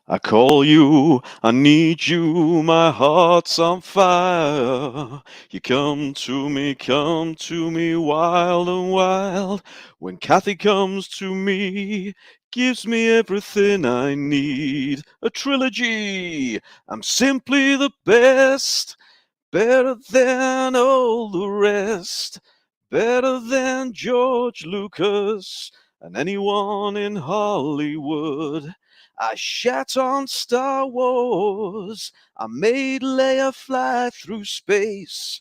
I call you, I need you, my heart's on fire. You come to me wild and wild. When Kathy comes to me, gives me everything I need. A trilogy, I'm simply the best, better than all the rest, better than George Lucas and anyone in Hollywood. I shat on Star Wars. I made Leia fly through space.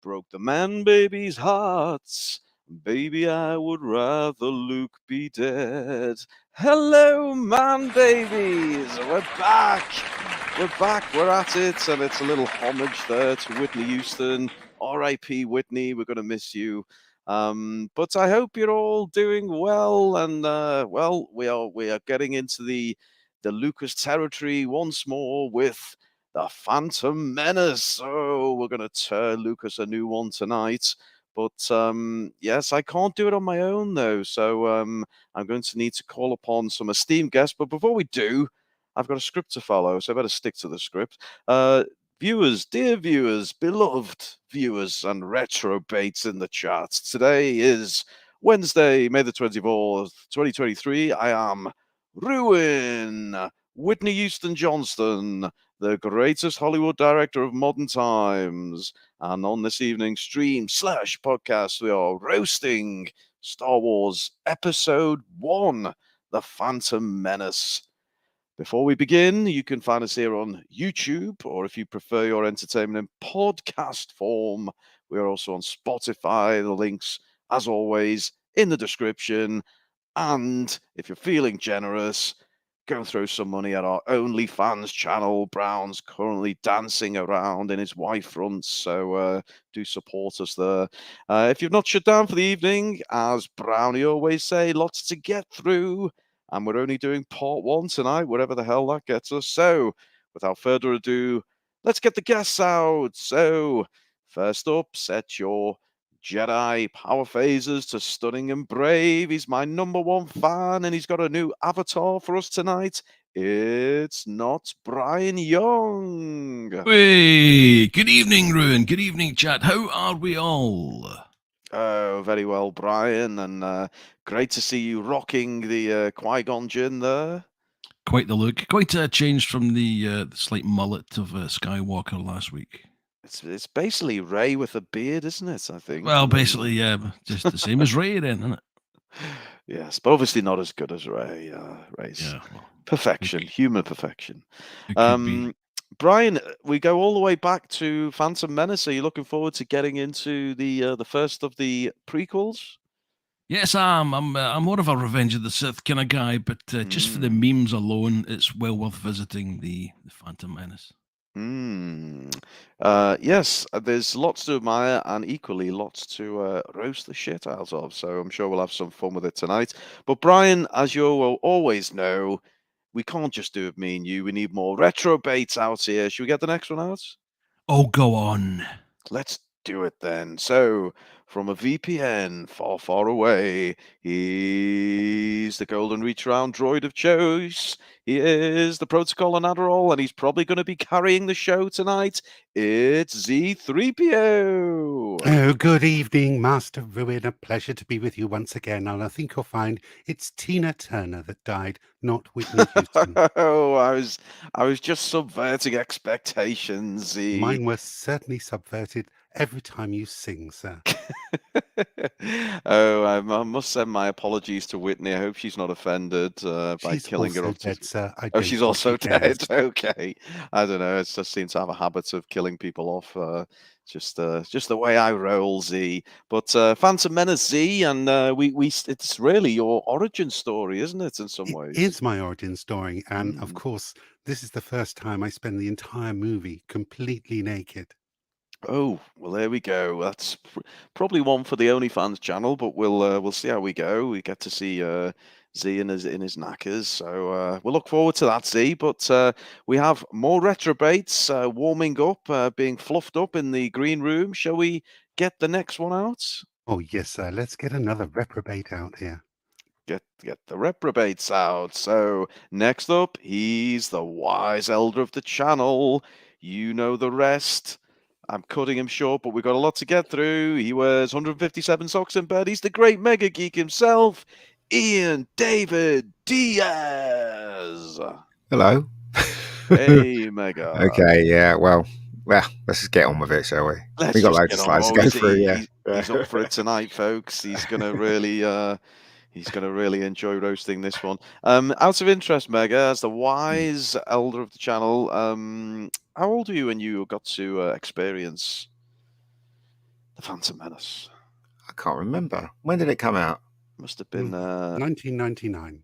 Broke the man baby's hearts. Baby, I would rather Luke be dead. Hello, man babies. We're back. We're back. We're at it. And it's a little homage there to Whitney Houston. R.I.P. Whitney. We're going to miss you. But I hope you're all doing well. And well, we are getting into the Lucas territory once more with the Phantom Menace. So we're going to tear Lucas a new one tonight. But yes, I can't do it on my own though. So I'm going to need to call upon some esteemed guests. But before we do, I've got a script to follow, so I better stick to the script. Viewers, dear viewers, beloved viewers and retrobates in the chat. Today is Wednesday, May the 24th, 2023. I am Ruin, Whitney Houston Johnston, the greatest Hollywood director of modern times. And on this evening's stream/podcast, we are roasting Star Wars Episode 1, The Phantom Menace. Before we begin, you can find us here on YouTube, or if you prefer your entertainment in podcast form, we are also on Spotify. The links, as always, in the description. And if you're feeling generous, go throw some money at our OnlyFans channel. Brown's currently dancing around in his wife fronts, so do support us there. If you've not shut down for the evening, as Brownie always say, lots to get through. And we're only doing part 1 tonight, wherever the hell that gets us. So, without further ado, let's get the guests out. So, first up, set your Jedi power phasers to stunning and brave. He's my #1 fan, and he's got a new avatar for us tonight. It's not Brian Young. Hey, good evening, Ruin. Good evening, chat. How are we all? Oh, very well, Brian, and great to see you rocking the Qui-Gon Jinn there. Quite the look. Quite a change from the slight mullet of Skywalker last week. It's basically Ray with a beard, isn't it? I think. Well, basically, yeah, just the same as Ray, then, isn't it? Yes, but obviously not as good as Ray. Ray's Yeah, well, perfection, human perfection. it could be. Brian, we go all the way back to Phantom Menace. Are you looking forward to getting into the first of the prequels? Yes, I'm more of a Revenge of the Sith kind of guy, but just for the memes alone, it's well worth visiting the Phantom Menace. Yes, there's lots to admire and equally lots to roast the shit out of. So I'm sure we'll have some fun with it tonight. But Brian, as you will always know, we can't just do it, me and you. We need more retro baits out here. Should we get the next one out? Oh, go on. Let's do it then. So, from a VPN far, far away, he's the golden reach around droid of choice. He is the protocol on Adderall, and he's probably going to be carrying the show tonight. It's Z3PO. Oh, good evening, Master Ruin. A pleasure to be with you once again. And I think you'll find it's Tina Turner that died, not Whitney Houston. Oh, I was just subverting expectations. Z. Mine were certainly subverted every time you sing, sir. Oh, I must send my apologies to Whitney. I hope she's not offended by killing her. Dead, sir. Oh, she's also dead. Okay, I don't know. It just seems to have a habit of killing people off. Just the way I roll, Z. But Phantom Menace, Z, and it's really your origin story, isn't it? In some ways, it is my origin story, and of course, this is the first time I spend the entire movie completely naked. Oh, well, there we go. That's probably one for the OnlyFans channel, but we'll see how we go. We get to see Z in his knackers, so we'll look forward to that, Z. But we have more retrobates warming up, being fluffed up in the green room. Shall we get the next one out? Oh yes, sir. Let's get another reprobate out here. get the reprobates out. So next up, he's the wise elder of the channel. You know the rest. I'm cutting him short, but we've got a lot to get through. He wears 157 socks in bed. He's the great mega geek himself, Ian David Diaz. Hello. Hey, Mega. Okay, yeah, well, let's just get on with it, shall we? Let's We got just loads get of on. slides to Oh, go through, yeah. he's up for it tonight, folks. He's gonna really enjoy roasting this one. Out of interest, Mega, as the wise elder of the channel, how old were you when you got to experience the Phantom Menace? I can't remember. When did it come out? Must have been 1999.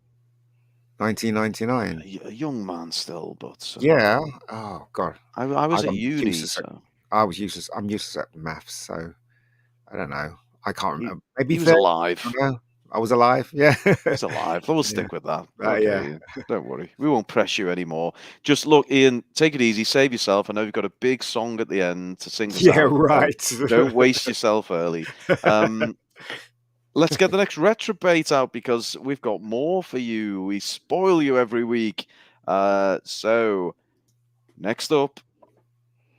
1999. a young man still, but Yeah. Oh God. I was at I'm uni, useless at- so I'm useless at maths, so I don't know. I can't he, remember. Maybe he was 30, alive. I don't know. I was alive. Yeah. He's alive. We'll Yeah. stick with that. Yeah. Okay, don't worry. We won't press you anymore. Just look, Ian, take it easy. Save yourself. I know you've got a big song at the end to sing us Yeah. out. Right. So don't waste yourself early. Let's get the next retrobait out because we've got more for you. We spoil you every week. So next up,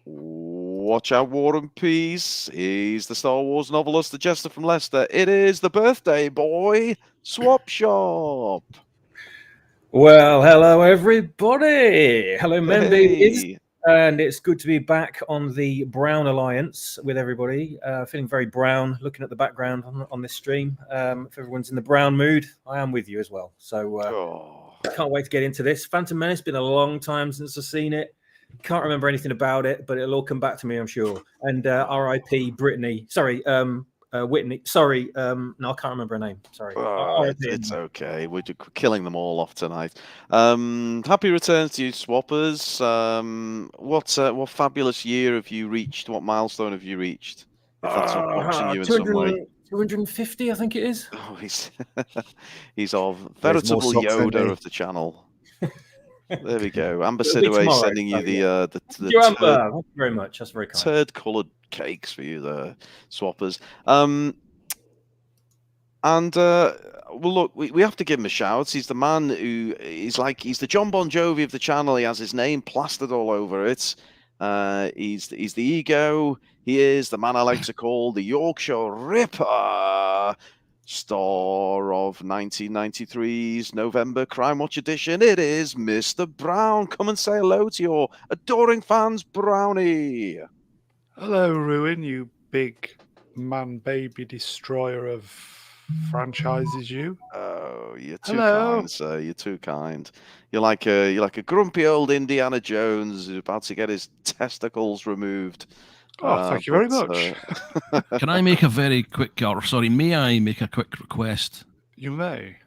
watch out, War and Peace. He's the Star Wars novelist, the jester from Leicester. It is the birthday boy, Swapshop. Well, hello everybody. Hello, Membies. Hey. And it's good to be back on the Brown Alliance with everybody. Feeling very brown, looking at the background on this stream. If everyone's in the brown mood, I am with you as well. So can't wait to get into this. Phantom Menace, been a long time since I've seen it. Can't remember anything about it, but it'll all come back to me, I'm sure. And R.I.P. Brittany. Sorry, Whitney. Sorry, no, I can't remember her name. Sorry. It's okay. We're killing them all off tonight. Happy returns to you, swappers. What fabulous year have you reached? What milestone have you reached? If that's unboxing you in some way. 250, I think it is. Oh, he's of veritable Yoda of the channel. There we go. Amber Sidaway sending you the Thank you, Amber. Thank you very much. That's very kind. Turd-coloured cakes for you, the swappers. Well, look, we have to give him a shout. He's the man who he's the John Bon Jovi of the channel. He has his name plastered all over it. He's the ego. He is the man I like to call the Yorkshire Ripper. Star of 1993's November Crime Watch edition. It is Mr. Brown. Come and say hello to your adoring fans, Brownie. Hello, Ruin, you big man-baby destroyer of franchises, you. Oh, you're too kind, sir. You're too kind. You're like a grumpy old Indiana Jones who's about to get his testicles removed. Oh, thank you very much. Can I make a very quick, may I make a quick request? You may.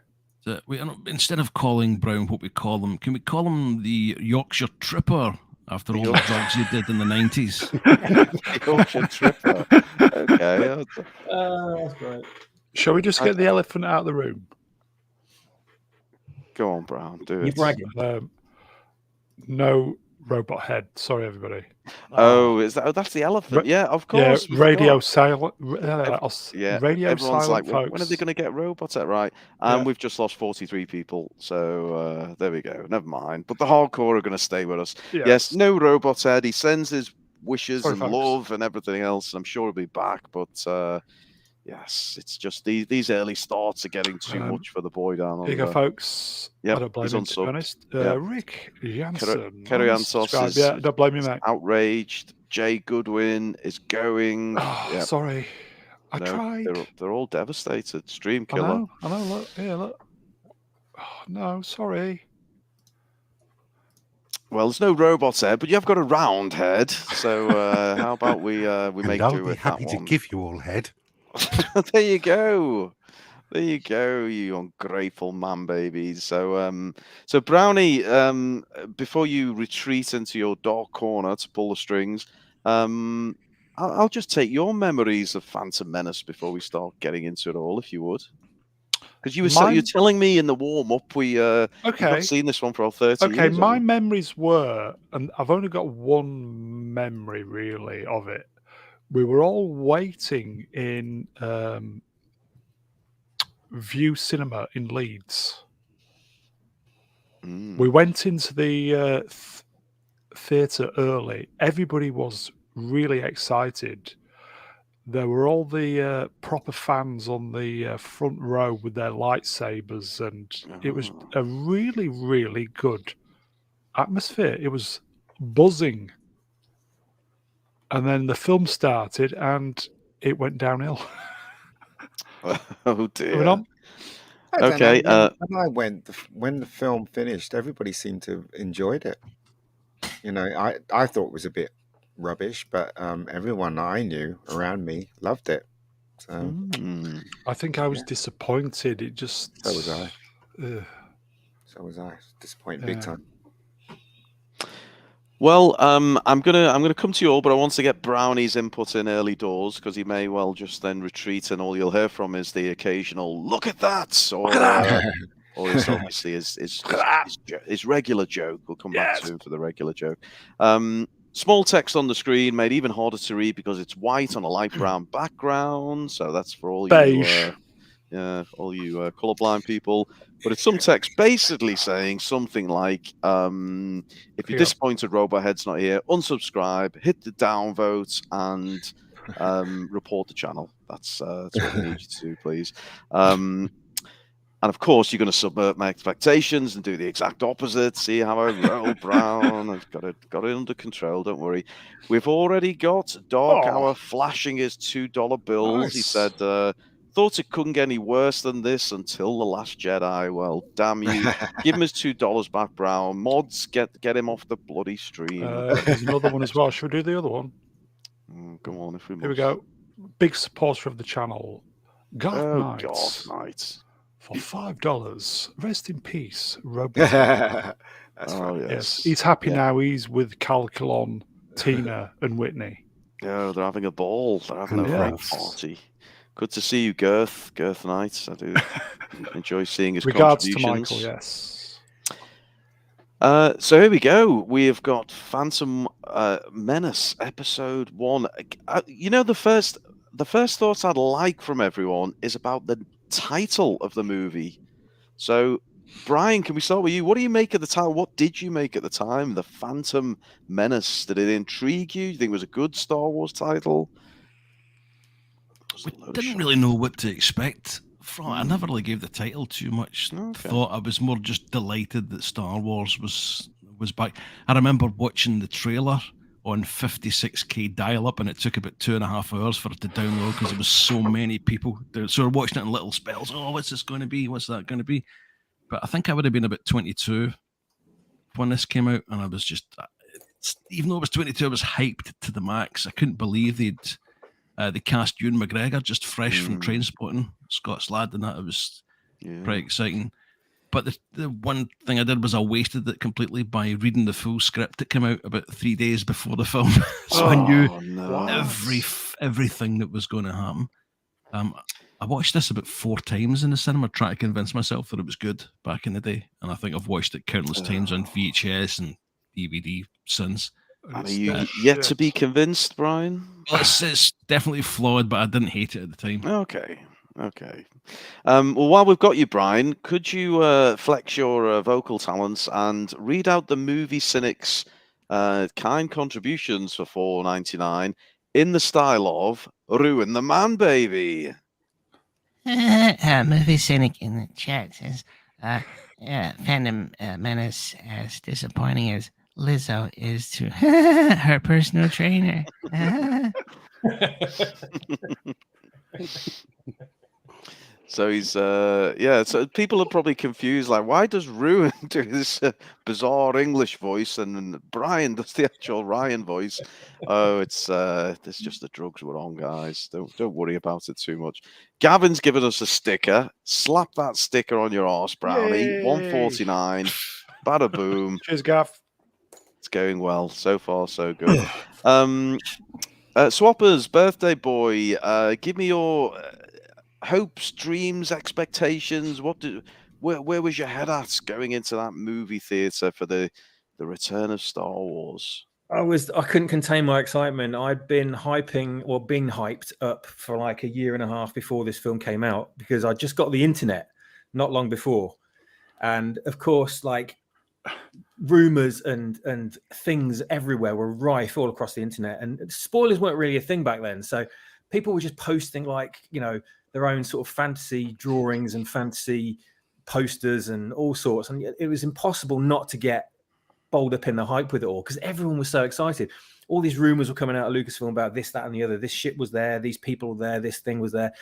That instead of calling Brown what we call him, can we call him the Yorkshire Tripper after all the drugs he did in the 90s? Yorkshire Tripper. Okay. That's great. Shall we just get the elephant out of the room? Go on, Brown. Do it. You're bragging. No robot head. Sorry, everybody. Oh, that's the elephant? Yeah, of course. Yeah, radio silent. Yeah, radio everyone's silent, like, folks. when are they going to get robots at right? And we've just lost 43 people. So there we go. Never mind. But the hardcore are going to stay with us. Yes, no robot head. He sends his wishes and love and everything else. I'm sure he'll be back. But yes, it's just these early starts are getting too much for the boy down on Here you go, folks. Yep, I don't blame him, to be honest. Rick Jansen. Kerry Ansos is don't blame me, mate. outraged. Jay Goodwin is going. Oh, sorry. I tried. They're all devastated. Stream killer. I know. Look. Here, look. Oh, no, sorry. Well, there's no robot's head, but you have got a round head. So how about we make do with that one? I'll be happy to give you all head. There you go. There you go, you ungrateful man babies. So so Brownie, before you retreat into your dark corner to pull the strings, I'll just take your memories of Phantom Menace before we start getting into it all, if you would. Because you're telling me in the warm-up we've not seen this one for 30 years. Okay, my memories were, and I've only got one memory really of it. We were all waiting in View Cinema in Leeds. Mm. We went into the theatre early. Everybody was really excited. There were all the proper fans on the front row with their lightsabers, and it was a really, really good atmosphere. It was buzzing. And then the film started, and it went downhill. Oh dear. Moving on. I don't Okay, know. When I went, when the film finished, everybody seemed to have enjoyed it. You know, I thought it was a bit rubbish, but everyone I knew around me loved it. So Mm. I think I was disappointed. It just. so was I. Ugh. So was I. Disappointed big Yeah. time. Well, I'm gonna come to you all, but I want to get Brownie's input in early doors because he may well just then retreat, and all you'll hear from is the occasional "Look at that!" or or it's obviously his regular joke. We'll come back to him for the regular joke. Small text on the screen made even harder to read because it's white on a light brown background. So that's for all Beige. all you colorblind people. But it's some text basically saying something like, if you're disappointed Robohead's not here, unsubscribe, hit the downvote, and report the channel. That's what we need you to do, please. And of course, you're going to subvert my expectations and do the exact opposite. See how I roll, Brown? I've got it under control. Don't worry. We've already got Dark Hour flashing his $2 bills. Nice. He said, thought it couldn't get any worse than this until The Last Jedi. Well, damn you. Give him his $2 back, Brown. Mods, get him off the bloody stream. There's another one as well. Should we do the other one? Come on, if we must. Here we go. Big supporter of the channel, Garth Knights. Knights. For $5. Rest in peace, Robot. That's funny. Yes, he's happy now. He's with Calculon, Tina, and Whitney. Yeah, they're having a ball. They're having a great party. Good to see you, Girth Knights. I do enjoy seeing his Regards to contributions. Michael, yes. So here we go. We have got Phantom Menace episode 1. You know, the first thoughts I'd like from everyone is about the title of the movie. So, Brian, can we start with you? What do you make of the title? What did you make at the time? The Phantom Menace. Did it intrigue you? Do you think it was a good Star Wars title? We didn't really know what to expect from it. I never really gave the title too much thought. I was more just delighted that Star Wars was back. I remember watching the trailer on 56k dial-up, and it took about 2.5 hours for it to download because there was so many people. So we're watching it in little spells. Oh, what's this going to be? What's that going to be? But I think I would have been about 22 when this came out, and I was just, even though I was 22, I was hyped to the max. I couldn't believe they cast Ewan McGregor just fresh from Trainspotting, Scott's lad, and that it was pretty exciting. But the one thing I did was I wasted it completely by reading the full script that came out about 3 days before the film. So I knew everything that was going to happen. I watched this about 4 times in the cinema, trying to convince myself that it was good back in the day. And I think I've watched it countless times on VHS and DVD since. And are you yet to be convinced, Brian? Well, it's definitely flawed, but I didn't hate it at the time. Okay. Well, while we've got you, Brian, could you flex your vocal talents and read out the Movie Cynic's kind contributions for $4.99 in the style of "Ruin the Man, Baby"? Movie Cynic in the chat says, Phantom Menace, as disappointing as Lizzo is to her personal trainer. So he's so people are probably confused, like, why does Ruin do this bizarre English voice and Brian does the actual Ryan voice? Oh, it's just the drugs we're on, guys. Don't worry about it too much. Gavin's given us a sticker. Slap that sticker on your arse, Brownie. Yay. $1.49. Bada boom. Cheers, Gav. It's going well. So far, so good. Swappers, birthday boy, give me your hopes, dreams, expectations. Where was your head at going into that movie theater for the return of Star Wars? I couldn't contain my excitement. I'd been hyped up for like a year and a half before this film came out, because I just got the internet not long before. And of course, like, rumors and things everywhere were rife all across the internet, and spoilers weren't really a thing back then. So people were just posting, like, their own sort of fantasy drawings and fantasy posters and all sorts. And it was impossible not to get bowled up in the hype with it all, because everyone was so excited. All these rumors were coming out of Lucasfilm about this, that, and the other. This ship was there, these people were there, this thing was there.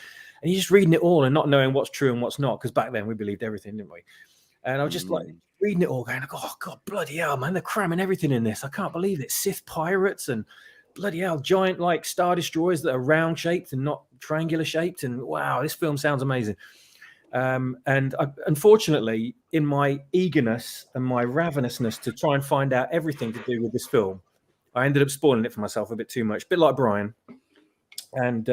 And you're just reading it all and not knowing what's true and what's not, because back then we believed everything, didn't we? And I was just like reading it all, going, oh, God, bloody hell, man, they're cramming everything in this. I can't believe it. Sith pirates and bloody hell, giant, like, Star Destroyers that are round shaped and not triangular shaped. And wow, this film sounds amazing. And unfortunately, in my eagerness and my ravenousness to try and find out everything to do with this film, I ended up spoiling it for myself a bit too much, a bit like Brian. And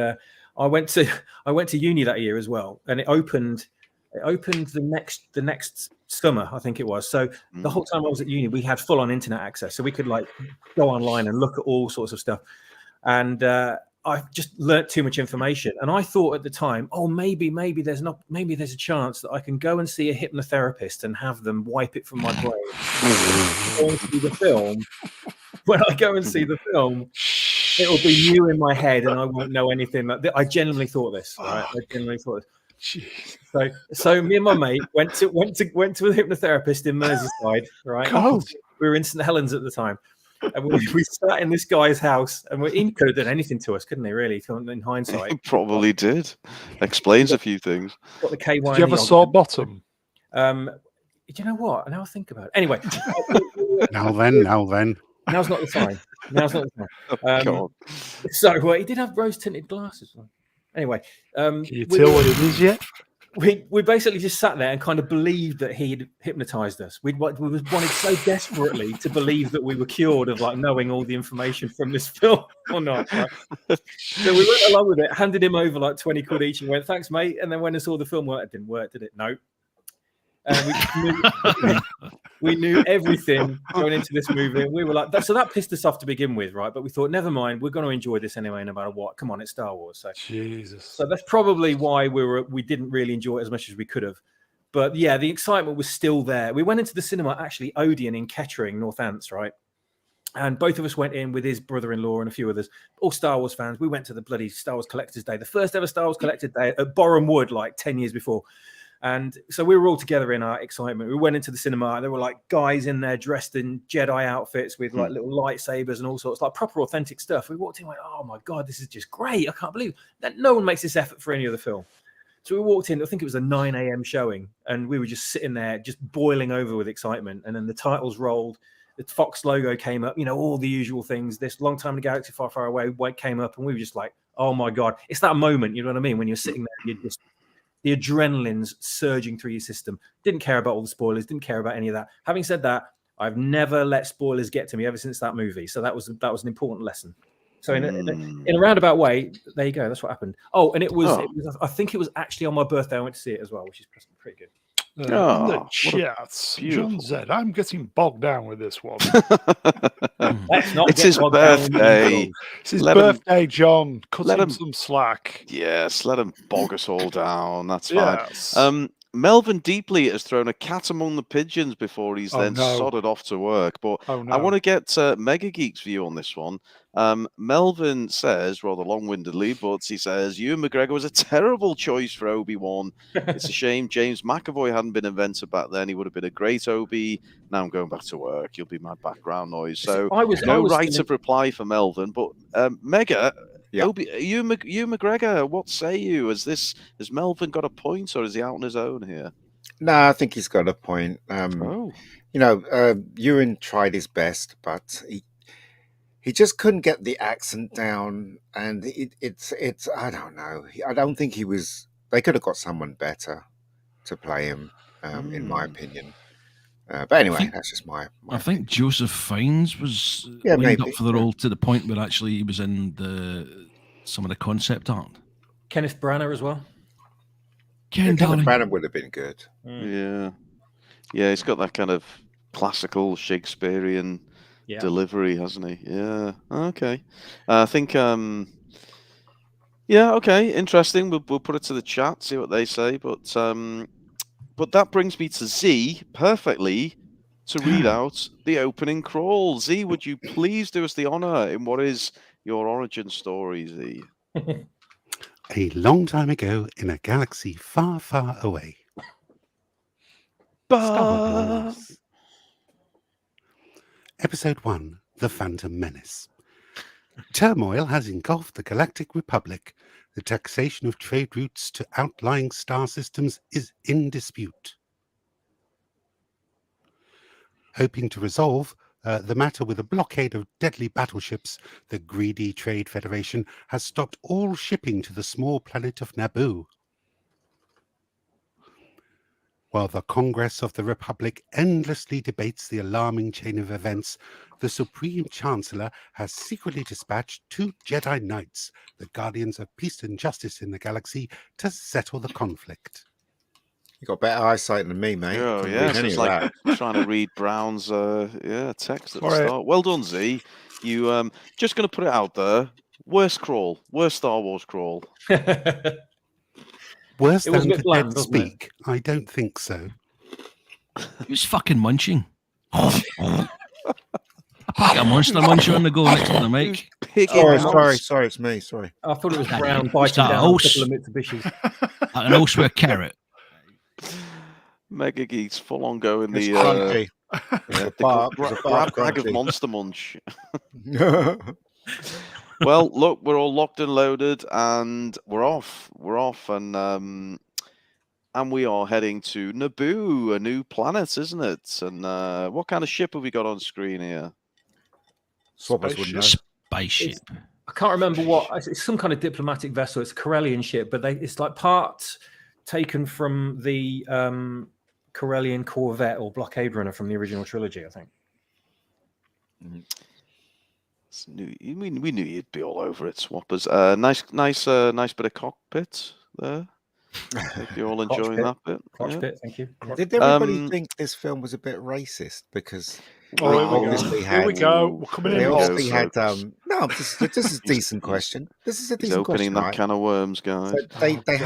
I went to uni that year as well, and it opened the next summer, I think it was. So the whole time I was at uni, we had full on internet access, so we could like go online and look at all sorts of stuff. And I just learnt too much information, and I thought at the time, oh, maybe there's a chance that I can go and see a hypnotherapist and have them wipe it from my brain. Go and see the film. When I go and see the film, it'll be new in my head, and I won't know anything. I genuinely thought this. Right? I genuinely thought this. So me and my mate went to a hypnotherapist in Merseyside. Right? God. We were in St Helens at the time. And we sat in this guy's house, and he could have done anything to us, couldn't he? Really, in hindsight, He probably did. Explains a few things. Got the KY. Did you have a sore bottom? Do you know what? Now I think about it. Anyway, Now then. Now's not the time. God. So he did have rose tinted glasses. Anyway, Can you tell what it is yet? We basically just sat there and kind of believed that he'd hypnotized us. We wanted so desperately to believe that we were cured of like knowing all the information from this film or not. Right? So we went along with it, handed him over like 20 quid each and went, thanks, mate. And then when I saw the film, it didn't work, did it? No. And we knew everything going into this movie. And we were like, so that pissed us off to begin with, right? But we thought, never mind, we're going to enjoy this anyway, no matter what. Come on, it's Star Wars. So Jesus. So that's probably why we didn't really enjoy it as much as we could have. But yeah, the excitement was still there. We went into the cinema, actually, Odeon in Kettering, Northants, right? And both of us went in with his brother-in-law and a few others, all Star Wars fans. We went to the bloody Star Wars Collector's Day, the first ever Star Wars Collector's Day at Boreham Wood, like 10 years before. And so we were all together in our excitement. We went into the cinema. There were like guys in there dressed in Jedi outfits with like little lightsabers and all sorts, like proper authentic stuff. We walked in and went, oh my God, this is just great. I can't believe that no one makes this effort for any other film. So we walked in, I think it was a 9 a.m. showing, and we were just sitting there, just boiling over with excitement. And then the titles rolled, the Fox logo came up, all the usual things. This Long Time in the Galaxy Far, Far Away came up, and we were just like, oh my God. It's that moment, you know what I mean? When you're sitting there, you're just, the adrenaline's surging through your system. Didn't care about all the spoilers, didn't care about any of that. Having said that, I've never let spoilers get to me ever since that movie. So that was an important lesson. So in a roundabout way, there you go. That's what happened. Oh, and it was I think it was actually on my birthday I went to see it as well, which is pretty good. In the chats, John Z, I'm getting bogged down with this one. It's his birthday. It's his birthday, John. Cut him some slack. Yes, let him bog us all down. That's fine. Yes. Melvin Deeply has thrown a cat among the pigeons before he's sodded off to work. But I want to get Mega Geek's view on this one. Melvin says, rather long-windedly, but he says, Ewan McGregor was a terrible choice for Obi-Wan. It's a shame James McAvoy hadn't been invented back then. He would have been a great Obi. Now I'm going back to work. You'll be my background noise. So no right of reply for Melvin. But Mega... Yeah. Ewan McGregor, what say you? Has Melvin got a point, or is he out on his own here? No, I think he's got a point. Ewan tried his best, but he just couldn't get the accent down, and it's I don't know. I don't think he was. They could have got someone better to play him, in my opinion. But anyway, that's just my I think Joseph Fiennes was lined up for the role to the point where actually he was in some of the concept art. Kenneth Branagh as well. Kenneth Branagh would have been good. Yeah, he's got that kind of classical Shakespearean delivery, hasn't he? Yeah. Okay. I think. Yeah. Okay. Interesting. We'll put it to the chat, see what they say. But that brings me to Z perfectly to read out the opening crawl. Z, would you please do us the honor in what is your origin story, Z? A long time ago in a galaxy far, far away. Star Wars. Episode 1, The Phantom Menace. Turmoil has engulfed the Galactic Republic. The taxation of trade routes to outlying star systems is in dispute. Hoping to resolve the matter with a blockade of deadly battleships, the greedy Trade Federation has stopped all shipping to the small planet of Naboo. While the Congress of the Republic endlessly debates the alarming chain of events, the Supreme Chancellor has secretly dispatched 2 Jedi Knights, the guardians of peace and justice in the galaxy, to settle the conflict. You got better eyesight than me, mate. Oh, Couldn't yeah, read so any it's of like that. trying to read Brown's text at the Sorry. start. Well done, Z. You just going to put it out there. Worst Star Wars crawl. Worse It was a than bit the bland, dead wasn't it? speak? I don't think so. He was fucking munching. A pack of Monster Muncher on the go next to the mic. Sorry, it's me. Sorry. I thought it was That Brown is biting that down a horse. couple of Mitsubishis. I can also a carrot. Mega Geeks full on going It's the crunchy. grab bag of Monster Munch. Well, look, we're all locked and loaded, and we're off. And we are heading to Naboo, a new planet, isn't it? And what kind of ship have we got on screen here? Swappers wouldn't know. Spaceship. I can't remember what. It's some kind of diplomatic vessel. It's a Corellian ship, but it's like part taken from the Corellian corvette or blockade runner from the original trilogy, I think. We knew you'd be all over it, Swappers. Nice bit of cockpit there. Hope you're all enjoying that bit. Cockpit, thank you. Did everybody think this film was a bit racist? Because Here we go. We're coming they in. obviously had no. This is a decent question. This is a He's decent opening question. that Right? can of worms, guys. So they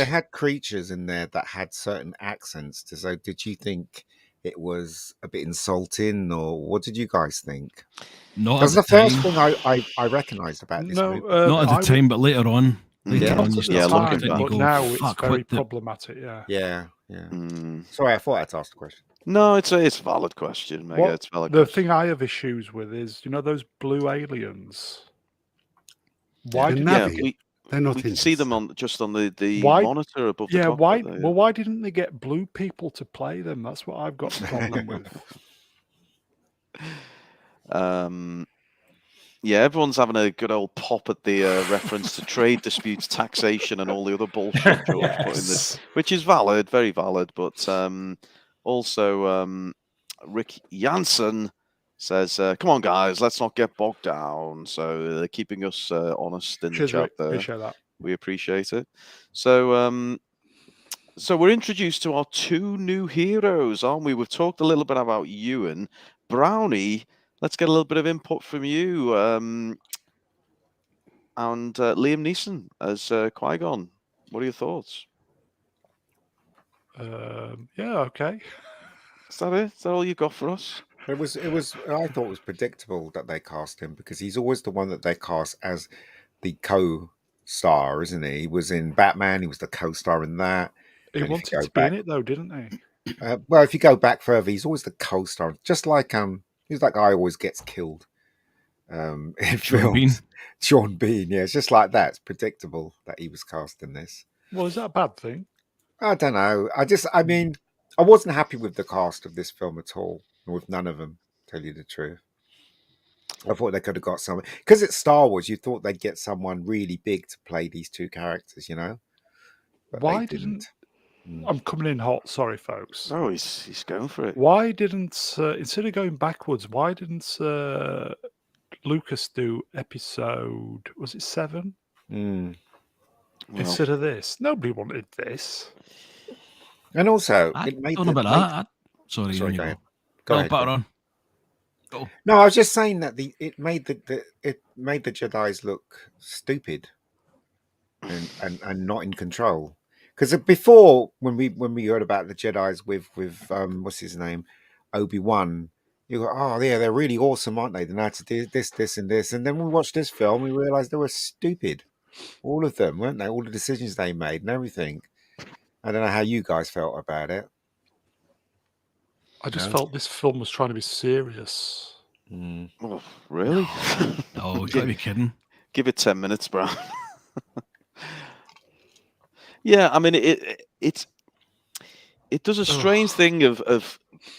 had creatures in there that had certain accents. So did you think it was a bit insulting, or what did you guys think? Not That's at the the first time. thing I recognised about this movie. Not at the time, but later on. Yeah. on, you Not at start the looking time, at it and you but go, now it's fuck, very what the... problematic. Yeah. Yeah. Sorry, I thought I'd ask the question. No, it's a valid question, Mega. It's valid. The thing I have issues with is, those blue aliens. Why didn't they're not we can see them on the monitor above the cockpit. Why? Well, why didn't they get blue people to play them? That's what I've got a problem with. Yeah, everyone's having a good old pop at the reference to trade disputes, taxation, and all the other bullshit George put in this, which is valid, very valid. But also, Rick Jansen says, "Come on, guys, let's not get bogged down." So they're keeping us honest in the chat there. Appreciate that. We appreciate it. So, so we're introduced to our 2 new heroes, aren't we? We've talked a little bit about Ewan, Brownie. Let's get a little bit of input from you, and Liam Neeson as Qui-Gon. What are your thoughts? Yeah, okay. Is that it? Is that all you got for us? It was. I thought it was predictable that they cast him because he's always the one that they cast as the co-star, isn't he? He was in Batman. He was the co-star in that. He wanted to be in it though, didn't he? Well, if you go back further, he's always the co-star. Just like he's that guy who always gets killed in films. Sean Bean, yeah, it's just like that. It's predictable that he was cast in this. Well, is that a bad thing? I don't know. I mean, I wasn't happy with the cast of this film at all, with none of them, to tell you the truth. I thought they could have got someone, because it's Star Wars, you thought they'd get someone really big to play these 2 characters, But why didn't... I'm coming in hot, sorry folks. Oh, he's going for it. Why didn't, instead of going backwards, why didn't Lucas do episode, was it 7? Instead of this? Nobody wanted this. And also, I it made don't know about that. Sorry, Sorry, go go ahead. ahead. Go ahead. On. Oh. No, I was just saying that it made the Jedi's look stupid and not in control. Because before, when we heard about the Jedi's with what's his name, Obi-Wan, you go, oh yeah, they're really awesome, aren't they? They know how to do this, and this. And then we watched this film, we realized they were stupid. All of them, weren't they? All the decisions they made and everything. I don't know how you guys felt about it. I just felt this film was trying to be serious. Mm. Oh, really? No, you gotta be kidding. Give it 10 minutes, bro. Yeah, I mean it does a strange thing of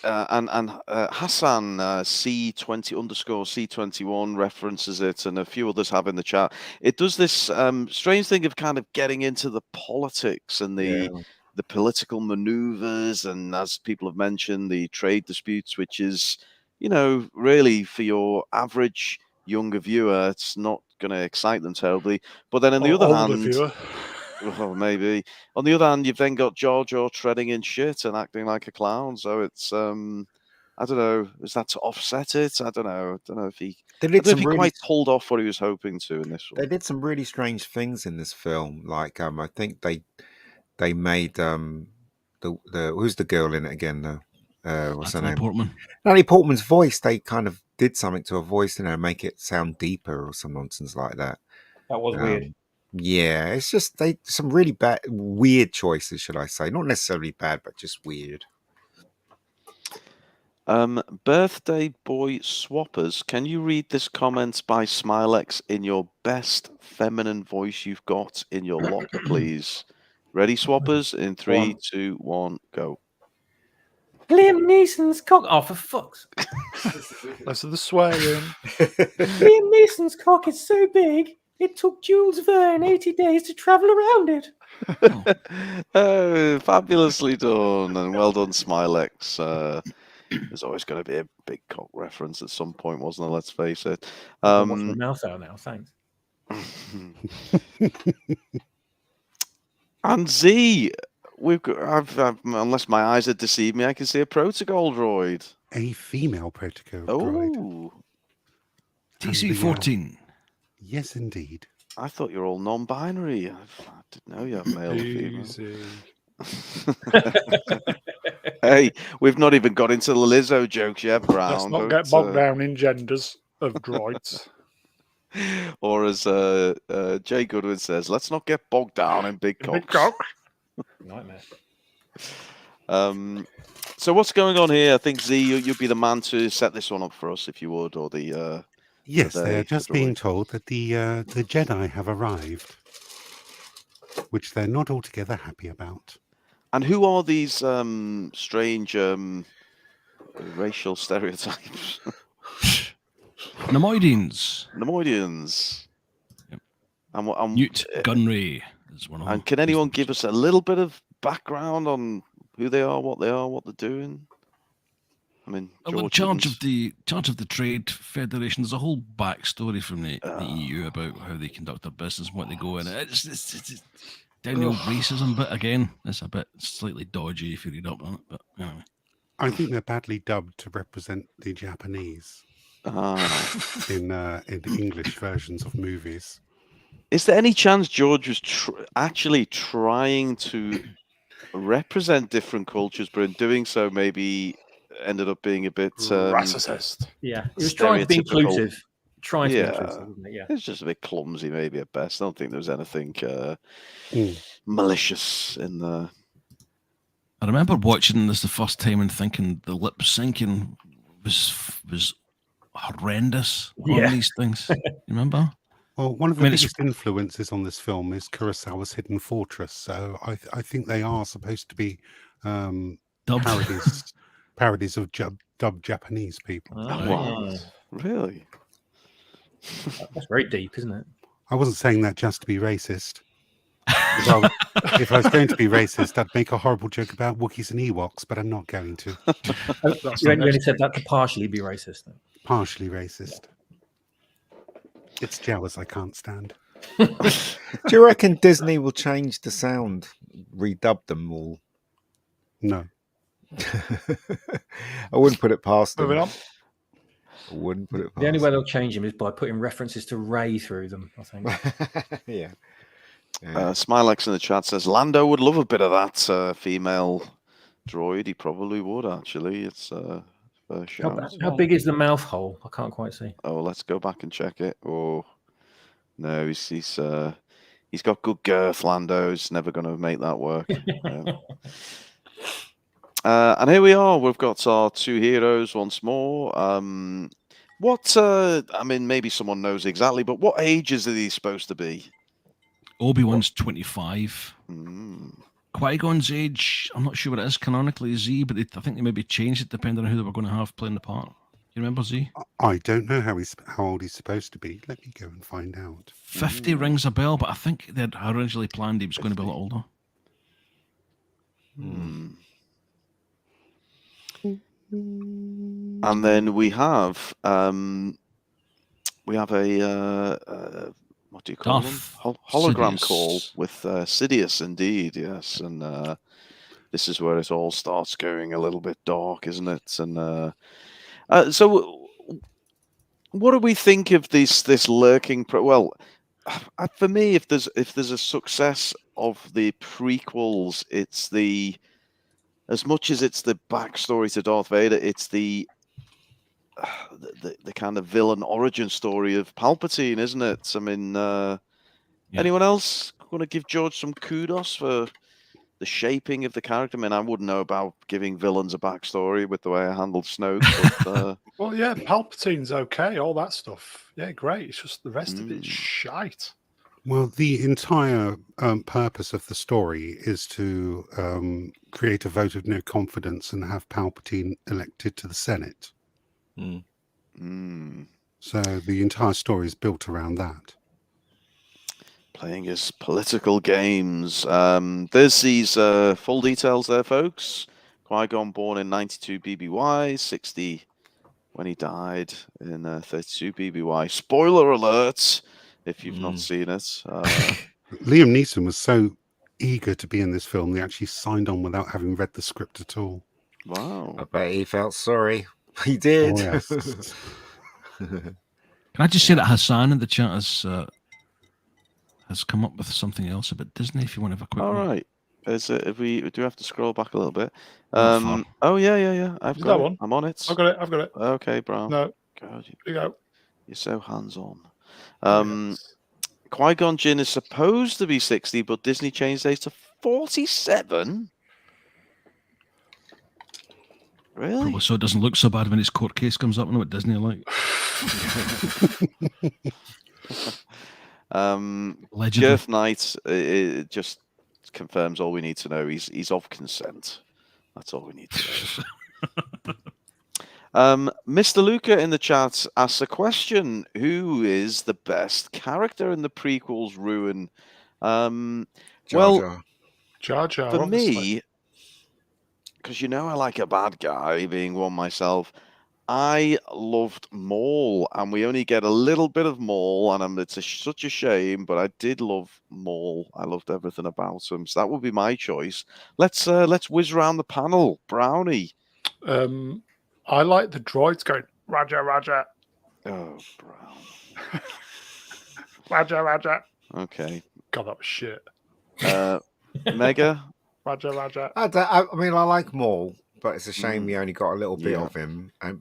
Hassan C20_C21 references it, and a few others have in the chat. It does this strange thing of kind of getting into the politics and the political maneuvers, and as people have mentioned, the trade disputes, which is, really for your average younger viewer, it's not going to excite them terribly. But then on the other hand, viewer. well, maybe. On the other hand, you've then got Jar treading in shit and acting like a clown. So it's, I don't know, is that to offset it? I don't know. I don't know if he quite pulled off what he was hoping to in this one. They did some really strange things in this film. Like, I think they made who's the girl in it again? What's her name? Portman. Natalie Portman's voice. They kind of did something to her voice, make it sound deeper or some nonsense like that. That was weird. Yeah, it's just some really weird choices, should I say? Not necessarily bad, but just weird. Birthday boy swappers, can you read this comment by Smilex in your best feminine voice you've got in your lot, please? Ready, swappers? In 3, 2, 1, go. Liam Neeson's cock. Oh, for fuck's Listen to the swearing. Liam Neeson's cock is so big, it took Jules Verne 80 days to travel around it. Oh, fabulously done, and well done, Smilex. There's always going to be a big cock reference at some point, wasn't there? Let's face it. I'm washing my mouth out now, thanks. And Z, I've unless my eyes had deceived me, I can see a protocol droid. A female protocol droid. TC-14. Yes, indeed. I thought you were all non-binary. I didn't know you have male or female. Hey, we've not even got into the Lizzo jokes yet, Brown. Let's not get bogged down in genders of droids. Or as Jay Goodwin says, let's not get bogged down in big cocks. Big cock. Nightmare. So what's going on here? I think Z, you'd be the man to set this one up for us, if you would, or the. Yes, they're just being told that the Jedi have arrived, which they're not altogether happy about. And who are these strange racial stereotypes? Nemoidians. Yep. Newt Gunray is one of them. And can anyone give us a little bit of background on who they are, what they're doing? I mean, charge of the Trade Federation. There's a whole backstory from the EU about how they conduct their business and what they go in. It's down the old racism, but again, it's a bit slightly dodgy if you read up on it. But anyway, I think they're badly dubbed to represent the Japanese in the English versions of movies. Is there any chance George was actually trying to represent different cultures, but in doing so, maybe ended up being a bit racist? Yeah, he was trying to be inclusive. It's just a bit clumsy, maybe at best. I don't think there was anything malicious in there. I remember watching this the first time and thinking the lip syncing was horrendous on these things. You remember? Well, one of the biggest influences on this film is Kurosawa's Hidden Fortress. So I think they are supposed to be parodies of dubbed Japanese people. Wow. Really? That's very deep, isn't it? I wasn't saying that just to be racist. If I was going to be racist, I'd make a horrible joke about Wookiees and Ewoks, but I'm not going to. You only said that to partially be racist. Then. Partially racist. It's Jawas I can't stand. Do you reckon Disney will change the sound, redub them all? No. I wouldn't put it past them. Moving on. I wouldn't put it past The only way they'll change him is by putting references to Rey through them, I think. Yeah. Smilex in the chat says Lando would love a bit of that female droid. He probably would, actually. It's a shout. How big is the mouth hole? I can't quite see. Oh, let's go back and check it. Oh, no, he's got good girth. Lando's never going to make that work. And here we are. We've got our two heroes once more. I mean, maybe someone knows exactly, but what ages are these supposed to be? Obi-Wan's 25. Mm. Qui-Gon's age, I'm not sure what it is canonically, Z, but I think they maybe changed it depending on who they were going to have playing the part. You remember, Z? I don't know how old he's supposed to be. Let me go and find out. 50 rings a bell, but I think they'd originally planned he was going to be a lot older. And then we have a what do you call them? Hologram Sidious. call with Sidious, indeed, yes. And this is where it all starts going a little bit dark, isn't it? And so, what do we think of this lurking? Well, for me, if there's a success of the prequels, it's as much as it's the backstory to Darth Vader, it's the kind of villain origin story of Palpatine, isn't it? I mean, anyone else want to give George some kudos for the shaping of the character? I mean, I wouldn't know about giving villains a backstory with the way I handled Snoke. But, well, yeah, Palpatine's okay, all that stuff. Yeah, great. It's just the rest of it's shite. Well, the entire purpose of the story is to create a vote of no confidence and have Palpatine elected to the Senate. So the entire story is built around that. Playing his political games. There's these full details there, folks. Qui-Gon born in 92 BBY, 60 when he died in 32 BBY. Spoiler alert! If you've not seen it. Liam Neeson was so eager to be in this film, they actually signed on without having read the script at all. Wow. I bet he felt sorry. He did. Oh, yes. Can I just say that Hassan in the chat has come up with something else about Disney, if you want to have a quick All look. right. Do we have to scroll back a little bit? Not Oh, yeah. I've got that it. one? I'm on it. I've got it. Okay, Brown. No. God, Here you go. you're so hands-on. Yes. Qui-Gon Jinn is supposed to be 60, but Disney changed age to 47. Really? Probably so it doesn't look so bad when his court case comes up. I know what Disney are like. Allegedly. Jeff Knight it just confirms all we need to know. He's of consent. That's all we need to know. Mr. Luca in the chat asks a question: who is the best character in the prequels? Ruin. Jar Jar, for obviously. me, because I like a bad guy, being one myself. I loved Maul, and we only get a little bit of Maul, and it's such a shame, but I did love Maul. I loved everything about him, so that would be my choice. Let's whiz around the panel. Brownie. I like the droids going, Roger, Roger. Oh, Brown. Roger, Roger. Okay. God, that was shit. Mega. Roger, Roger. I mean, I like Maul, but it's a shame we only got a little bit of him. I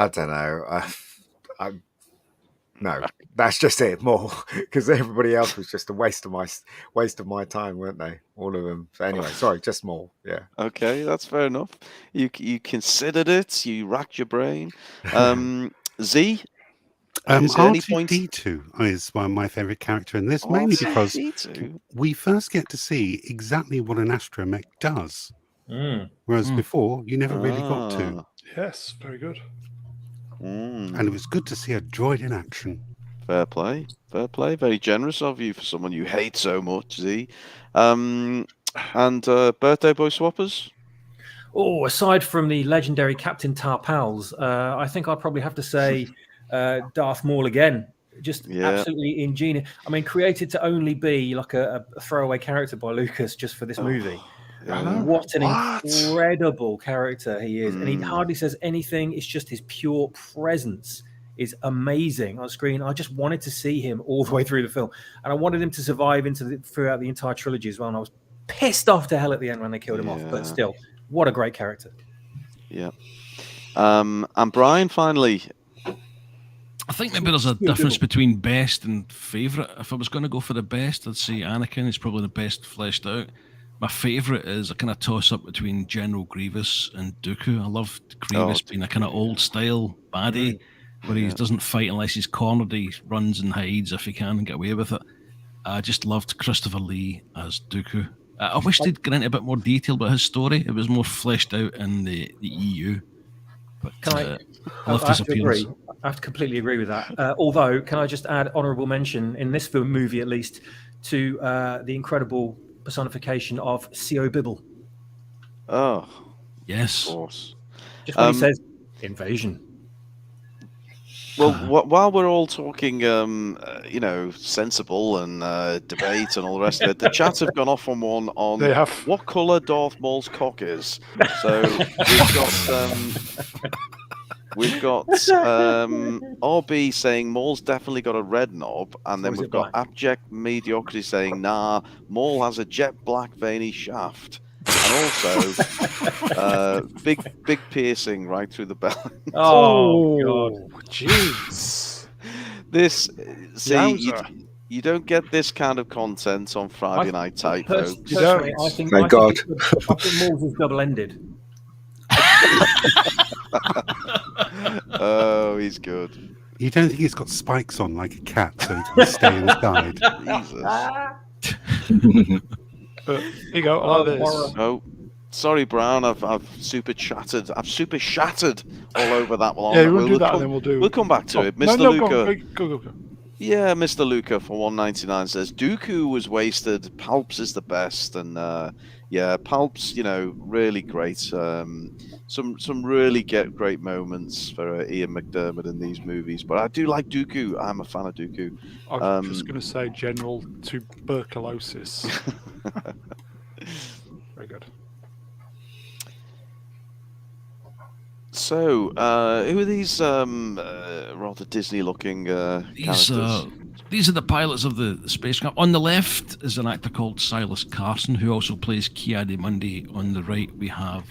don't know. No, that's just it. Maul, because everybody else was just a waste of my time, weren't they? All of them. So anyway, sorry, just Maul. Yeah. Okay, that's fair enough. You considered it. You racked your brain. Z. R2-D2 is one of my favourite character in this, mainly because R2-D2? we first get to see exactly what an astromech does, whereas before you never really got to. Yes, very good. And it was good to see a droid in action. Fair play. Very generous of you for someone you hate so much, Z. And birthday boy swappers? Oh, aside from the legendary Captain Tarpals, I think I'd probably have to say Darth Maul again. Just absolutely ingenious. I mean, created to only be like a throwaway character by Lucas just for this movie. What an incredible character he is. And he hardly says anything. It's just his pure presence is amazing on screen. I just wanted to see him all the way through the film. And I wanted him to survive throughout the entire trilogy as well. And I was pissed off to hell at the end when they killed him off. But still, what a great character. Yeah. And Brian, finally. I think maybe there's a difference between best and favourite. If I was going to go for the best, I'd say Anakin is probably the best fleshed out. My favourite is a kind of toss-up between General Grievous and Dooku. I love Grievous being a kind of old-style baddie, where he doesn't fight unless he's cornered. He runs and hides if he can and get away with it. I just loved Christopher Lee as Dooku. I wish they'd get into a bit more detail about his story. It was more fleshed out in the EU. But I have to agree. I have to completely agree with that. Although, can I just add honourable mention, in this film movie at least, to the incredible personification of C.O. Bibble. Oh. Yes. Of course. Just when he says, invasion. Well, while we're all talking, sensible and debate and all the rest of it, the chats have gone off on one on what colour Darth Maul's cock is. So we've got RB saying Maul's definitely got a red knob, and then we've got Abject Mediocrity saying, nah, Maul has a jet black veiny shaft. And also, big piercing right through the belly. Oh, God. Jeez. You don't get this kind of content on Friday Night Tight, folks. Personally, I think Maul's is double-ended. Oh, he's good. You don't think he's got spikes on like a cat so he can stay inside? Jesus. Here you go. Oh, sorry, Brown. I've super shattered. I've super shattered all over that one. Yeah, we'll do that, and then We'll come back to it, Mr. Luca. Go. Yeah, Mr. Luca for 199 says Dooku was wasted. Palps is the best, and Palps, really great. Some really great moments for Ian McDiarmid in these movies. But I do like Dooku. I'm a fan of Dooku. I'm just going to say General Tuberculosis. Very good. So, who are these rather Disney-looking characters? These are the pilots of the spacecraft. On the left is an actor called Silas Carson, who also plays Ki-Adi-Mundi. On the right, we have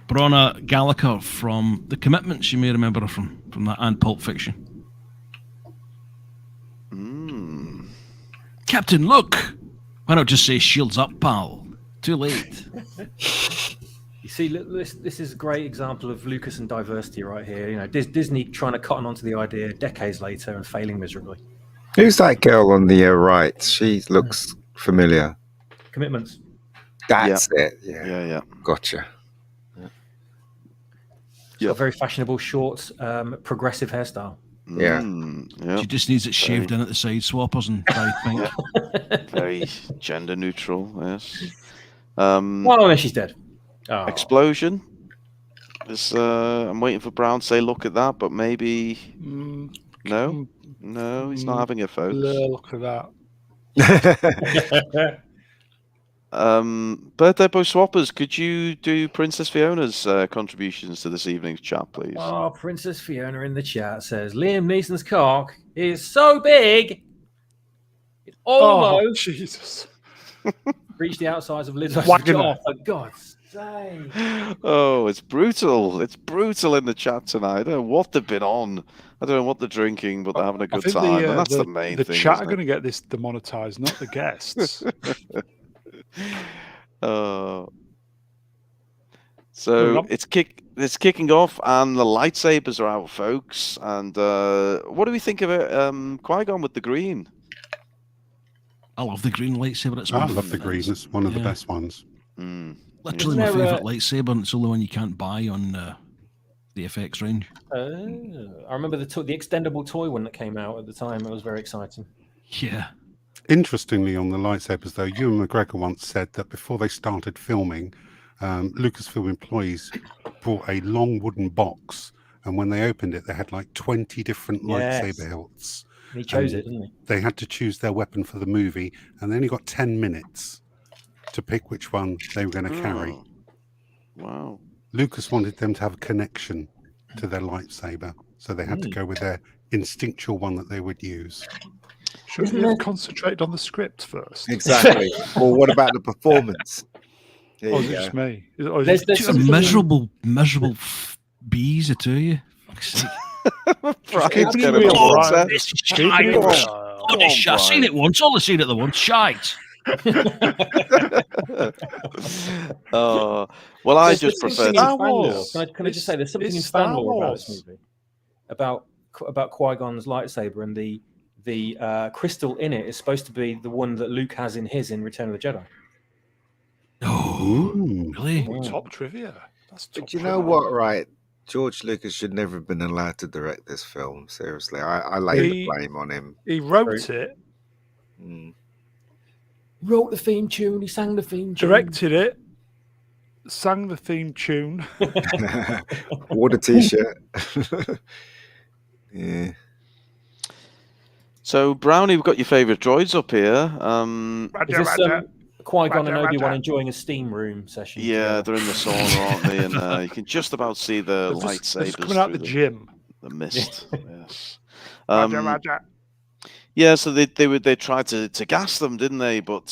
Bronna Gallagher from The Commitments. You may remember her from that and Pulp Fiction. Captain, look! Why not just say shields up, pal? Too late. You see, this is a great example of Lucas and diversity right here. Disney trying to cotton onto the idea decades later and failing miserably. Who's that girl on the right? She looks familiar. Commitments. That's it. Yeah. Gotcha. A very fashionable, short, progressive hairstyle. Yeah. She just needs it shaved in at the side swappers and dyed pink. Very gender neutral, yes. Well, no, she's dead. Oh. Explosion. I'm waiting for Brown to say look at that, but maybe no, he's not having it, folks. Look at that. Birthday Boy Swappers, could you do Princess Fiona's contributions to this evening's chat, please? Oh, Princess Fiona in the chat says Liam Neeson's cock is so big it almost Jesus. reached the outsides of Lizzo's jaw. For God's sake! Oh, it's brutal! It's brutal in the chat tonight. I don't know what they've been on. I don't know what they're drinking, but they're having a good time, and that's the main thing. The chat are going to get this demonetized, not the guests. So it's kicking off, and the lightsabers are out, folks. And what do we think of it? Qui-Gon with the green. I love the green lightsaber. I love the green. It's one of the best ones. Literally my favourite lightsaber, and it's the only one you can't buy on the FX range. I remember the extendable toy one that came out at the time. It was very exciting. Yeah. Interestingly, on the lightsabers, though, Ewan McGregor once said that before they started filming, Lucasfilm employees brought a long wooden box, and when they opened it, they had like 20 different lightsaber hilts. And he chose it, didn't he? They had to choose their weapon for the movie, and they only got 10 minutes to pick which one they were going to carry. Oh. Wow. Lucas wanted them to have a connection to their lightsaber, so they had to go with their instinctual one that they would use. Shouldn't you have concentrated on the script first? Exactly. Well, what about the performance? There Or you is it go. just me? Or is There's it- Two miserable bees, the two of you. Fuck's sake. Brian's keep getting it real, all Brian. upset. This is Keep shite. it real. Honest, I've seen it once. All I've seen it the once. Shite. Well, I There's just something prefer in to. fan lore. Wars. Can I just say there's something in It's fan Star lore about this Wars. movie about Qui-Gon's lightsaber, and the crystal in it is supposed to be the one that Luke has in his in Return of the Jedi. Oh, Ooh. really? Ooh, top trivia. That's top But you know trivia. what, right? George Lucas should never have been allowed to direct this film. Seriously, I lay the He- blame on him. He wrote it, Mm. Wrote the theme tune. He sang the theme tune. directed it, sang the theme tune. Wore the t-shirt. Yeah. So, Brownie, we've got your favourite droids up here. Is this Qui-Gon and Roger, Obi-Wan Roger. enjoying a steam room session? Yeah, together? they're in the sauna, aren't they? And you can just about see the They're just lightsabers coming out the through gym. the mist. Yes. Roger, Roger. Yeah, so they tried to gas them, didn't they? But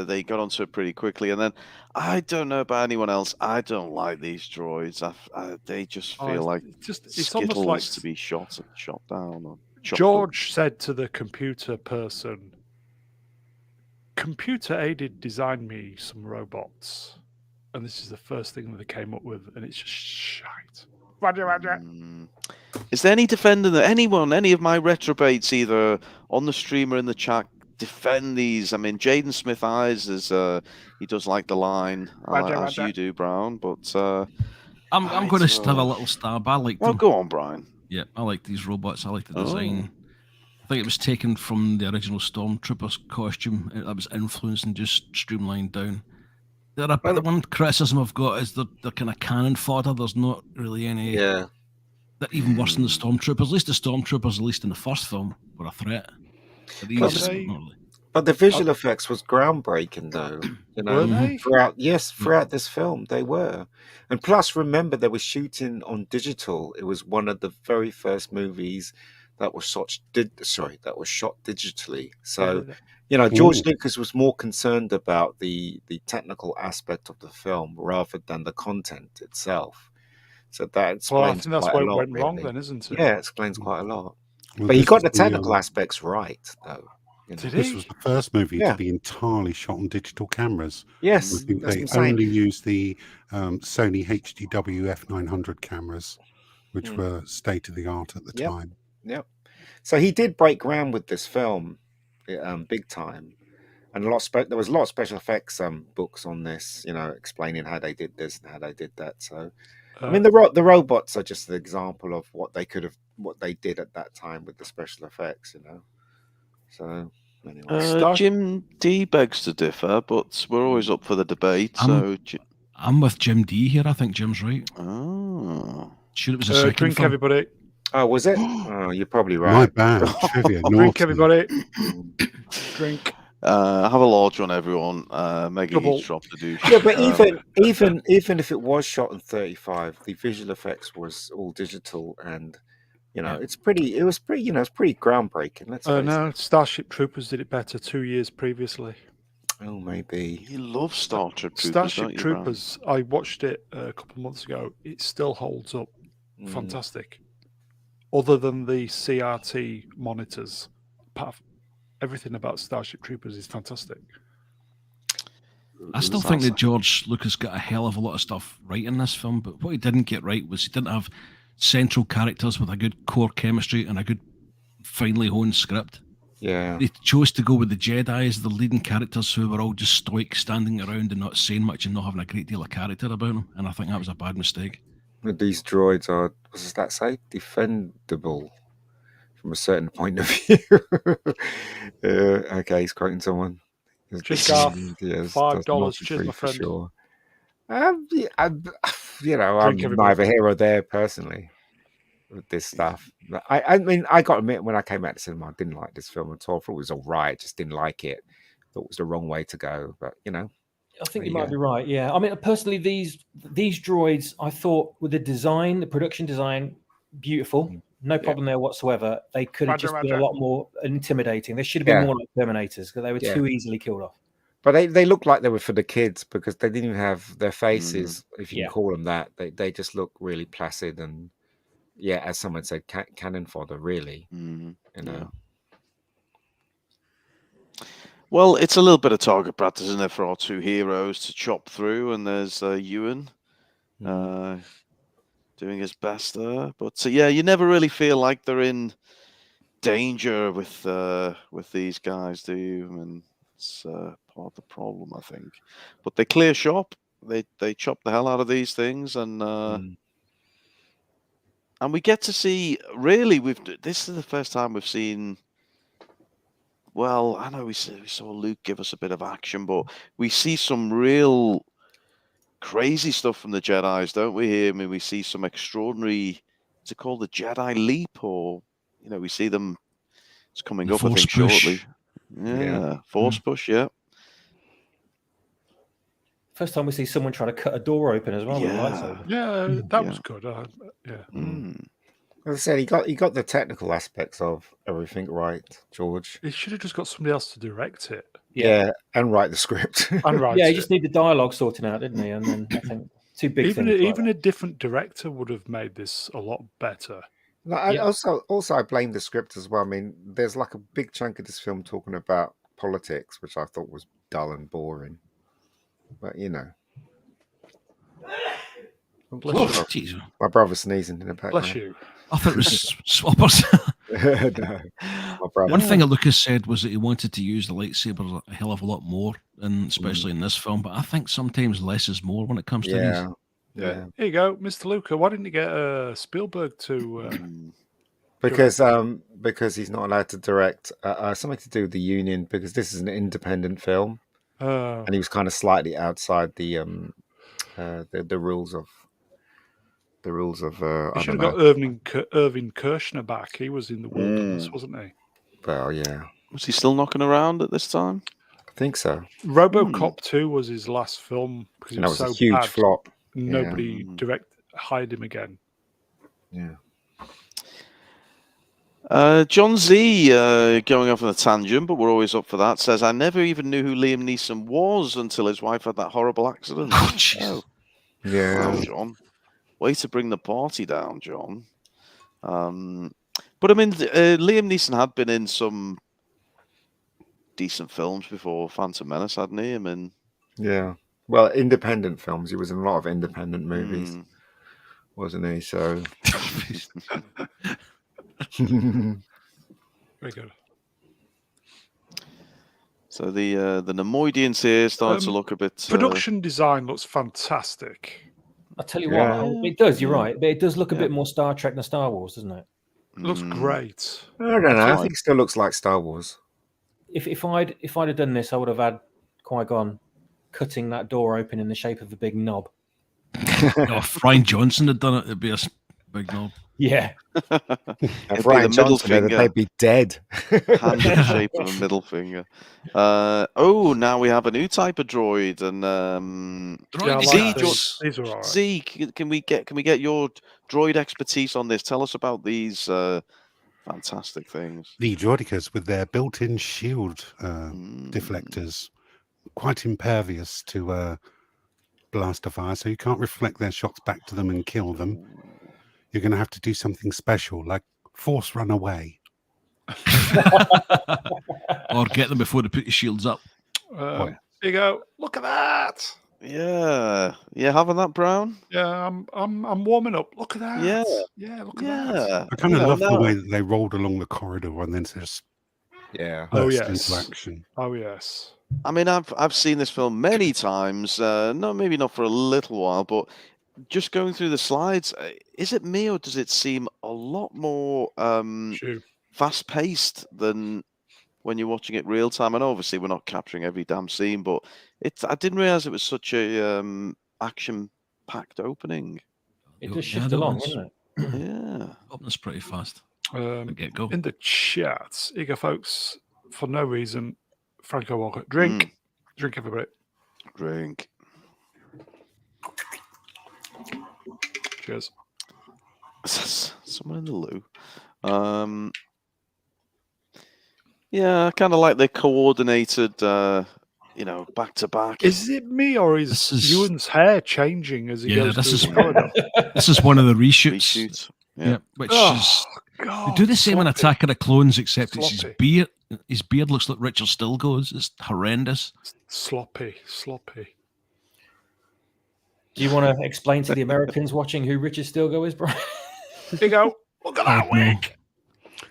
they got onto it pretty quickly. And then I don't know about anyone else. I don't like these droids. They just feel like It's almost skittles like to be shot down. Or chopped up. George said to the computer person, "Computer aided design me some robots," and this is the first thing that they came up with, and it's just shite. Roger, Roger. Is there any defending that any of my retrobates, either on the stream or in the chat, defend these? I mean, Jaden Smith Eyes is he does like the line Roger, as Roger. you do, Brown. But I'm going to have a little stab. I like well, them. go on, Brian. Yeah, I like these robots. I like the design. I think it was taken from the original Stormtrooper's costume. That was influenced and just streamlined down. The one criticism I've got is they're kind of cannon fodder. There's not really any. Yeah. They're even worse than the Stormtroopers. At least the Stormtroopers, at least in the first film, were a threat. But these, Were not they? really. But the visual effects was groundbreaking, though. You know, Were they? throughout this film, they were. And plus, remember, they were shooting on digital. It was one of the very first movies that was shot digitally. So, you know, George Lucas was more concerned about the technical aspect of the film rather than the content itself. So that explains Well, I think that's quite where a it lot, went wrong, really. then, isn't it? Yeah, it explains quite a lot. Well, But he this got is the technical the, aspects right, though. You know. Did This he? was the first movie Yeah. to be entirely shot on digital cameras. Yes, I think that's they what I'm saying. only used the Sony HDW F900 cameras, which were state of the art at the Yep. time. Yep. So he did break ground with this film, big time, and there was a lot of special effects books on this, you know, explaining how they did this and how they did that. So, I mean, the robots are just an example of what they did at that time with the special effects, you know. So, anyway, Jim D begs to differ, but we're always up for the debate. I'm with Jim D here. I think Jim's right. Oh. Sure, it was a second drink, film. everybody. Oh, was it? Oh, you're probably My right. bad. Trivia. Drink, naughty. everybody. Drink. Have a large one, everyone. Meggie Double. needs drop the douche. Yeah, but even if it was shot in 35, the visual effects was all digital, and you know, it's pretty groundbreaking. Let's face it. No, Starship Troopers did it better 2 years previously. Oh, maybe. You love Starship Troopers, Starship don't you, Brown? Troopers, I watched it a couple of months ago. It still holds up. Fantastic. Other than the CRT monitors, everything about Starship Troopers is fantastic. I still think that George Lucas got a hell of a lot of stuff right in this film, but what he didn't get right was he didn't have central characters with a good core chemistry and a good, finely honed script. Yeah. They chose to go with the Jedi as the leading characters who were all just stoic, standing around and not saying much and not having a great deal of character about them, and I think that was a bad mistake. These droids are, what does that say? Defendable from a certain point of view. Okay, he's quoting someone. Cheers, Garth. Yes, $5. Cheers, my friend. Sure. I'm Drink, neither here or there personally with this stuff. But I mean, I got to admit, when I came out to cinema, I didn't like this film at all. I thought it was all right, just didn't like it. Thought it was the wrong way to go. But you know, I think you might be right. Yeah, I mean, personally, these droids, I thought with the design, the production design, beautiful, no problem there whatsoever. They could have just been a lot more intimidating. They should have been more like Terminators because they were too easily killed off. But they looked like they were for the kids because they didn't even have their faces, if you can call them that. They just look really placid and, as someone said, cannon fodder, really. You know. Well, it's a little bit of target practice, isn't it, for our two heroes to chop through, and there's Ewan doing his best there. But you never really feel like they're in danger with these guys, do you? I mean, it's part of the problem, I think. But they clear shop. They chop the hell out of these things, and we get to see. Really, this is the first time we've seen. Well, I know we saw Luke give us a bit of action, but we see some real crazy stuff from the Jedis, don't we? I mean, we see some extraordinary. Is it called the Jedi leap, or we see them? It's coming up, I think, shortly. Yeah, force push. Yeah. First time we see someone trying to cut a door open as well with a lightsaber. Yeah, that was good. As I said, he got the technical aspects of everything right, George. He should have just got somebody else to direct it. Yeah, and write the script. He just need the dialogue sorted out, didn't he? And then I think two big things. Even a different director would have made this a lot better. No, also, I blame the script as well. I mean, there's like a big chunk of this film talking about politics, which I thought was dull and boring. But my brother sneezing in the background. Bless you. I thought it was swappers. No, my brother. One thing that Lucas said was that he wanted to use the lightsaber a hell of a lot more, and especially in this film. But I think sometimes less is more when it comes to these. Yeah. Here you go, Mr. Luca. Why didn't you get Spielberg to? Because he's not allowed to direct. Something to do with the union, because this is an independent film, and he was kind of slightly outside the rules of. The rules of. You should have got Irving Kershner back. He was in the wilderness, wasn't he? Well, yeah. Was he still knocking around at this time? I think so. RoboCop 2 was his last film because it was so a huge flop. Nobody hired him again. Yeah. John Z, going off on a tangent, but we're always up for that, says, I never even knew who Liam Neeson was until his wife had that horrible accident. Oh, jeez. Yeah. Wow, John. Way to bring the party down, John. But I mean, Liam Neeson had been in some decent films before Phantom Menace, hadn't he? I mean, yeah. Well, independent films. He was in a lot of independent movies, wasn't he? So very good. So the Nemoidians here start to look a bit. Production design looks fantastic. I tell you what, it does. You're right, but it does look a bit more Star Trek than Star Wars, doesn't it? It looks great. I don't know. I think it still looks like Star Wars. If I'd have done this, I would have had Qui-Gon cutting that door open in the shape of a big knob. If Ryan Johnson had done it, it'd be a big knob. Yeah. If Ryan Johnson did it, they'd be dead. Hand in the shape of a middle finger. Now we have a new type of droid, and these are all right. Z, can we get your droid expertise on this? Tell us about these fantastic things. The Droidekas with their built-in shield deflectors, quite impervious to blaster fire, so you can't reflect their shots back to them and kill them. You're going to have to do something special, like force run away. Or get them before they put your shields up. Here you go. Look at that. Yeah, having that, Brown. Yeah, I'm warming up. Look at that. Yeah, look at that. I kind of love the way that they rolled along the corridor and then just burst into action. Oh yes. I mean, I've seen this film many times. Maybe not for a little while, but just going through the slides, is it me or does it seem a lot more fast-paced than when you're watching it real time? And obviously we're not capturing every damn scene, but I didn't realize it was such a action-packed opening. It does shift along, doesn't it? Yeah, opens pretty fast. Get-go. In the chat, here you go, folks. For no reason, Franco Walker, drink, everybody. Drink. Cheers. Someone in the loo. Yeah, I kind of like the coordinated, back to back. Is it me or is Ewan's hair changing as he goes through the corridor? This is one of the reshoots. Reshoot. Yeah, which is they do the same in Attack of the Clones, except it's his beard. His beard looks like Richard Stilgoe's. It's horrendous. Sloppy. Do you want to explain to the Americans watching who Richard Stilgoe is, Brian? There you go. Look at that wig.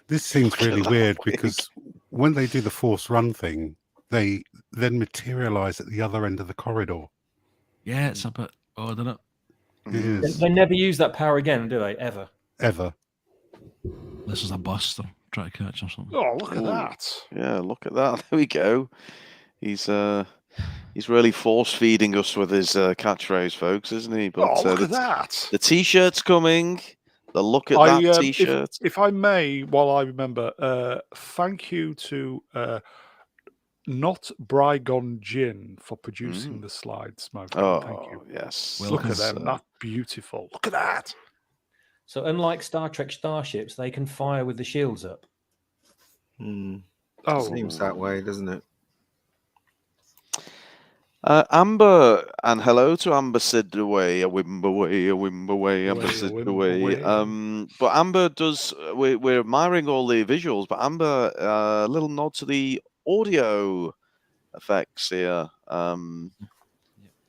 This seems really weird because when they do the Force Run thing, they then materialize at the other end of the corridor. Yeah, it's a bit odd, isn't it? It is. They never use that power again, do they? Ever. This is a bus. They're trying to catch or something. Oh, look at that. Yeah, look at that. There we go. He's really force feeding us with his catchphrase, folks, isn't he? But, look at that. The T-shirt's coming. The look at that T-shirt. If I may, while I remember, thank you to Not Brygon Gin for producing the slides, my friend. Thank you. Yes. Look at them. That's beautiful. Look at that. So unlike Star Trek starships, they can fire with the shields up. Seems that way, doesn't it? Amber, and hello to Amber Sidaway, a Wimberway, Amber Sidaway. But Amber does, we're admiring all the visuals, but Amber, a little nod to the audio effects here.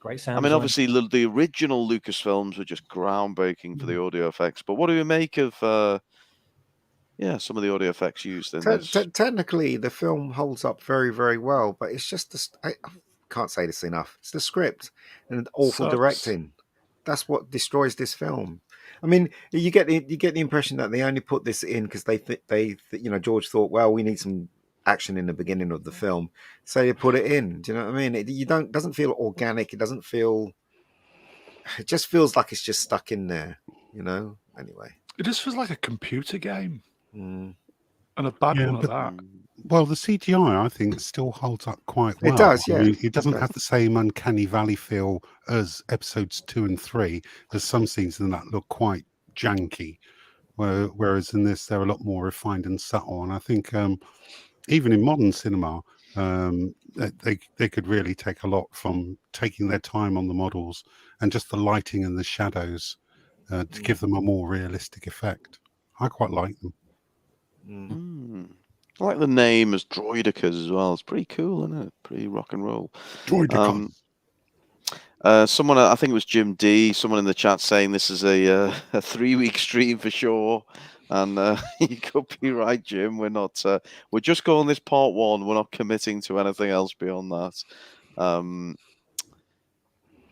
Great sound. I mean, obviously, the original Lucasfilms were just groundbreaking for the audio effects. But what do we make of, some of the audio effects used in this? Technically, the film holds up very, very well, but it's just I can't say this enough. It's the script and awful directing. That's what destroys this film. I mean, you get the impression that they only put this in because George thought, well, we need some action in the beginning of the film, so you put it in. Do you know what I mean? It doesn't feel organic. It doesn't feel. It just feels like it's just stuck in there. Anyway, it just feels like a computer game, and a bad one at that. Well, the CGI, I think, still holds up quite well. It does, yeah. I mean, it doesn't have the same uncanny valley feel as episodes 2 and 3. There's some scenes in that look quite janky, whereas in this, they're a lot more refined and subtle. And I think even in modern cinema, they could really take a lot from taking their time on the models and just the lighting and the shadows to give them a more realistic effect. I quite like them. I like the name as Droidekas as well. It's pretty cool, isn't it? Pretty rock and roll. Droidekas. Someone, I think it was Jim D, someone in the chat saying this is a 3-week stream for sure. And you could be right, Jim. We're not. We're just going this part 1. We're not committing to anything else beyond that.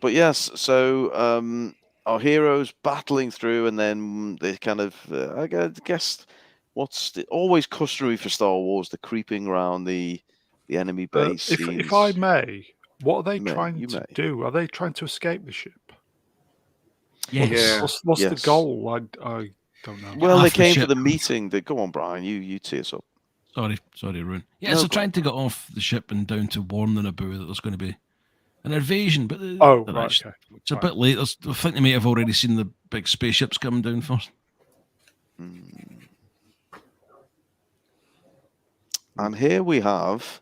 But yes, so our heroes battling through, and then they kind of, I guess, what's always customary for Star Wars, the creeping around the enemy base. If I may, what are they trying to do? Are they trying to escape the ship? Yes. What's the goal? I don't know. Well, they came for the meeting. Go on, Brian. You tee us up. Sorry, Rune. Yeah, so trying to get off the ship and down to warn the Naboo that there's going to be an invasion. But right, okay. It's a bit late. I think they may have already seen the big spaceships coming down first. And here we have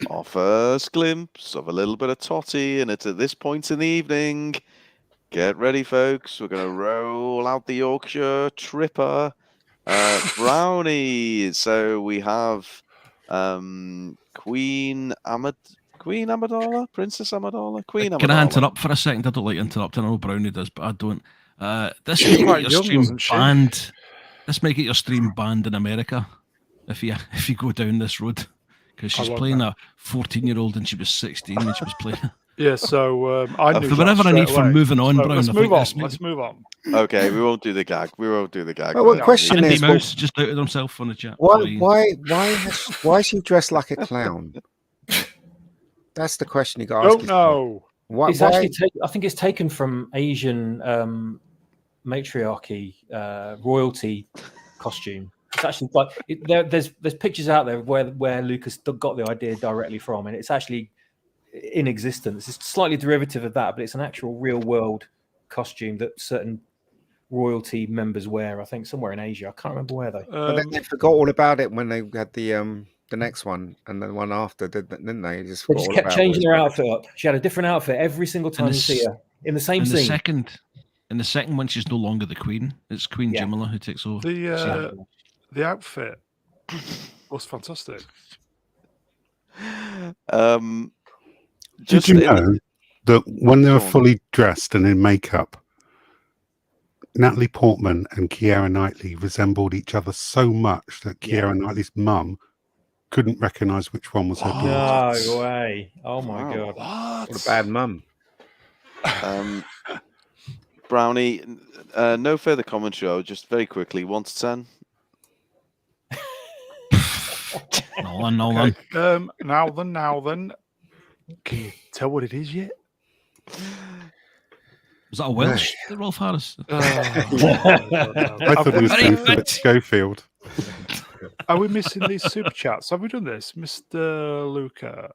our first glimpse of a little bit of Totty, and it's at this point in the evening. Get ready, folks. We're going to roll out the Yorkshire Tripper brownie. So we have Queen Amidala, Princess Amidala, Queen Amidala. Can I interrupt for a second? I don't like interrupting. I know Brownie does, but I don't. This may get your stream banned. This may get your stream banned in America if you go down this road, because she's playing a 14-year-old and she was 16 when she was playing. Yeah, so I knew whatever I need for moving on, Brown. Let's move on. Okay, we won't do the gag. Well, what question Andy is? Mouse just outed himself on the chat. Why is she dressed like a clown? That's the question you got to ask. Don't know. It's actually I think it's taken from Asian matriarchy royalty costume. It's actually like there's pictures out there where Lucas got the idea directly from, and it's actually in existence. It's slightly derivative of that, but it's an actual real world costume that certain royalty members wear. I think somewhere in Asia. I can't remember where though. But then they forgot all about it when they had the next one and the one after, didn't they? They just kept changing her outfit up. She had a different outfit every single time you see her in the same scene. In the second one, she's no longer the queen. It's Queen Jimala who takes over. The outfit was fantastic. Did you know that when they were fully dressed and in makeup, Natalie Portman and Keira Knightley resembled each other so much that Keira Knightley's mum couldn't recognise which one was her daughter. No way! Oh my god! What a bad mum. Brownie, no further commentary. Just very quickly, 1 to 10. No. Now then. Can you tell what it is yet? Was that a Welsh? Rolf Harris. I thought it was Philip Schofield. Are we missing these super chats? Have we done this, Mr. Luca?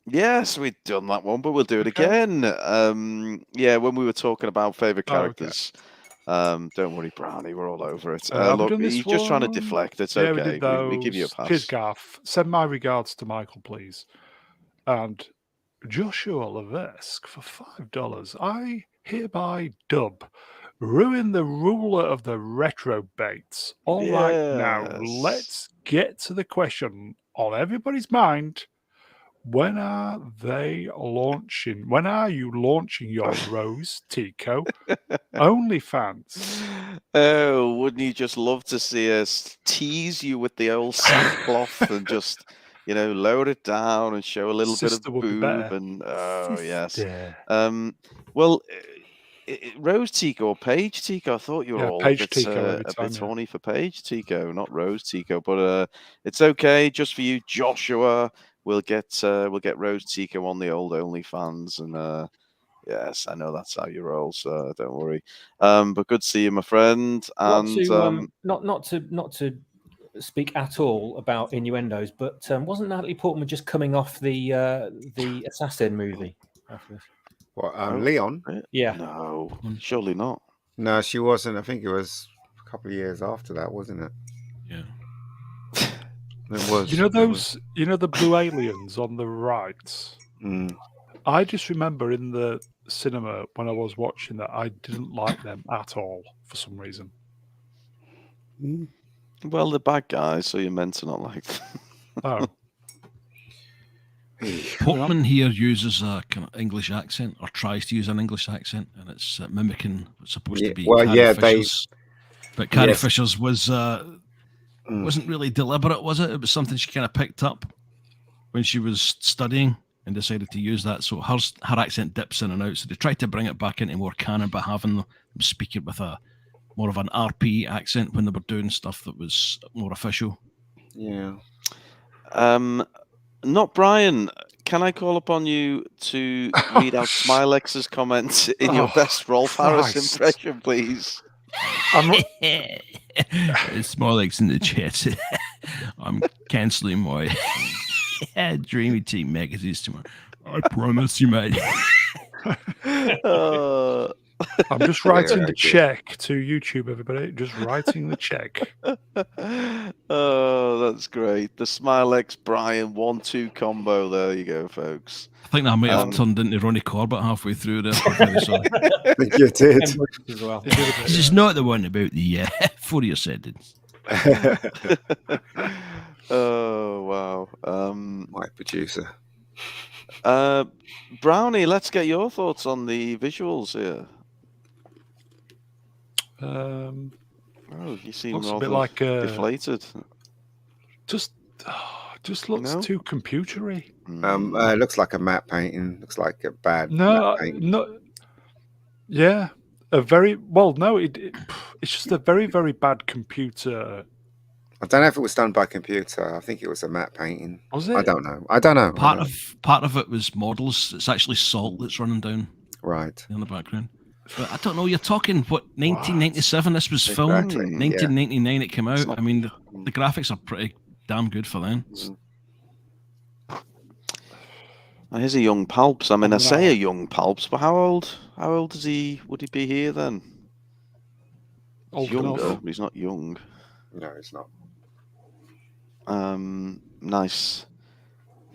Yes, we've done that one, but we'll do it again. When we were talking about favourite characters. Don't worry, Brownie, we're all over it. Look, he's just trying to deflect. It's okay. We give you a pass. Cheers, Garth. Send my regards to Michael, please. And Joshua Levesque for $5. I hereby dub Ruin the ruler of the retro baits. All right, now let's get to the question on everybody's mind. When are they launching? When are you launching your Rose Tico OnlyFans? Oh, wouldn't you just love to see us tease you with the old sackcloth and just, lower it down and show a little bit of boob and yes. Rose Tico or Paige Tico. I thought you were all a bit horny for Paige Tico, not Rose Tico. But it's okay, just for you, Joshua. We'll get Rose Tico on the old OnlyFans, and yes, I know that's how you roll, so don't worry. But good to see you, my friend. And not to speak at all about innuendos, but wasn't Natalie Portman just coming off the Assassin movie after this? What, Leon? Yeah. No, surely not. No, she wasn't. I think it was a couple of years after that, wasn't it? Yeah. It was. The blue aliens on the right? Mm. I just remember in the cinema when I was watching that, I didn't like them at all for some reason. Well, they're bad guys, so you're meant to not like them. Oh. Portman here uses a kind of English accent, or tries to use an English accent, and it's mimicking what's supposed to be Carrie Fisher's. But Carrie Fisher's wasn't really deliberate, was it? It was something she kind of picked up when she was studying and decided to use that. So her accent dips in and out. So they tried to bring it back into more canon, but having them speak it with more of an RP accent when they were doing stuff that was more official. Yeah. Not Brian. Can I call upon you to read out Smilex's comments in your best Rolf Harris impression, please? Smilex's in the chat. I'm cancelling my Dreamy Team magazines tomorrow. I promise you, mate. I'm just writing the check to YouTube, everybody. Just writing the check. Oh, that's great. The Smilex Brian 1-2 combo. There you go, folks. I think that might have turned into Ronnie Corbett halfway through there. I'm very sorry. I think you did. As well. This is not the one about the Fourier sentence. Oh, wow. My producer. Brownie, let's get your thoughts on the visuals here. You seem looks rather a bit like deflated. Just looks too computery. It looks like a matte painting. Looks like a bad matte painting. Yeah, it's just a very, very bad computer. I don't know if it was done by computer. I think it was a matte painting. Was it? I don't know. Part of it was models. It's actually salt that's running down in the background. But I don't know. You're talking 1997. This was filmed. 1999. It came out. I mean, the graphics are pretty damn good for then. Here's a young Palps. I mean, I say a Amidala. young Palps, but how old is he? Would he be here then? He's Old enough. younger, but he's not young. No, it's not. Nice,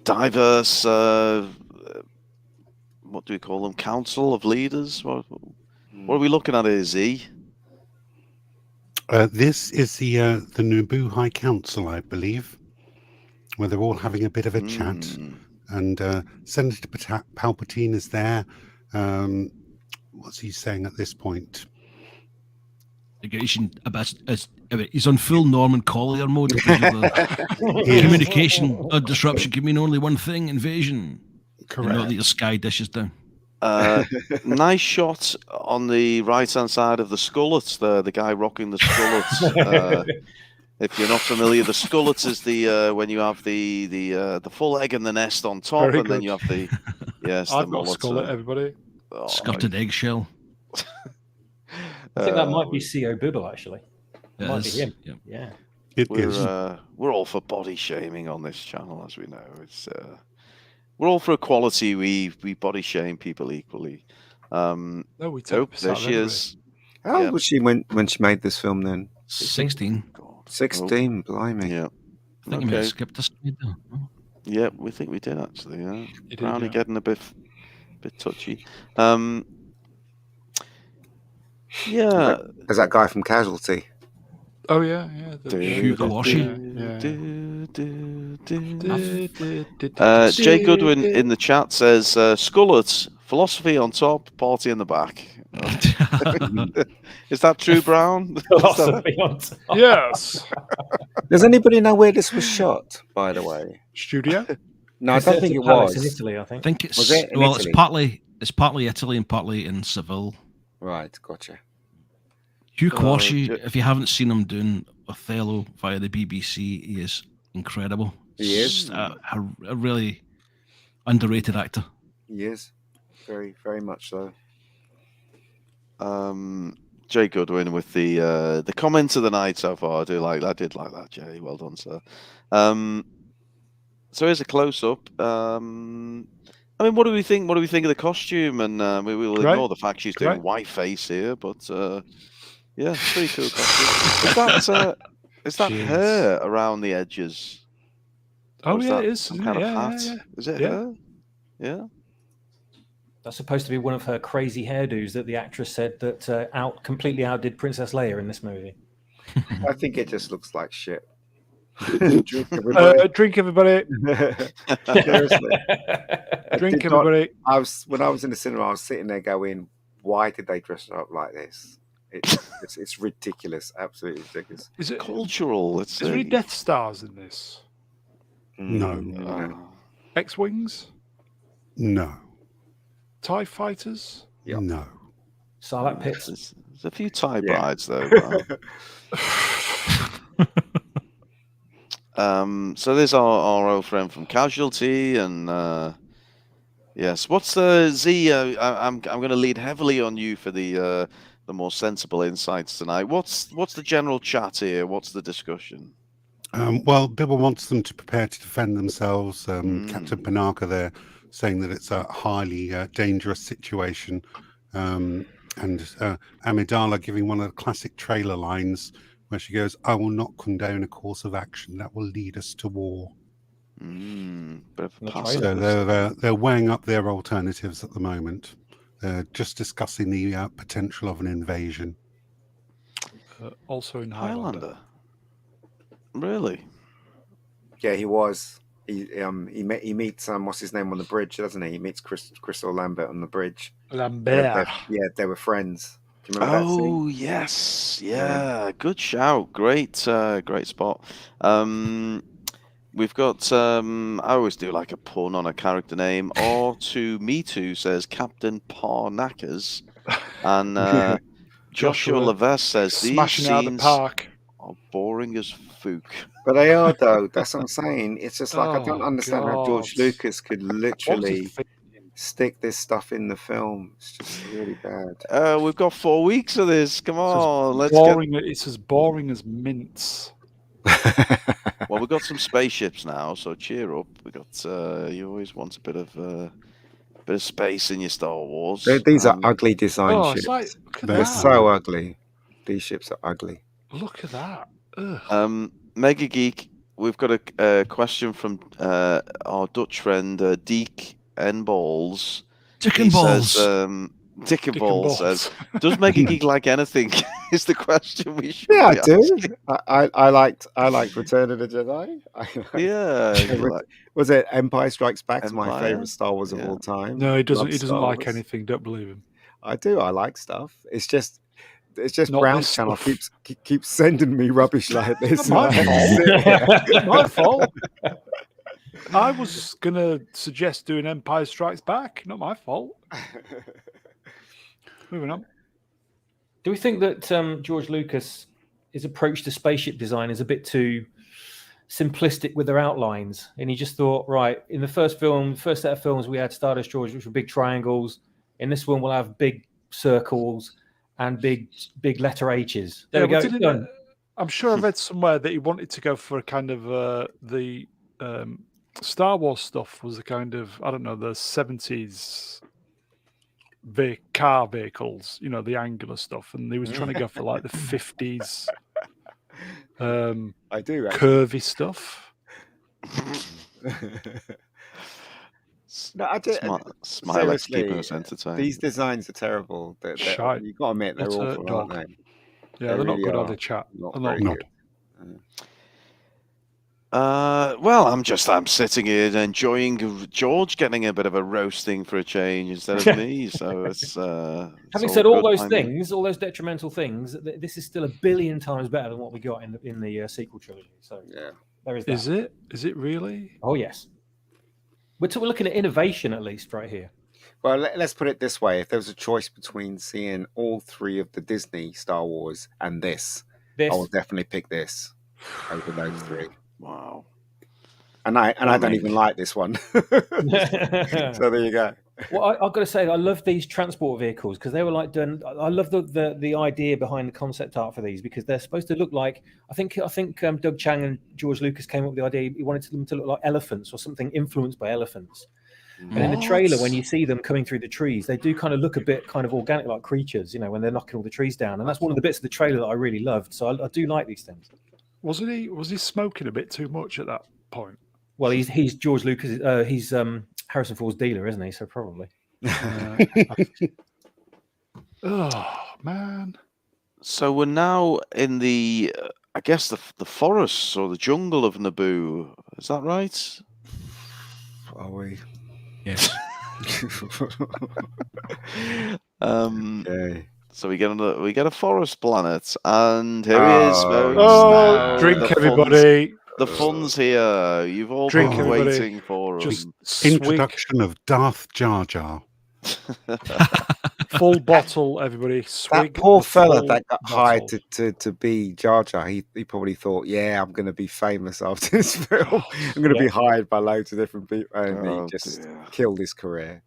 diverse. What do we call them? Council of leaders. What are we looking at here, Z? This is the Naboo High Council, I believe, where they're all having a bit of a chat. And Senator Palpatine is there. What's he saying at this point? He's on full Norman Collier mode. Communication disruption can mean only one thing: invasion. Correct. Not that your sky dishes down. Nice shot on the right-hand side of the skullets there, the guy rocking the skullets. If you're not familiar, the skullets is the when you have the full egg and the nest on top, Very and then good. you have the I've got a mullet. skullet, everybody. Skirted eggshell. I think that might be C.O. Bibble, actually. It might be him. Yep. Yeah. It is. We're all for body shaming on this channel, as we know. It's we're all for equality. We body shame people equally. No, we Oh, take there she is. How old was she when she made this film then? 16. 16, blimey. Yeah. I think you may have skipped a slide there. Oh. Yeah, we think we did actually. Yeah. You did, Brownie yeah. getting a bit touchy. Yeah. There's that guy from Casualty. Oh yeah. Hugh Quashie. Jay Goodwin in the chat says, Skullets, philosophy on top, party in the back. Is that true, Brown? Philosophy on top. Yes. Does anybody know where this was shot, by the way? Studio. No, I don't think it Palace was. in Italy, I think. I think it's Was it in well, Italy? it's partly Italy and partly in Seville. Right, gotcha. Hugh Quashie, if you haven't seen him doing Othello via the BBC, he is incredible. He is. A really underrated actor. He is. Very, very much so. Jay Goodwin with the comments of the night so far. I did like that, Jay. Well done, sir. So here's a close up. I mean, what do we think? What do we think of the costume? And we will Great. ignore the fact she's doing Great. white face here, but yeah, it's pretty cool costume. Is that Jeez. hair around the edges? Oh Or is yeah, that it is. some Isn't kind it? of Yeah, hat? yeah, yeah. Is it Yeah. her? Yeah. That's supposed to be one of her crazy hairdos that the actress said that completely outdid Princess Leia in this movie. I think it just looks like shit. Drink, everybody. Drink, everybody. Seriously. Drink, everybody. When I was in the cinema, I was sitting there going, "Why did they dress her up like this? It's ridiculous, absolutely ridiculous." Is it Cultural. Let's Is there any see. Death Stars in this? No. X-wings? No. TIE fighters? Yep. No. Sarlacc pits. There's a few tie Yeah. brides though. So there's our old friend from Casualty, and yes, what's the Z? I'm going to lead heavily on you for the more sensible insights tonight. What's the general chat here? What's the discussion? Well, Bibble wants them to prepare to defend themselves. Captain Panaka there saying that it's a highly dangerous situation. And Amidala giving one of the classic trailer lines where she goes, "I will not condone a course of action that will lead us to war." Bit of a The passive. So they're weighing up their alternatives at the moment. They're just discussing the potential of an invasion. Also in Highlander. Highlander. Really? Yeah, he was. He meets what's his name on the bridge, doesn't he? He meets Crystal Lambert on the bridge. Lambert. They were friends. Do you remember that scene? Oh yes, yeah. Good shout. Great spot. We've got. I always do like a pun on a character name. R2Me2 says Captain Parnakas, and Joshua Levesque says these Smashing out the scenes park. are boring as fook. But they are, though. That's what I'm saying. It's just like I don't Oh, understand how George God. Lucas could What was literally he thinking? stick this stuff in the film. It's just really bad. We've got 4 weeks of this. Come on, let's Boring. It's as boring as mince. Well, we've got some spaceships now, so cheer up. We got. You always want a bit of space in your Star Wars. These are ugly design Oh, ships. it's like, look at They're that. so ugly. These ships are ugly. Look at that. Ugh. Mega Geek, we've got a question from our Dutch friend Geek and Balls. Dick and Balls. Says, Dick and Dick and Balls Balls. says, "Does Mega Geek like anything?" Is the question we should. Yeah, I be do. asking. I liked Return of the Jedi. Yeah. you like Was it Empire Strikes Back? It's my Empire? favorite Star Wars of Yeah. all time. No, he doesn't. Love He doesn't Star like Wars. anything. Don't believe him. I do. I like stuff. It's just Not Brown this Channel stuff. keeps sending me rubbish like this. Not my and I sit here. My fault. I was gonna suggest doing Empire Strikes Back. Not my fault. Moving on. Do we think that George Lucas, his approach to spaceship design is a bit too simplistic with their outlines? And he just thought, right, in the first set of films, we had Stardust George, which were big triangles. In this one, we'll have big circles and big letter H's. There we go. Done. I'm sure I read somewhere that he wanted to go for a kind of the Star Wars stuff was a kind of, I don't know, the 70s car vehicles, you know, the angular stuff, and he was trying to go for like the 50s I do. curvy stuff. No, I do. Smiley's keeping Seriously, us entertained. these designs are terrible. Shite. You've got to admit they're What a awful, dog. aren't they? Yeah, they're not really good, are are. they, chat? Not They're very not good. Well, I'm sitting here enjoying George getting a bit of a roasting for a change instead of me. So it's. Having said all those things, all those detrimental things, this is still a billion times better than what we got in the sequel trilogy. So Yeah. there is that. Is it? Is it really? Oh yes. We're looking at innovation at least right here. Well, let's put it this way: if there was a choice between seeing all three of the Disney Star Wars and this, I would definitely pick this over those three. Wow. And I don't even like this one. So there you go. Well, I've got to say, I love these transport vehicles because they were like done. I love the idea behind the concept art for these because they're supposed to look like. I think Doug Chang and George Lucas came up with the idea. He wanted them to look like elephants or something influenced by elephants. And in the trailer, when you see them coming through the trees, they do kind of look a bit kind of organic, like creatures, you know, when they're knocking all the trees down. And that's one of the bits of the trailer that I really loved. So I do like these things. Was he smoking a bit too much at that point? Well, he's George Lucas. He's Harrison Ford's dealer, isn't he? So probably. Oh man! So we're now in the, I guess the forests or the jungle of Naboo. Is that right? Are we? Yes. Okay. So we get a forest planet, and here he is, folks. Oh, Now drink, the everybody! The fun's here. You've all Drink, been everybody. waiting for 'em. Just swig, Introduction of Darth Jar Jar. full bottle, everybody. Swig. That poor the fella full that got hired bottle. to be Jar Jar, he probably thought, yeah, I'm going to be famous after this film. I'm going to be hired by loads of different people. And he just killed his career.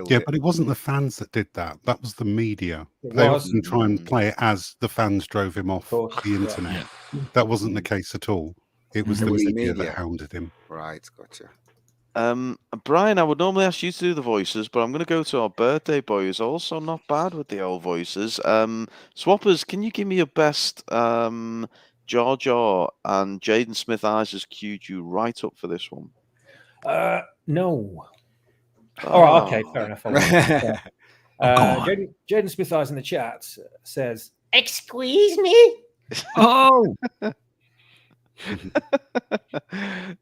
Yeah, but it wasn't the fans that did that. That was the media. It They was. often try and play it as the fans drove him off course, the internet. That wasn't the case at all. It was It the was the media media. that hounded him. Right, gotcha. Brian, I would normally ask you to do the voices, but I'm going to go to our birthday boy, who's also not bad with the old voices. Swappers, can you give me your best Jar Jar? And Jaden Smith Eyes has queued you right up for this one. No. All right. Okay. Fair enough. Jaden Smith Eyes in the chat says, Excuse me? Oh,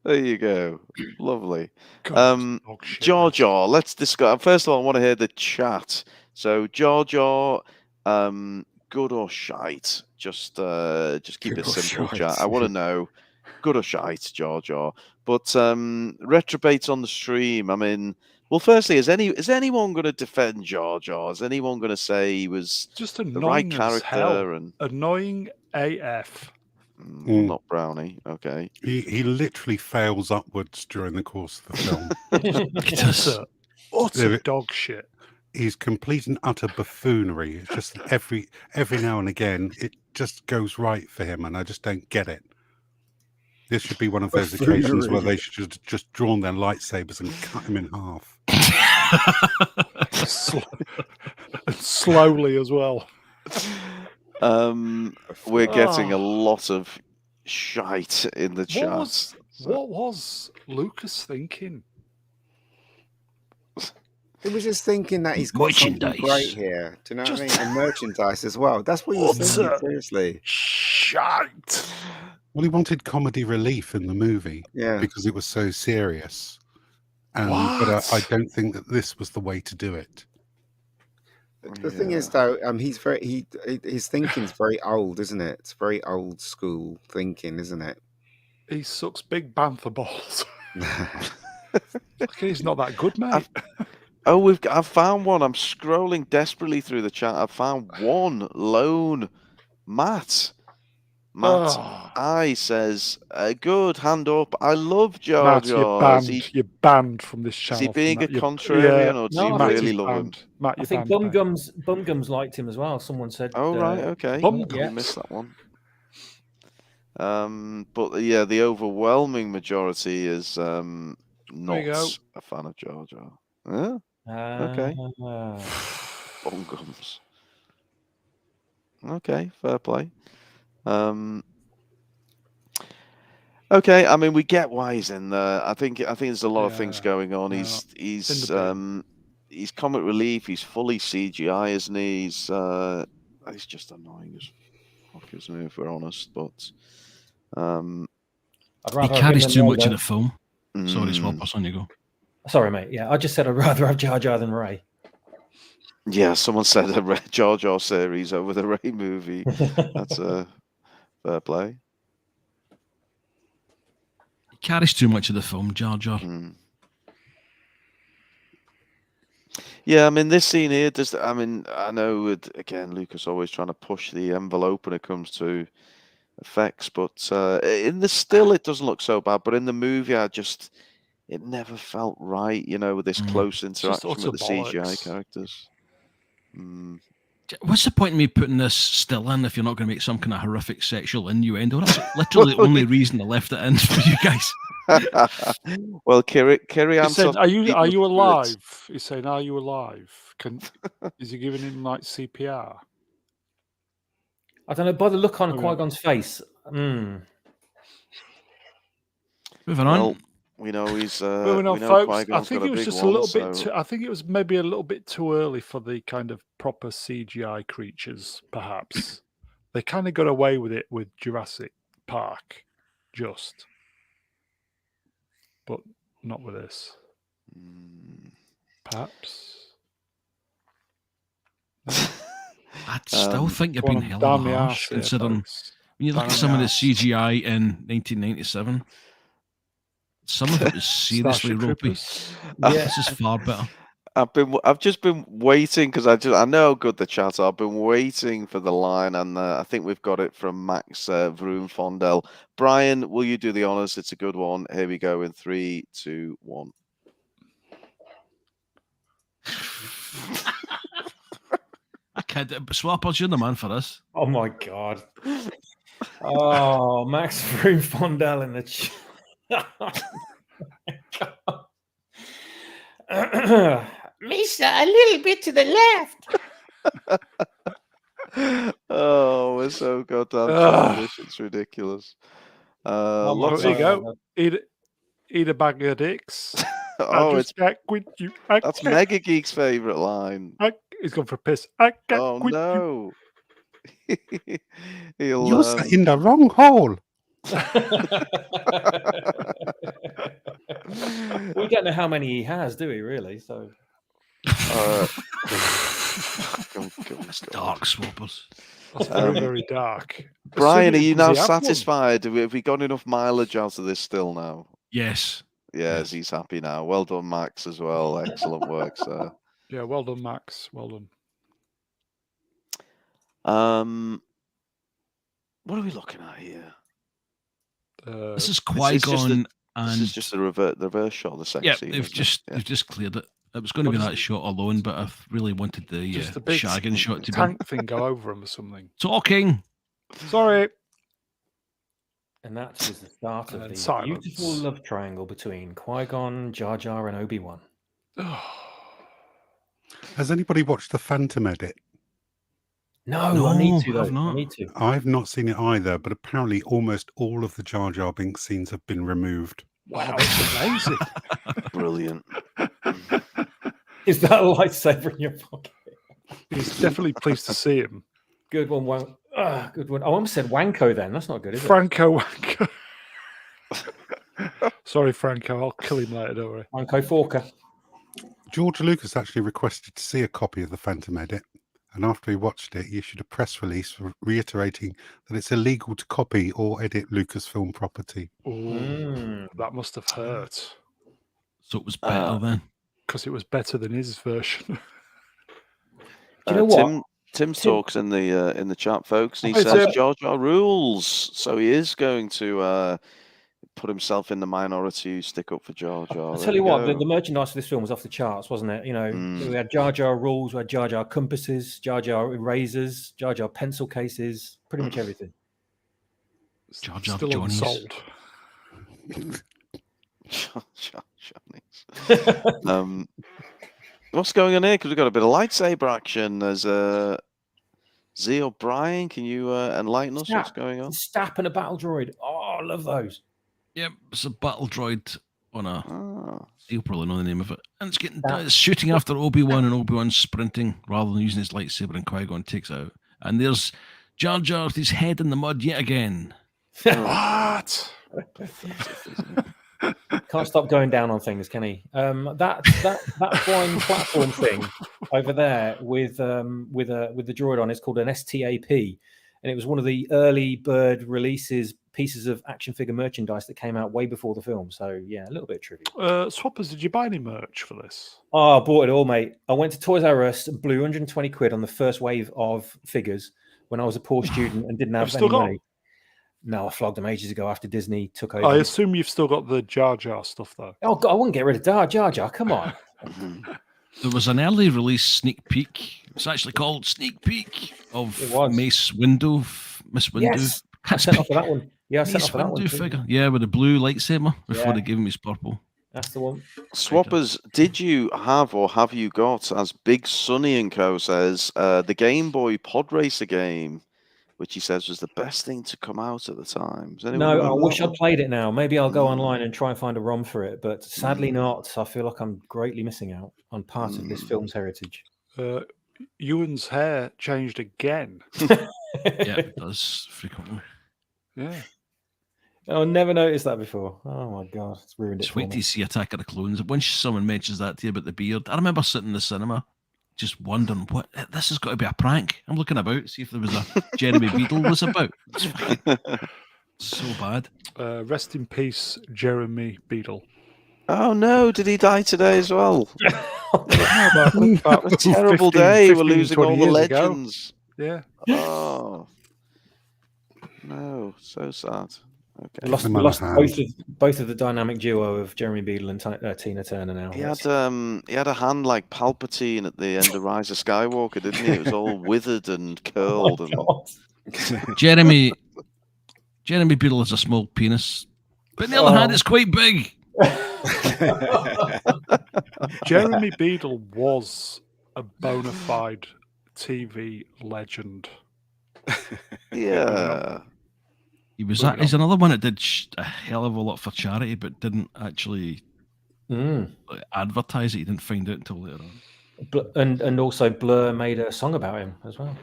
There you go. Lovely. God, dog shit, Jar man. Jar, let's discuss. First of all, I want to hear the chat. So Jar Jar, good or shite? Just keep Good it or simple, shite. chat. I want to know, good or shite, Jar Jar. But retrobates on the stream. I mean, well, firstly, is anyone going to defend Jar Jar? Is anyone going to say he was Just the right annoying as hell. character? And Annoying AF. well, not Brownie. Okay. He literally fails upwards during the course of the film. Utter dog shit. He's complete and utter buffoonery. It's just every now and again it just goes right for him, and I just don't get it. This should be one of those occasions where they should have just drawn their lightsabers and cut him in half. Slowly as well. We're getting a lot of shite in the chat. What was Lucas thinking? He was just thinking that he's got something great here. Do you know what I mean? And merchandise as well. That's what he was thinking, seriously. Shite. Well, he wanted comedy relief in the movie because it was so serious. But I don't think that this was the way to do it. The thing is, though, his thinking's very old, isn't it? It's very old school thinking, isn't it? He sucks big bantha balls. He's not that good, mate. I've found one. I'm scrolling desperately through the chat. I've found one lone Matt. I says, good, hand up. I love Jar Jar. You're banned from this channel. Is he being a contrarian, or do you really love him? Matt, I think Bumgums liked him as well. Someone said. Oh, right, okay. I missed that one. But yeah, the overwhelming majority is not a fan of Jar Jar. Yeah? Okay. Bongums. Okay, fair play. Okay, I mean, we get why he's in there. I think there's a lot of things going on. He's comic relief. He's fully CGI, isn't he? He's just annoying as fuck, isn't he, if we're honest? But he carries too much in the film. Sorry, Swappers, on you go. Sorry, mate. Yeah, I just said I'd rather have Jar Jar than Rey. Yeah, someone said a Jar Jar series over the Rey movie. That's a fair play. He carries too much of the film, Jar Jar. Yeah, I mean, this scene here, I know, again, Lucas always trying to push the envelope when it comes to effects, but in the still, it doesn't look so bad, but in the movie, it never felt right, with this close interaction with the CGI characters. What's the point in me putting this still in if you're not going to make some kind of horrific sexual innuendo? That's literally the only reason I left it in for you guys. Well, Kiri said, "Are you alive?" He's saying, "Are you alive?" Is he giving him like CPR? I don't know. By the look on Qui-Gon's face. Moving on. We know he's. Moving on, folks. I think it was just a little bit. I think it was maybe a little bit too early for the kind of proper CGI creatures. Perhaps they kind of got away with it with Jurassic Park, but not with this. Perhaps. I still think you've been hell of a harsh, considering when you look at some of the CGI in 1997. Some of it was seriously ropey. This is far better. I've just been waiting because I know how good the chat are. I've been waiting for the line, and I think we've got it from Max Vroom Fondel. Brian, will you do the honors? It's a good one. Here we go in 3, 2, 1. I can't. Swappers, you're the man for this. Oh my god. Oh, Max Vroom Fondel in the chat. Mister, a little bit to the left. Oh, we're so goddamn childish. It's ridiculous. There you go. Eat a bag of dicks. It's back with you. That's Mega Geek's favourite line. He's gone for a piss. Oh no! You're in the wrong hole. We don't know how many he has, do we? Really? So. Dark Swappers. That's very dark. Brian, are you now satisfied? Have we got enough mileage out of this still now? Yes. Yes, he's happy now. Well done, Max, as well. Excellent work, sir. Yeah, well done, Max. Well done. What are we looking at here? This is Qui-Gon, and this is just the reverse shot of the sex scene. They've just cleared it. It was going to be that shot alone, but I really wanted the shagging shot to tank thing go over him or something. Talking. Sorry. And that was the start of And the silence. beautiful love triangle between Qui-Gon, Jar Jar, and Obi-Wan. Has anybody watched the Phantom edit? No, I need No, to, though. I've not. I need to. I've not seen it either, but apparently almost all of the Jar Jar Binks scenes have been removed. Wow, that's amazing. Brilliant. Is that a lightsaber in your pocket? He's definitely pleased to see him. Good one, good one. I almost said Wanko then. That's not good, is Franco Wanko. Sorry, Franco. I'll kill him later, don't worry. it? Wanko Forker. George Lucas actually requested to see a copy of the Phantom edit, and after he watched it, he issued a press release reiterating that it's illegal to copy or edit Lucasfilm property. Ooh, that must have hurt. So it was better then. Because it was better than his version. Do you know what? Tim talks in the chat, folks. And he Hi, says Tim. Jar Jar rules, so he is going to put himself in the minority, stick up for Jar Jar. I'll tell you what, the merchandise for this film was off the charts, wasn't it? You know, we had Jar Jar rules, we had Jar Jar compasses, Jar Jar erasers, Jar Jar pencil cases, pretty much everything. Jar Jar Still Johnny's. unsold. Jar Jar Johnny's. What's going on here? Because we've got a bit of lightsaber action. There's Z O'Brien. Can you enlighten us? What's going on? Stap and a battle droid. Oh, I love those. Yep, it's a battle droid on a. Ah. You'll probably know the name of it. And it's getting it's shooting after Obi-Wan, and Obi-Wan's sprinting rather than using his lightsaber, and Qui-Gon takes it out. And there's Jar Jar with his head in the mud yet again. What? Can't stop going down on things, can he? That flying platform thing over there with the droid on is called an STAP, and it was one of the early bird releases pieces of action figure merchandise that came out way before the film. So yeah, a little bit of trivia. Swappers, did you buy any merch for this? Oh, I bought it all, mate. I went to Toys R Us and blew 120 quid on the first wave of figures when I was a poor student and didn't have any money. No, I flogged them ages ago after Disney took over. I assume you've still got the Jar Jar stuff, though. Oh, God, I wouldn't get rid of Jar Jar. Come on. There was an early release sneak peek. It's actually called Sneak Peek of Miss Windu. Yes, I sent off for that one. Yeah, I sent Mace off for that one. figure. Yeah, with the blue lightsaber before they gave him his purple. That's the one. Swappers, did you have or have you got, as Big Sunny and Co says, the Game Boy Pod Racer game, which he says was the best thing to come out at the time? No, I wish I'd played it now. Maybe I'll go online and try and find a ROM for it, but sadly not. I feel like I'm greatly missing out on part of this film's heritage. Ewan's hair changed again. Yeah, it does frequently. Yeah. I never noticed that before. Oh my God, it's ruined it. Just wait till you see Attack of the Clones. When someone mentions that to you about the beard, I remember sitting in the cinema just wondering, what this has got to be a prank. I'm looking about, see if there was a Jeremy Beadle was about. So bad. Rest in peace, Jeremy Beadle. Oh no, did he die today as well? About a terrible 15, day. We're 15, losing 20 all the years ago. legends. Yeah. Oh no, so sad. Okay. We lost both of the dynamic duo of Jeremy Beadle and Tina Turner now. He had a hand like Palpatine at the end of Rise of Skywalker, didn't he? It was all withered and curled. Jeremy Beadle has a small penis, but on the other hand, it's quite big. Jeremy Beadle was a bona fide TV legend. Yeah. He's another one that did a hell of a lot for charity, but didn't actually advertise it. He didn't find out until later on. And also Blur made a song about him as well.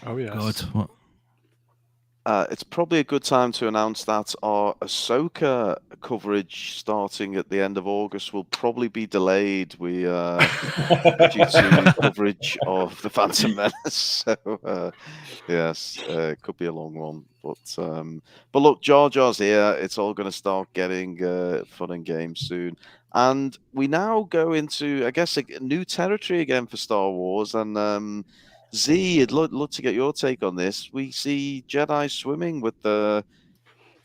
Oh yes. God, what? It's probably a good time to announce that our Ahsoka coverage starting at the end of August will probably be delayed. We due to coverage of the Phantom Menace. So yes, it could be a long one. But look, Jar Jar's here. It's all going to start getting fun and games soon. And we now go into, I guess, a new territory again for Star Wars. And Z, I'd love to get your take on this. We see Jedi swimming with the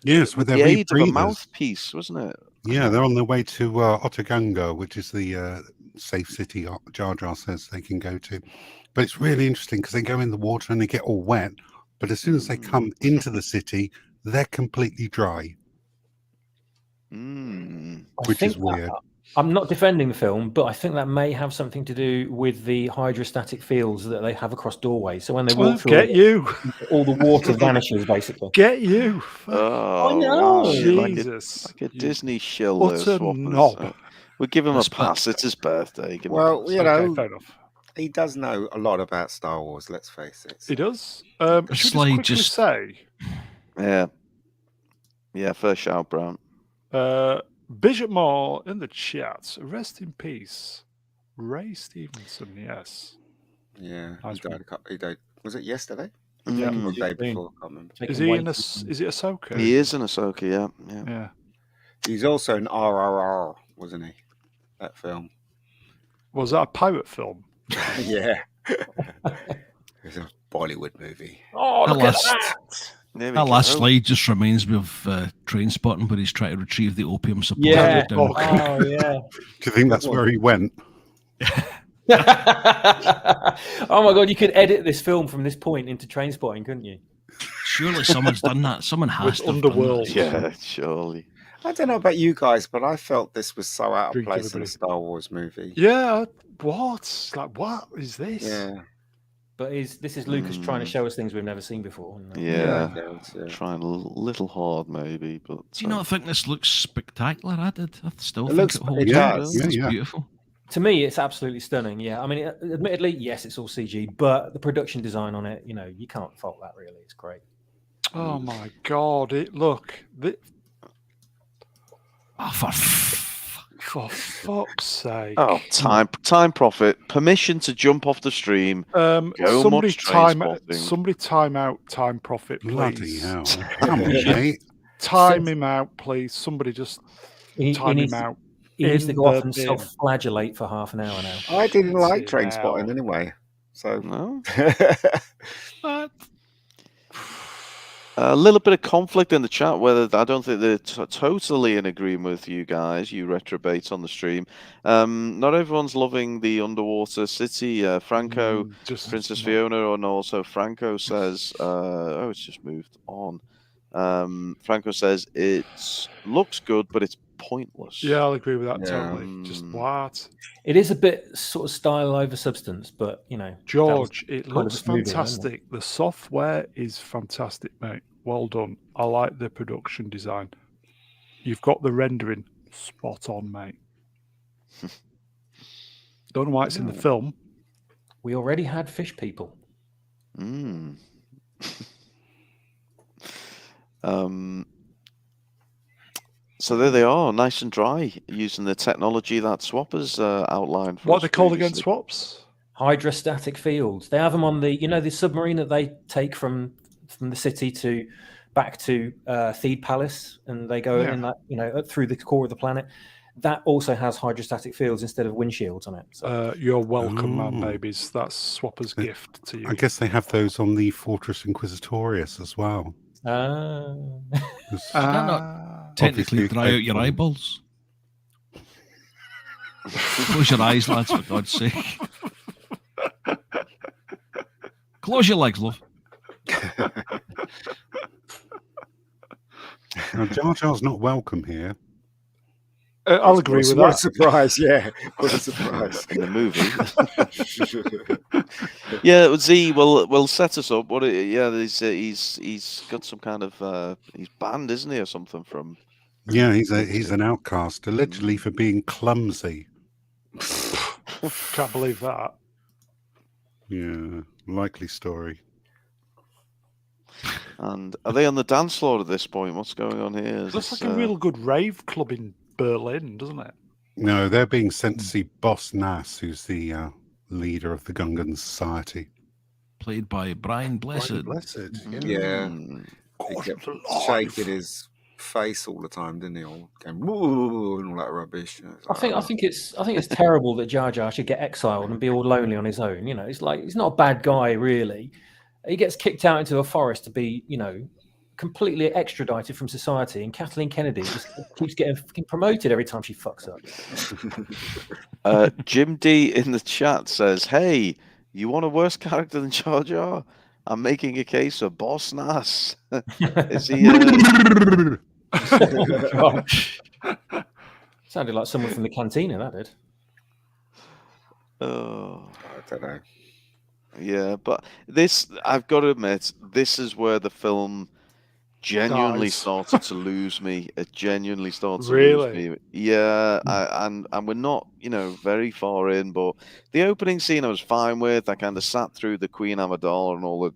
with their aid of a rebreathers. mouthpiece, wasn't it? Yeah, they're on their way to Otogungo, which is the safe city Jar Jar says they can go to. But it's really interesting because they go in the water and they get all wet. But as soon as they come into the city, they're completely dry, which is weird. I'm not defending the film, but I think that may have something to do with the hydrostatic fields that they have across doorways. So when they walk through, all the water vanishes, basically. Get you. Oh, I know. right. Jesus. Like a Disney shill there, Utter Swappers. knob. We'll give him a That's pass. It's his birthday. Give him a Well, pass. you know, Okay, fair enough. he does know a lot about Star Wars. Let's face it. He does. Should we just quickly say? Yeah. First shout, Brown. Bishop Moore in the chat. Rest in peace, Ray Stevenson. Yes. Yeah. Nice He died. Was it yesterday? Yeah. Or the day before? I can't remember. Is he in is it Ahsoka? He is in Ahsoka. Yeah. He's also in RRR, wasn't he? That film. Was that a pirate film? Yeah. It's a Bollywood movie. Oh, look at that! That last slide just reminds me of Train Spotting, where he's trying to retrieve the opium supply. Yeah. down. Oh, yeah. Do you think that's where he went? Oh my God, you could edit this film from this point into Train Spotting, couldn't you? Surely someone's done that. Someone has to have done Underworld. that. Yeah, surely. I don't know about you guys, but I felt this was so out of Drink place in a everybody. Star Wars movie. Yeah. What? Like, what is this? Yeah. But this is Lucas trying to show us things we've never seen before. Isn't it? Yeah. Yeah. Trying a little hard, maybe. But Do you not think this looks spectacular? I did. I still It think looks- it holds it up. does. It's Yeah. beautiful. To me, it's absolutely stunning. Yeah, I mean, admittedly, yes, it's all CG, but the production design on it, you can't fault that. Really, it's great. Oh my God! Look. Oh, For fuck's sake! Oh, time profit. Permission to jump off the stream. Somebody watch Train Spotting. Somebody time out Time Profit, please. Bloody hell! Come on, mate. Time him out, please. Somebody just time him out. He needs to in go off the and bin. self-flagellate for half an hour now. I didn't like it Train now. Spotting anyway. So No? But A little bit of conflict in the chat, whether I don't think they're totally in agreement with you guys, you retrobates on the stream. Not everyone's loving the underwater city. Franco, Just Princess not- Fiona, and also Franco says, oh, it's just moved on. Franco says it looks good, but it's pointless. Yeah, I'll agree with that Yeah. totally. Just what? It is a bit sort of style over substance, but George, it kind of looks its movie, isn't it? fantastic. The software is fantastic, mate. Well done. I like the production design. You've got the rendering spot on, mate. Don't know why it's in the film. we already had fish people. Mm. So there they are, nice and dry, using the technology that Swappers outlined. For What are us they called again, previously. swaps? Hydrostatic fields. They have them on the, the submarine that they take from the city back to Theed Palace, and they go Yeah. in that, through the core of the planet. That also has hydrostatic fields instead of windshields on it. So You're welcome, man, Oh. babies. That's Swapper's gift to you. I guess they have those on the Fortress Inquisitorius as well. Does that not technically Obviously, dry out your eyeballs? Close your eyes, lads, for God's sake. Close your legs, love. Now, Jar Jar's not welcome here. I'll agree with What a that. surprise! Yeah, what a surprise. in the movie. Yeah, Z will set us up. He's got some kind of he's banned, isn't he, or something from? Yeah, he's an outcast, allegedly for being clumsy. Can't believe that. Yeah, likely story. And are they on the dance floor at this point? What's going on here? Is Looks this, like a real good rave club in Berlin, doesn't it? No, they're being sent to see Boss Nass, who's the leader of the Gungan Society. Played by Brian Blessed. Blessed. Yeah. Mm. He kept shaking his face all the time, didn't he? All going "Woo," and all that rubbish. I think it's terrible that Jar Jar should get exiled and be all lonely on his own. It's like he's not a bad guy really. He gets kicked out into a forest to be, completely extradited from society, and Kathleen Kennedy just keeps getting fucking promoted every time she fucks up. Jim D in the chat says, "Hey, you want a worse character than Jar Jar? I'm making a case for Boss Nass. Is he? Sounded like someone from the cantina, that did. Oh, I don't know. yeah, but this, I've got to admit, this is where the film genuinely Dies. started to lose me. It genuinely started to Really? lose me. Yeah, and we're not, very far in, but the opening scene I was fine with. I kind of sat through the Queen Amidala and all the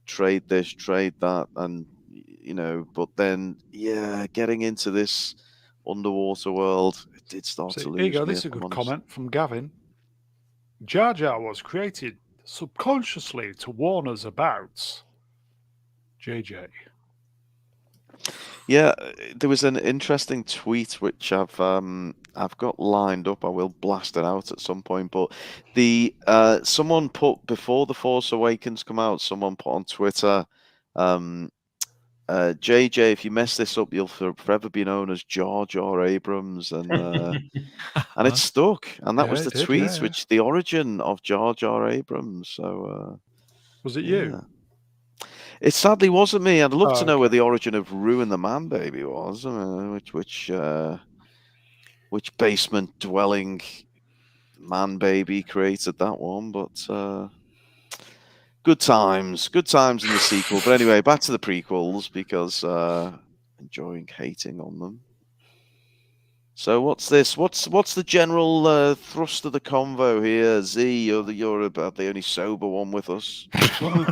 trade this, trade that, and but then getting into this underwater world, it did start So to lose here you go. me. This is a if I'm good honest. comment from Gavin. Jar Jar was created subconsciously to warn us about JJ. Yeah, there was an interesting tweet which I've got lined up. I will blast it out at some point. But the someone put before The Force Awakens come out, someone put on Twitter, JJ, if you mess this up, you'll forever be known as Jar Jar Abrams, and it stuck. And that Yeah, was it the did, tweet, yeah. which the origin of Jar Jar Abrams. So Was it yeah. you? It sadly wasn't me. I'd love to know where okay. the origin of Ruin the Man Baby was. Which basement dwelling man baby created that one? But good times in the sequel. But anyway, back to the prequels because enjoying hating on them. So what's this? What's the general thrust of the convo here? Z, you're about the only sober one with us. Well,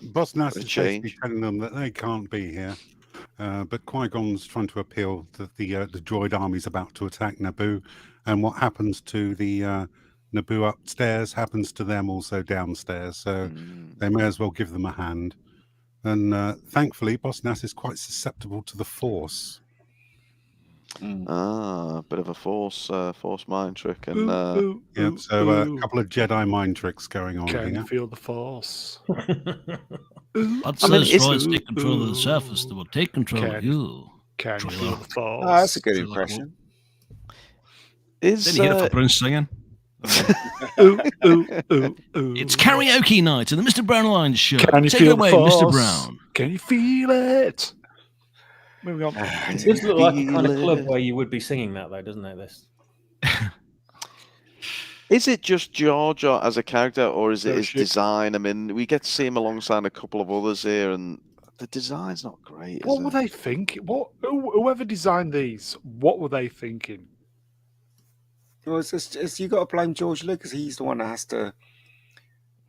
Boss Nass A is basically change. telling them that they can't be here. But Qui-Gon's trying to appeal that the droid army's about to attack Naboo, and what happens to the Naboo upstairs happens to them also downstairs. So they may as well give them a hand. And thankfully, Boss Nass is quite susceptible to the Force. A bit of a force mind trick, and a couple of Jedi mind tricks going on Can here. you feel the Force? Once those droids take control of the surface, they will take control of you. Can you feel the Force? Oh, that's a good impression. Is Didn't you hear it for Prince singing? It's karaoke night in the Mr. Brown Line show. Can you Take feel it away, the Mr. Force? Brown. Can you feel it? Moving on. It does look like a kind of club where you would be singing that, though, doesn't it? This. Is it just Jar Jar as a character, or is it his design? I mean, we get to see him alongside a couple of others here, and the design's not great. What were they thinking? Whoever designed these, what were they thinking? Well, it's you got to blame George Lucas. He's the one that has to.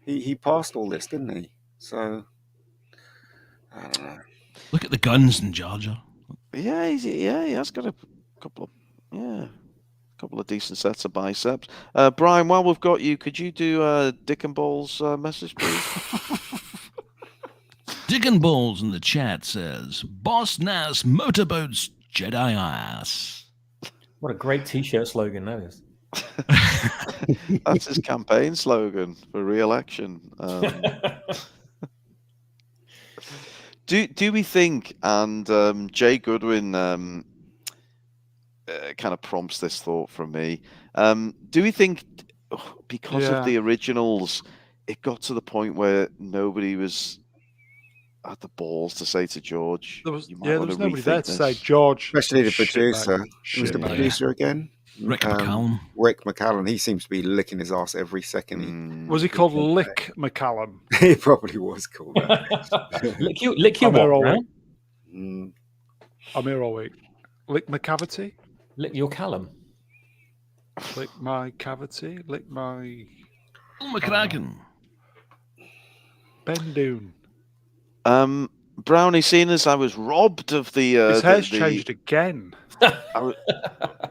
He passed all this, didn't he? So I don't know. Look at the guns in Jar Jar. Yeah, he has got a couple of decent sets of biceps. Brian, while we've got you, could you do Dick and Ball's message, please? Dick and Balls in the chat says, Boss Nass motorboats Jedi ass. What a great T-shirt slogan that is. That's his campaign slogan for re-election. Do we think, and Jay Goodwin kind of prompts this thought from me, do we think because of the originals, it got to the point where nobody was had the balls to say to George, there was nobody there to say, this. George, especially the producer. Who's the man. producer again? Rick McCallum. Rick McCallum. He seems to be licking his ass every second. Was he called Lick McCallum? He probably was called that. lick your I'm here all what, week. I'm here all week. Lick my cavity. Lick your Callum. Lick my cavity. Lick my. Oh, McCracken. Ben Doon. Brownie, seeing as I was robbed of the his hair's changed again.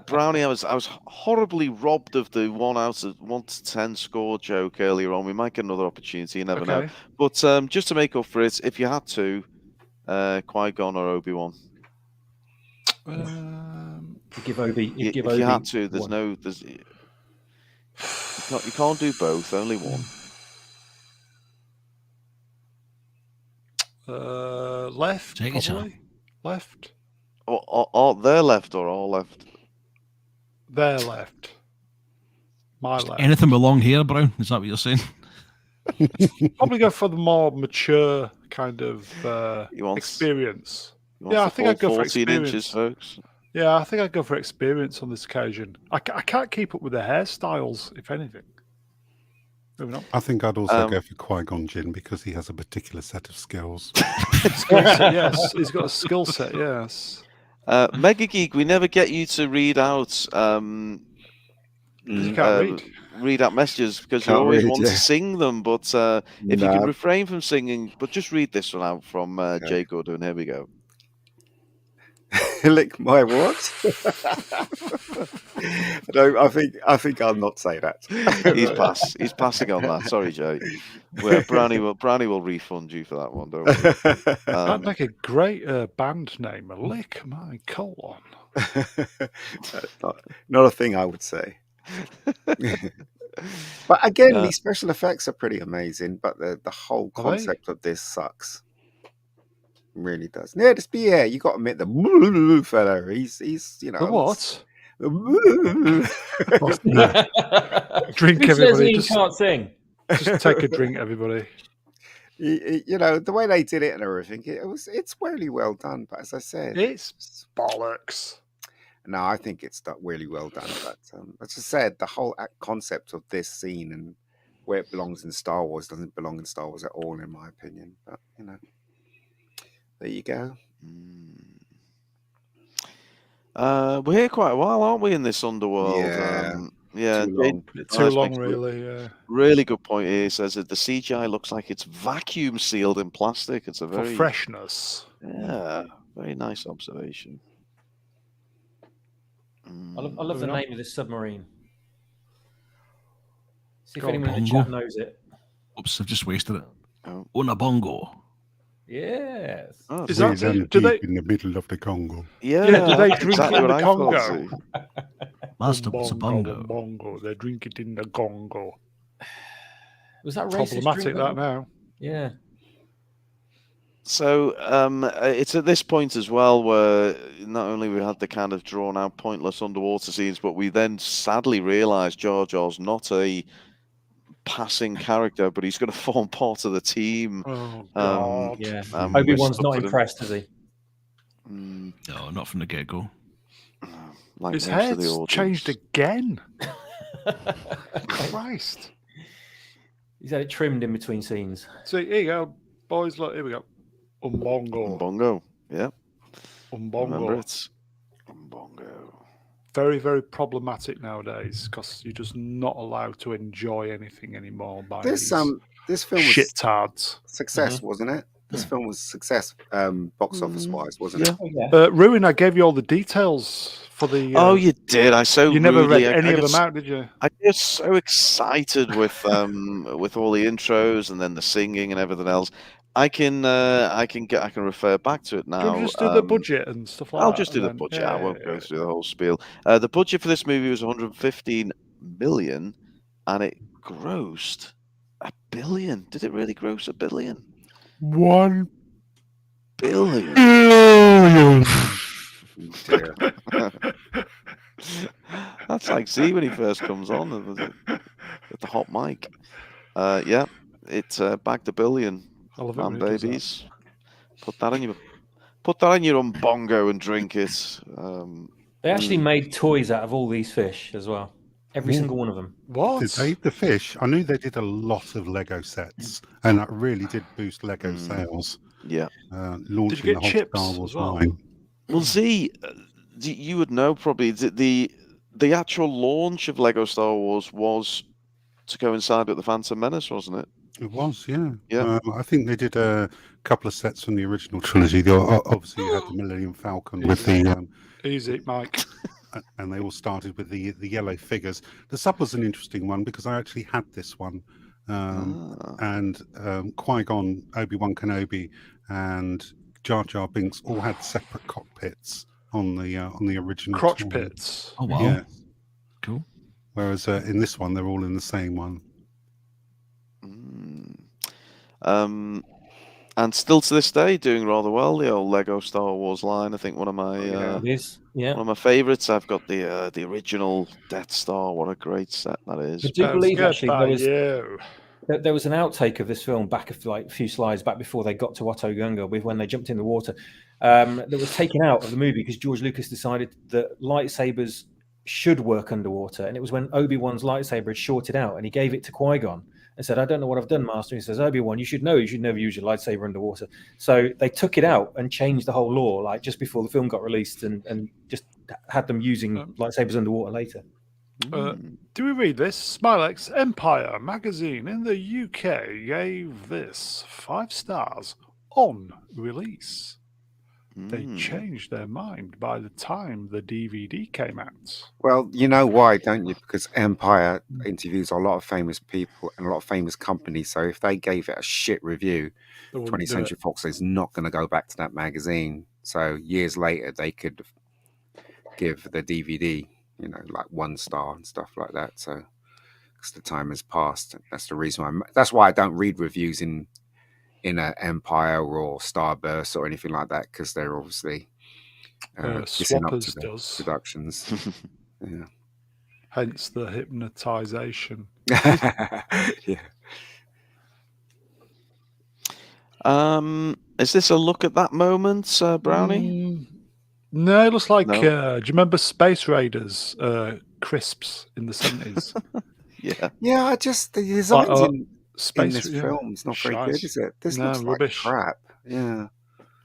Brownie, I was horribly robbed of the 1 to 10 score joke earlier on. We might get another opportunity, you never know. But just to make up for it, if you had to, Qui-Gon or Obi-Wan? Give Obi. If you had to, you can't do both. Only one. Left. Take your probably. time. Left. Or their left or all left? Their left. My left. Anything with long hair, Brown? Is that what you're saying? Probably go for the more mature kind of He wants- experience. He wants Yeah, I the think full I'd go for 14 inches, experience. folks. Yeah, I think I'd go for experience on this occasion. I can't keep up with the hairstyles, if anything. Moving on. I think I'd also go for Qui-Gon Jinn because he has a particular set of skills. Skill set, yes. He's got a skill set, yes. Mega Geek, we never get you to read out You can't read out messages because you Can't always read, want yeah. to sing them. But if you Nah. can refrain from singing, but just read this one out from Jay Gordon. Here we go. Lick my what? No, I think I'll not say that. He's passing on that. Sorry, Jay. Brownie will refund you for that one. Don't worry. That'd make a great band name. Lick my colon. not a thing I would say. But again, these special effects are pretty amazing. But the whole Are they? concept of this sucks. Really does. Yeah, you got to admit the fellow. He's you know. The what? Drink, Who says everybody. he can't sing? Just take a drink, everybody. You know, the way they did it and everything, it's really well done. But as I said, It's bollocks. no, I think it's really well done. But as I said, the whole concept of this scene and where it belongs in Star Wars doesn't belong in Star Wars at all, in my opinion. But you know, there you go. We're here quite a while, aren't we, in this underworld? Yeah. Too long. Too long, really. Yeah. Really good point here. He says that the CGI looks like it's vacuum sealed in plastic. It's a For very freshness. very nice observation. I love the name of this submarine. See if Go on, anyone in the Bongo. chat knows it. Oops, I've just wasted it. Oh. Una Bongo. Yes. Oh, Is so- that- Really do they- deep in the middle of the Congo. yeah, Yeah, do they that's drink exactly in what the I thought, Congo? see. Master was a bongo. Bongo. They drink it in the Congo. Was that racist? Problematic, drink that now. Yeah. So it's at this point as well where not only we had the kind of drawn out pointless underwater scenes, but we then sadly realised Jar Jar's not a passing character, but he's going to form part of the team. Oh, God. Yeah. we're Obi-Wan's stuck not with him. impressed, is he? No, not from the get go. Like His most of the hair's audience. changed again. Christ. He's had it trimmed in between scenes. See, here you go, boys. Look, here we go. Bongo. Bongo, yeah. Remember Bongo. it. Bongo. Very, very problematic nowadays because you're just not allowed to enjoy anything anymore by This these film was shittards. success, wasn't it? This film was success, box office wise, wasn't it? Oh, yeah. Ruin, I gave you all the details for the. Oh, you did. I so You never rudely, read any I of got them out, did you? I get so excited with all the intros and then the singing and everything else. I can refer back to it Do now. you just do the budget and stuff like that? I'll just do and the then- budget. yeah, I won't yeah, go yeah. through the whole spiel. The budget for this movie was 115 million, and it grossed $1 billion. Did it really gross $1 billion? 1 billion. billion. Dear. That's like Z when he first comes on with the hot mic. Yeah, it bagged $1 billion. I love it Man, when he does that. babies, put that in your bongo and drink it. They actually made toys out of all these fish as well. Every single one of them. What? Did they eat the fish? I knew they did a lot of Lego sets, and that really did boost Lego sales. Yeah. Launching get the whole chips Star Wars as well? line. Well, Z, you would know probably the actual launch of Lego Star Wars was to coincide with the Phantom Menace, wasn't it? It was, yeah. Yeah. I think they did a couple of sets from the original trilogy. Obviously, you had the Millennium Falcon with the, Easy, Mike. and they all started with the yellow figures. The sub was an interesting one because I actually had this one, and Qui-Gon, Obi-Wan Kenobi, and Jar Jar Binks all had separate cockpits on the original Crotch toy. pits. Oh, wow. Yeah. Cool. Whereas in this one, they're all in the same one. And still to this day, doing rather well. The old Lego Star Wars line. I think one of my It is. Yeah. one of my favourites. I've got the original Death Star. What a great set that is. I do believe actually there was. you. There was an outtake of this film back a few slides back before they got to Otto Gunga with when they jumped in the water. That was taken out of the movie because George Lucas decided that lightsabers should work underwater, and it was when Obi-Wan's lightsaber had shorted out, and he gave it to Qui-Gon and said, "I don't know what I've done, Master." And he says, "Obi-Wan, you should know you should never use your lightsaber underwater." So they took it out and changed the whole law, like just before the film got released, and just had them using lightsabers underwater later. Do we read this? Smilex Empire magazine in the UK gave this 5 stars on release. They changed their mind by the time the DVD came out. Well, you know why, don't you? Because Empire interviews a lot of famous people and a lot of famous companies. So if they gave it a shit review, 20th Century Fox is not going to go back to that magazine. So years later, they could give the DVD, you know, like 1 star and stuff like that. So because the time has passed, that's the reason why. That's why I don't read reviews in a Empire or Starburst or anything like that, because they're obviously kissing up to the productions. Yeah. Hence the hypnotization. Yeah. Is this a look at that moment, Brownie? No, it looks like. Do you remember Space Raiders crisps in the 70s? Yeah. I just the designs in this film is not very good, is it? This looks rubbish. Like crap. Yeah.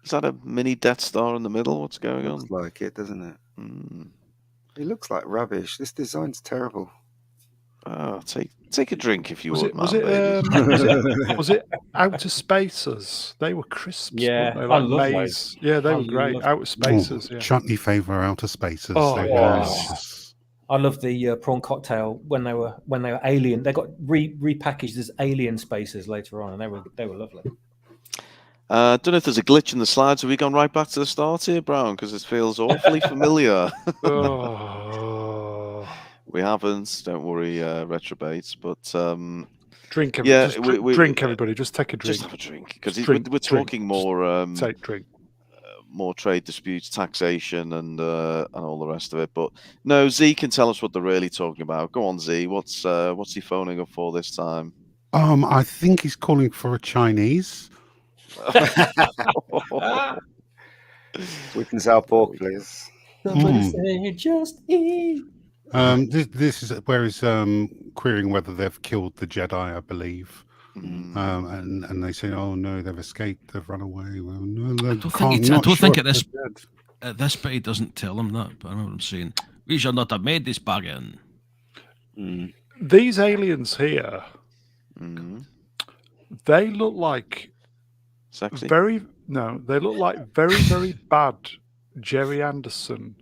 Is that a mini Death Star in the middle? What's going on? Looks like it, doesn't it? It looks like rubbish. This design's terrible. Oh, take a drink if you would, was it Outer Spacers? They were crisps. Yeah, weren't they? Like maize. Yeah, they were great. Outer Spacers. Yeah. Chutney favour Outer Spacers. I love the prawn cocktail when they were alien. They got repackaged as alien spacers later on, and they were lovely. Don't know if there's a glitch in the slides. Have we gone right back to the start here, Brown? Because it feels awfully familiar. We haven't. Don't worry, Retrobates. But drink, drink, everybody. Just take a drink. Just have a drink, because we're talking more. Take drink. More trade disputes, taxation, and all the rest of it. But no, Z can tell us what they're really talking about. Go on, Z. What's he phoning up for this time? I think he's calling for a Chinese. Sweet and sour pork, please. Somebody say just eat. This is where he's querying whether they've killed the Jedi, I believe. And they say, "Oh no, they've escaped. They've run away." Well, no, I don't think at this bit he doesn't tell them that. But I know what I'm saying. We should not have made this bargain. These aliens here, they look like sexy. They look like very, very bad Jerry Anderson.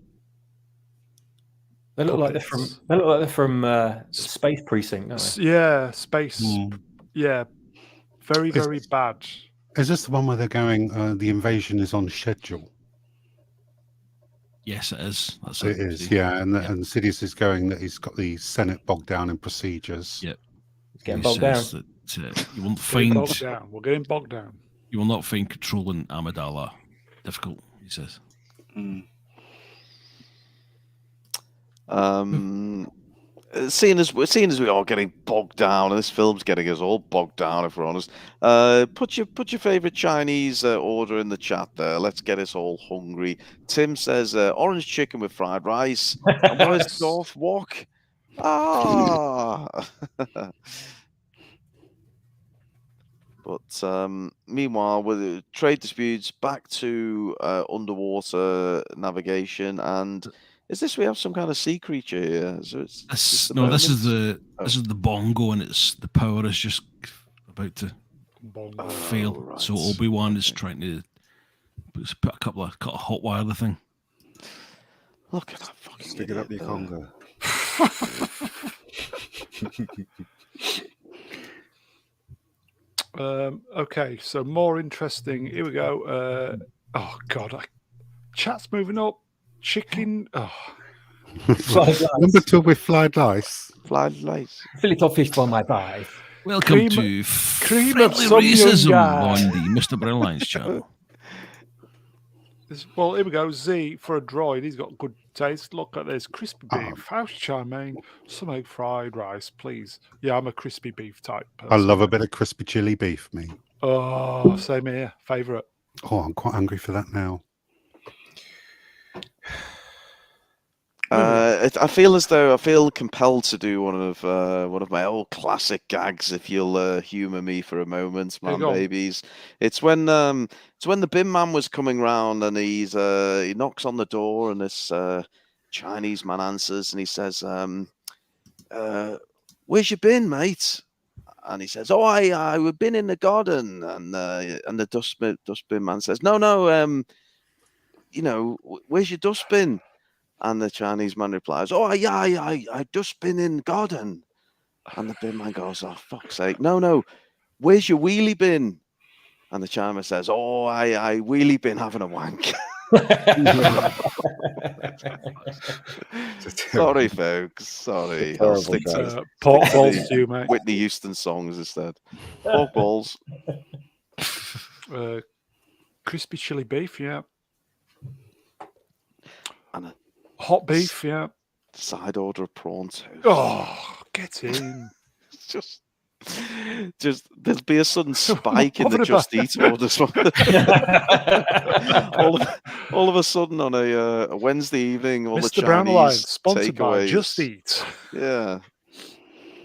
They look like they're from Space Precinct, don't they? Yeah, Space. Yeah, very, very bad. Is this the one where they're going, the invasion is on schedule? Yes, it is. It is, yeah. And Sidious is going that he's got the Senate bogged down in procedures. Yep. It's getting bogged down. That, you won't find... We're getting bogged down. You will not find controlling Amidala difficult, he says. Seeing as we are getting bogged down, and this film's getting us all bogged down, if we're honest, put your favourite Chinese order in the chat there. Let's get us all hungry. Tim says orange chicken with fried rice. And where's Darth Wok? But meanwhile, with the trade disputes, back to underwater navigation, and is this we have some kind of sea creature here? So this is the Bongo, and the power is just about to fail. Right. So Obi-Wan is trying to put a couple of hot wire the thing. Look at that fucking stick it up your Congo. Okay, so more interesting. Here we go. Oh God, chat's moving up. Chicken. Number 2 with fried rice. Fried rice. Fillet of fish for my pie. Welcome to Friendly Racism on the Mr. Brownlines channel. Well, here we go. Z for a droid. He's got good taste. Look at this crispy beef, house chow mein, some egg fried rice, please. Yeah, I'm a crispy beef type person. I love a bit of crispy chili beef, me. Oh, same here. Favourite. Oh, I'm quite hungry for that now. I feel compelled to do one of my old classic gags. If you'll humour me for a moment, man, babies. It's when the bin man was coming round and he knocks on the door and this Chinese man answers and he says, "Where's your bin, mate?" And he says, "Oh, I've been in the garden." And the dustbin man says, "No, where's your dustbin?" And the Chinese man replies, "Oh, yeah, I just been in the garden." And the bin man goes, "Oh, fuck's sake. No, where's your wheelie bin?" And the Chinaman says, "Oh, I wheelie bin having a wank." Sorry, folks. Sorry. I'll stick to pork balls too, mate. Whitney Houston songs instead. Pork balls. Crispy chili beef, yeah. And a hot beef, yeah. Side order of prawn toast. Oh, get in. Just there'll be a sudden spike in the Just Eat orders. all of a sudden on a Wednesday evening, all Mr. the Brown Chinese Alliance, sponsored by takeaways. Just Eat. Yeah.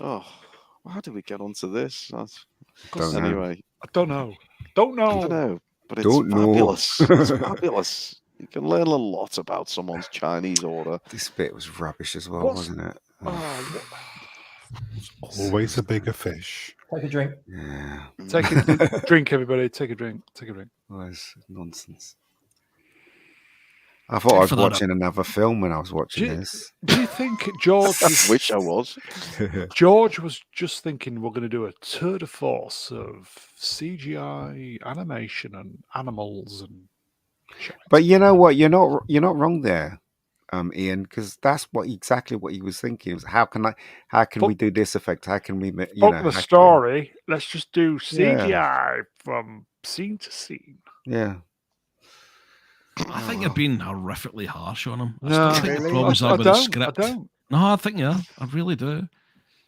Oh, how did we get onto this? Anyway, I don't know. But it's fabulous. It's fabulous. You can learn a lot about someone's Chinese order. This bit was rubbish as well, wasn't it? Always a bigger fish. Take a drink. Yeah. Take a drink, everybody. Take a drink. Oh, it's nonsense. I thought I was watching another film when I was watching this. Do you think George... Which I was. George was just thinking we're going to do a tour de force of CGI animation and animals and... But you know what? You're not wrong there, Ian, because that's exactly what he was thinking. It was, how can we do this effect? How can we the story? Let's just do CGI from scene to scene. Yeah. I think you're being horrifically harsh on him. I No, still think the problems are with the script. No, I think I really do.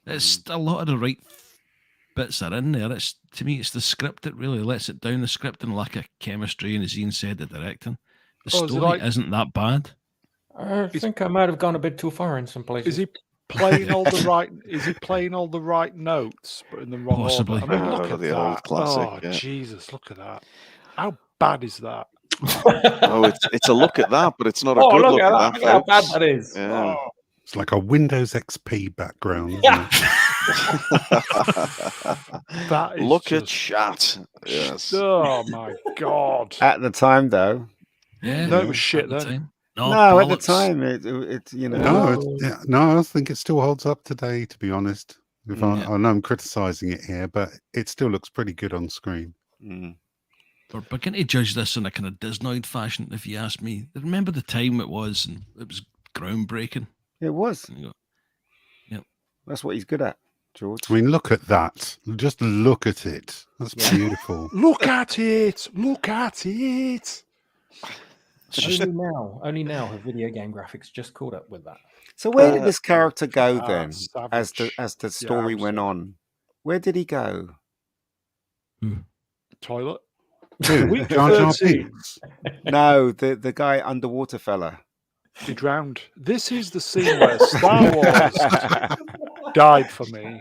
It's a lot of the right bits are in there. To me, it's the script that really lets it down. The script and lack of chemistry, and as Ian said, the directing. The story isn't that bad. I think I might have gone a bit too far in some places. Is he playing all the right? Is he playing all the right notes, but in the wrong Possibly. order? I mean, look at the that. old classic. Oh, Jesus, look at that. How bad is that? Oh, it's a look at that, but it's not a good look at that. Look how bad that is. Yeah. Oh. It's like a Windows XP background. Isn't it? That is look at chat. Yes. Oh my God. At the time, though. Yeah. No, it was shit then. No, at the time, it you know. No, I think it still holds up today. To be honest, I know I'm criticizing it here, but it still looks pretty good on screen. Mm. We're beginning to judge this in a kind of Disnoid fashion, if you ask me. Remember the time it was, and it was groundbreaking. It was. Yep. That's what he's good at, George. I mean, look at that. Just look at it. That's beautiful. Look at it. Look at it. Only now have video game graphics just caught up with that. So where did this character go then, as savage. the story went on? Where did he go? Toilet. Dude, Jar Jar Binks. No, the guy underwater fella. He drowned. This is the scene where Star Wars died for me.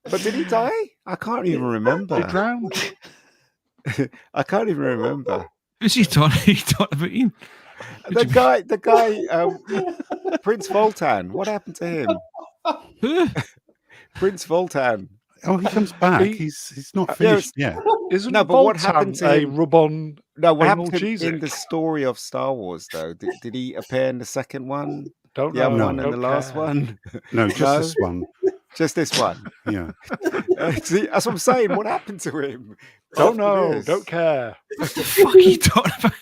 But did he die? I can't even remember. He drowned. I can't even remember. Who's he talking about? Ian? The guy, Prince Voltan. What happened to him? Who? Prince Voltan. Oh, he comes back. He's not finished yet. Isn't No, but what happened to a him? rub-on? No, what happened anal to him cheesy? in the story of Star Wars, though? Did he appear in the second one? Don't The other know. one and the Don't last care. one? No, just No? this one. Just this one. Yeah. See, that's what I'm saying. What happened to him? Don't after know. this? Don't care. What the fuck are you talking about?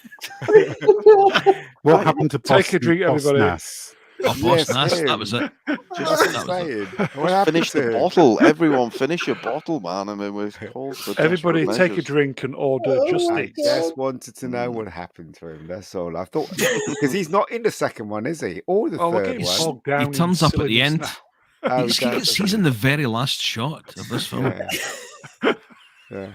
What happened to Take a drink, Boss everybody. Nass? Boss Nass, that was it. Just saying. What happened Finish to the him? bottle. Everyone finish your bottle, man. I mean, we're called for Everybody desperate take a measures. drink and order Just I Eat. just wanted to know what happened to him. That's all. I thought because he's not in the second one, is he? Or the Oh, we're third getting one? bogged down He in turns up at the silliness end. now. Oh, he He's does. in the very last shot of this film. Yeah. Yeah.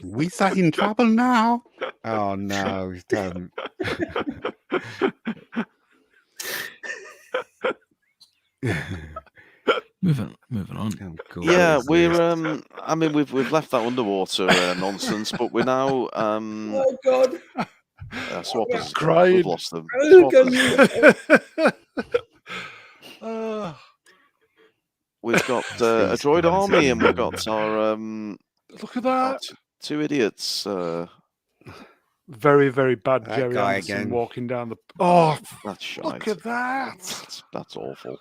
We are in trouble now. Oh no, he's done. Moving on. Oh, God, Yeah, this is- we're I mean, we've left that underwater nonsense, but we're now Oh God! Swappers. Crying. We've lost them. Oh, Swappers. We've got a These droid guys army, and we've again. got our Look at that. two idiots. Very, very bad That Jerry guy Anderson again. walking down the. Oh, That's shite. look at that. That's awful.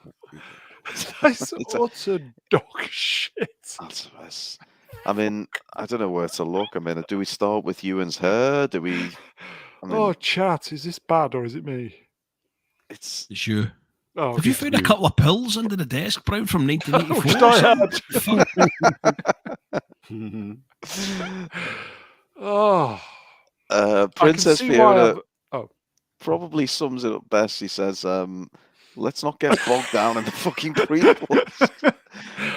That's utter dog shit. That's a mess. I mean, I don't know where to look. I mean, do we start with Ewan's hair? Do we? I mean, Oh, chat, is this bad or is it me? it's It's you. Oh, Have you it's found a couple of pills under the desk, Brown, from 1984? Oh, Princess see why Fiona I've- oh. probably sums it up best. He says, "Let's not get bogged down in the fucking prequels."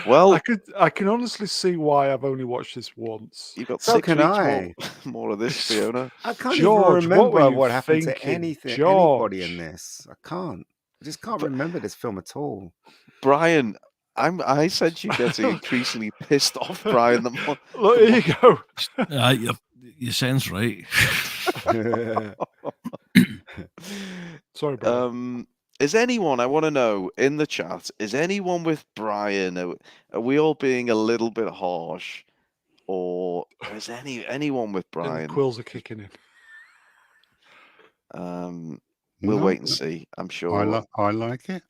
Well, I can honestly see why I've only watched this once. you've got So 6 can weeks I. more of this, Fiona. I can't George, even what were remember you what happened to thinking? anybody George. in this. I can't. I just can't remember this film at all. Brian, I said you're getting increasingly pissed off, Brian. Look, here you go. You sounds right. Sorry, Brian. Is anyone, I want to know in the chat, is anyone with Brian? Are we all being a little bit harsh? Or is anyone with And the Brian? quills are kicking in. We'll No, wait and see. I'm sure. I like it.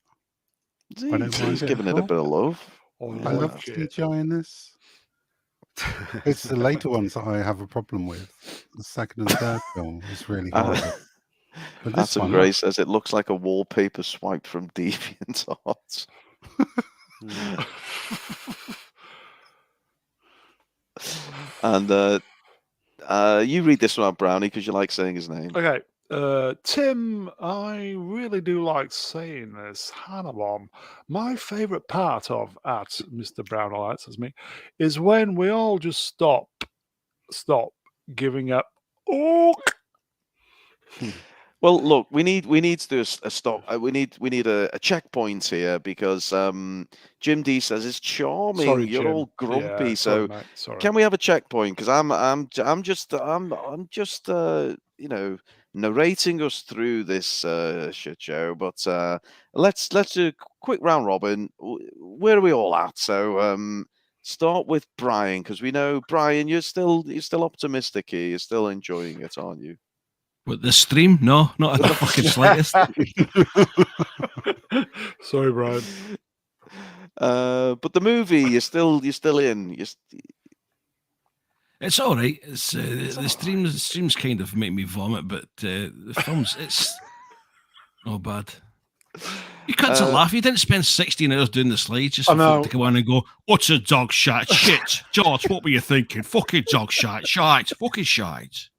I don't mind He's it giving at it a all. bit of love. Oh, I love it. enjoying this. It's the later ones that I have a problem with. The second and third film is really horrible. But this Adam one, Gray says it looks like a wallpaper swiped from DeviantArt. And you read this one out, Brownie, because you like saying his name. Okay. Tim, I really do like saying this. Hannibal. My favourite part of at Mr. Brown Lights as me is when we all just stop giving up. Oh, Well, look, we need to do a stop. We need a checkpoint here because Jim D says it's charming. sorry, You're Jim. all grumpy. Yeah, So sorry, mate. Sorry. can we have a checkpoint? Because I'm just narrating us through this shit show. But let's do a quick round robin. Where are we all at? So start with Brian, because we know Brian, you're still optimistic here. You're still enjoying it, aren't you? With the stream? No, not in the fucking slightest. Sorry, Brian. But the movie, you're still in. It's all right. It's the streams kind of make me vomit, but the films, it's not bad. You can't laugh. You didn't spend 16 hours doing the slides just for folk to come on and go, "What's a dog shite? Shit, George, what were you thinking? Fucking dog shite, fucking shite."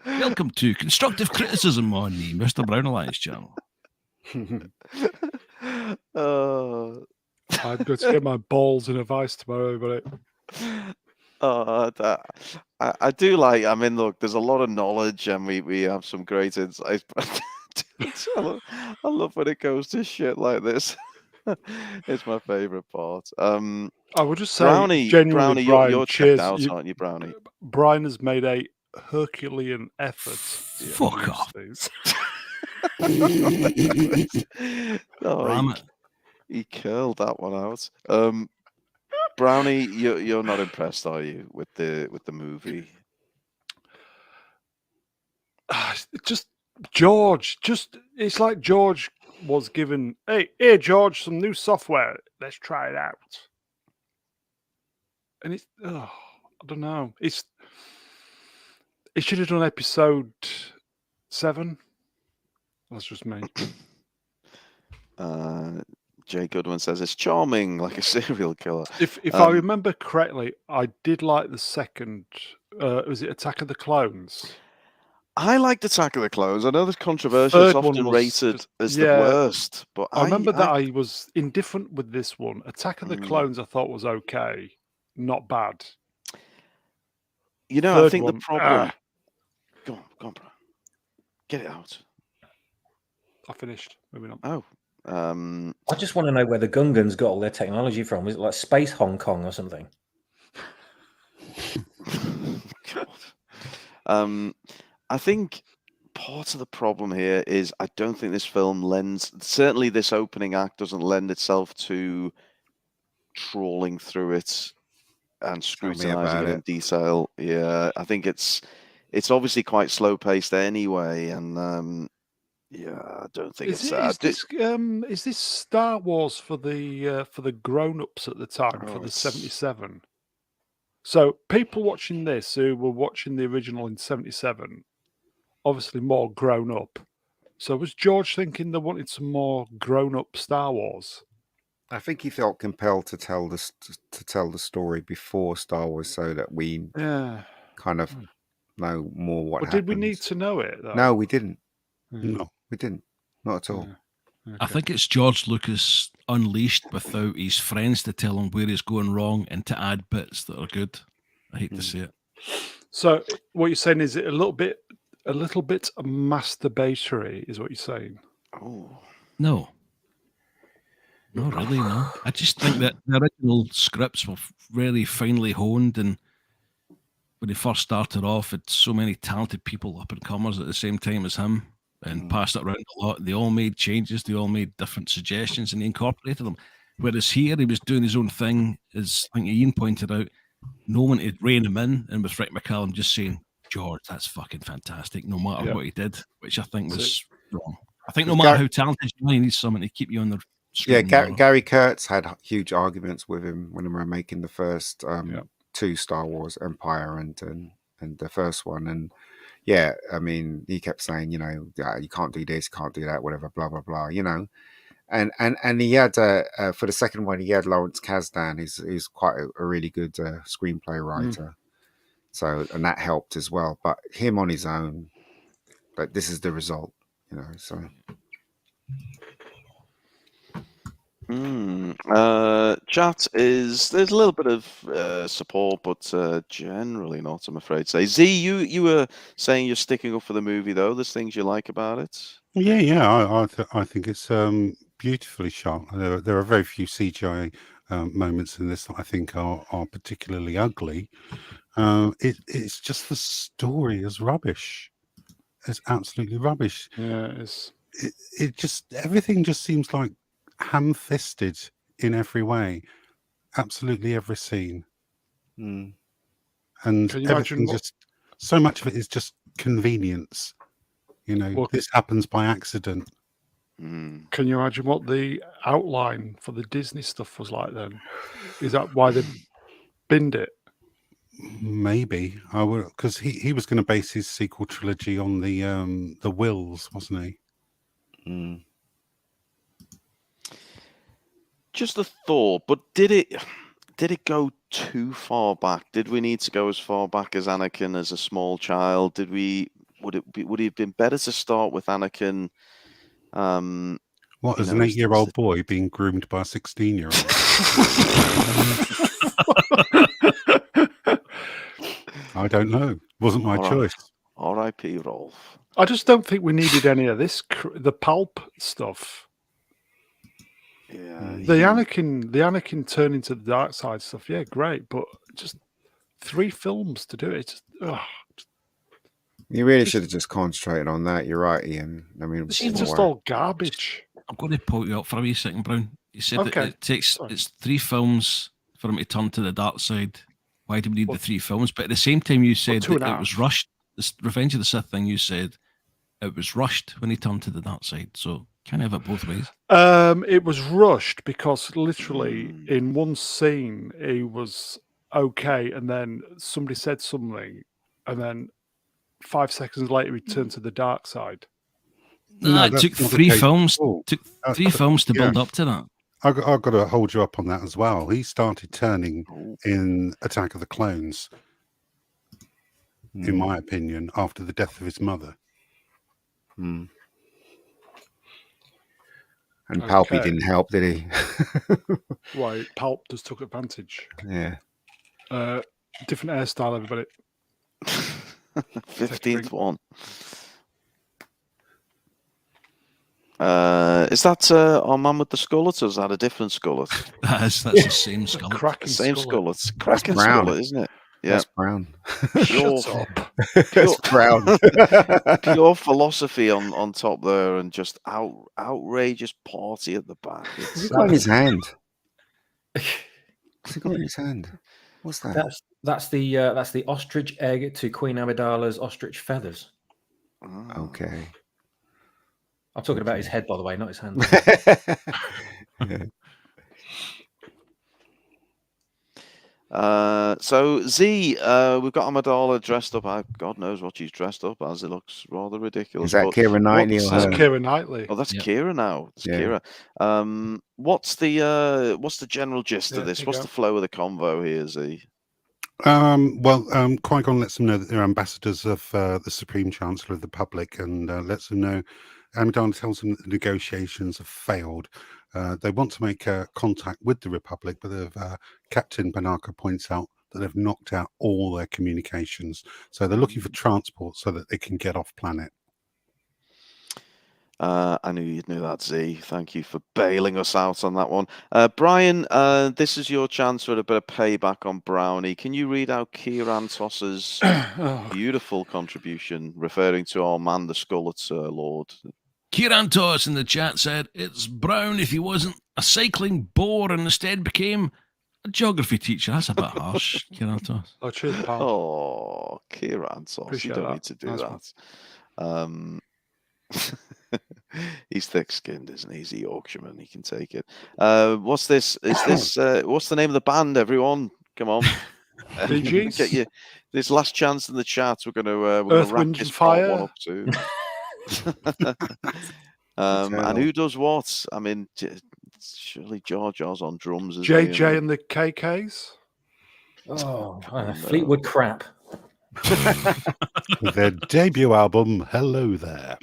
Welcome to Constructive Criticism on the Mr. Brown Alliance channel. I'm going to get my balls in a vice tomorrow, but I do like. I mean, look, there's a lot of knowledge, and we have some great insights. But I love when it goes to shit like this. It's my favorite part. I would just say, Brownie, genuinely, Brian, you're cheers. checked out, aren't you, Brownie? Brian has made a Herculean effort. Fuck off. Oh, he curled that one out. Brownie, you're not impressed, are you, with the movie? Just George. It's like George was given, hey George, some new software. Let's try it out. And it's I don't know. It should have done episode 7. That's just me. Jay Goodwin says it's charming, like a serial killer. If I remember correctly, I did like the second. Was it Attack of the Clones? I liked Attack of the Clones. I know it's controversial. It's often rated as the worst, but I remember that I was indifferent with this one. Attack of the Clones I thought was okay, not bad. You know, I think the problem. Go on, bro. Get it out. I finished. Moving on. Oh. I just want to know where the Gungans got all their technology from. Is it like Space Hong Kong or something? God. I think part of the problem here is I don't think this film certainly this opening act doesn't lend itself to trawling through it and scrutinizing it in detail. Yeah, I think it's obviously quite slow paced anyway, and yeah, I don't think is this Star Wars for the grown-ups at the time, for the 77? So people watching this who were watching the original in 77, obviously more grown up. So was George thinking they wanted some more grown-up Star Wars? I think he felt compelled to tell the story before Star Wars, so that we kind of know more what happened. Did we need to know it, though? No, we didn't. No, we didn't. Not at all. Okay. I think it's George Lucas unleashed without his friends to tell him where he's going wrong and to add bits that are good. I hate to say it. So what you're saying is it a little bit masturbatory, is what you're saying? Oh no. Not really, no. I just think that the original scripts were really finely honed, and when he first started off, it's so many talented people, up and comers, at the same time as him, and passed it around a lot. They all made changes, they all made different suggestions, and he incorporated them. Whereas here, he was doing his own thing, as I think Ian pointed out. No one had rein him in, and with Rick McCallum just saying, George, that's fucking fantastic, no matter what he did, which I think was wrong. I think no matter how talented you are, you need someone to keep you on the screen. Yeah, Gary Kurtz had huge arguments with him when we were making the first two Star Wars, Empire and the first one. And yeah, I mean, he kept saying, you know, you can't do this, can't do that, whatever, blah, blah, blah, you know. And he had, for the second one, he had Lawrence Kasdan, who's quite a really good screenplay writer. So, and that helped as well. But him on his own, like, this is the result, you know, so. Chat there's a little bit of support, but generally not, I'm afraid to say. Z, you were saying you're sticking up for the movie, though. There's things you like about it. Yeah. I think it's beautifully shot. There are very few CGI moments in this that I think are particularly ugly. It's just the story is rubbish. It's absolutely rubbish. Yeah, it just everything just seems like ham-fisted in every way, absolutely every scene. And everything just so much of it is just convenience. You know, this happens by accident. Can you imagine what the outline for the Disney stuff was like then? Is that why they binned it? Maybe I would, because he was going to base his sequel trilogy on the Wills, wasn't he? Just a thought, but did it go too far back? Did we need to go as far back as Anakin as a small child? Would it have been better to start with Anakin? As an 8-year-old boy being groomed by a 16-year-old? I don't know. Wasn't my choice. R.I.P. Rolf. I just don't think we needed any of this. The pulp stuff. Yeah. The Anakin turning to the dark side stuff. Yeah, great, but just 3 films to do it. You really should have just concentrated on that. You're right, Ian. I mean, it's just all garbage. I'm going to pull you up for a wee second, Brown. You said that it takes it's 3 films for him to turn to the dark side. Why do we need the 3 films? But at the same time, you said that it was rushed. This Revenge of the Sith thing, you said it was rushed when he turned to the dark side. So kind of have it both ways. It was rushed because literally in one scene he was okay, and then somebody said something, and then 5 seconds later he turned to the dark side. No, it that's took not the 3 case films. at all. Took 3 films to build yeah. up to that. I've got to hold you up on that as well. He started turning in Attack of the Clones, in my opinion, after the death of his mother. And Palpy didn't help, did he? Right, Palp just took advantage. Yeah. Different hairstyle, everybody. 15th one. Is that our man with the skullet, or is that a different skullet? That's the same skullet. Cracking Same skullet. skullet. Cracking brown. skullet, isn't it? Yeah. That's brown. Pure, Shut up. That's brown. pure philosophy on top there, and just outrageous party at the back. What's he got in his hand? What's he got in his hand? What's that? That's the ostrich egg to Queen Amidala's ostrich feathers. Okay. I'm talking about his head, by the way, not his hand. Yeah. So Z, we've got Amidala dressed up. God knows what she's dressed up as. It looks rather ridiculous. Is that Keira Knightley? That's Keira Knightley. Oh, that's Yep. Keira now. It's Yeah. Keira. What's the general gist of this? What's the flow of the convo here, Z? Qui-Gon lets them know that they're ambassadors of the Supreme Chancellor of the Republic, and lets them know. Amidala tells them that the negotiations have failed. They want to make contact with the Republic, but Captain Banaka points out that they've knocked out all their communications. So they're looking for transport so that they can get off planet. I knew you'd know that, Z. Thank you for bailing us out on that one. Brian, this is your chance for a bit of payback on Brownie. Can you read out Kirantos's beautiful contribution referring to our man, the Skullet Lord? Kirantos in the chat said, "It's Brown if he wasn't a cycling bore and instead became a geography teacher." That's a bit harsh, Kirantos. Oh, cheers, pal. Oh, Kirantos, Appreciate you don't that. need to do Nice that. He's thick-skinned, isn't he? He's a Yorkshireman. He can take it. What's this? Is this? What's the name of the band? Everyone, come on! Bee Gees? Get you this last chance in the chat. We're gonna Earth, wrap Wind this and part Fire? one up too. And who does what? I mean, surely Jar Jar's on drums. Isn't he? JJ and the KKs? Oh, Fleetwood crap. With their debut album, Hello There.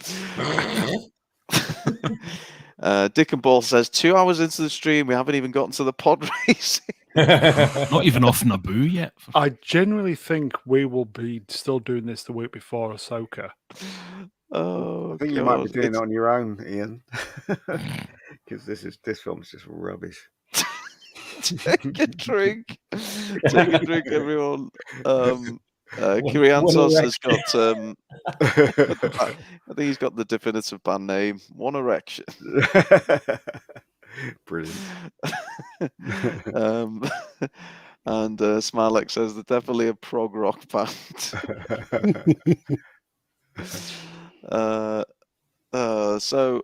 Dick and Ball says 2 hours into the stream, we haven't even gotten to the pod racing. Not even off Naboo yet. I genuinely think we will be still doing this the week before Ahsoka. Oh, I think you might be doing it on your own, Ian, because this film's just rubbish. Take a drink. Take a drink, everyone. Kiriantos has got I think he's got the definitive band name, One Erection. Brilliant. And Smilex says they're definitely a prog rock band. So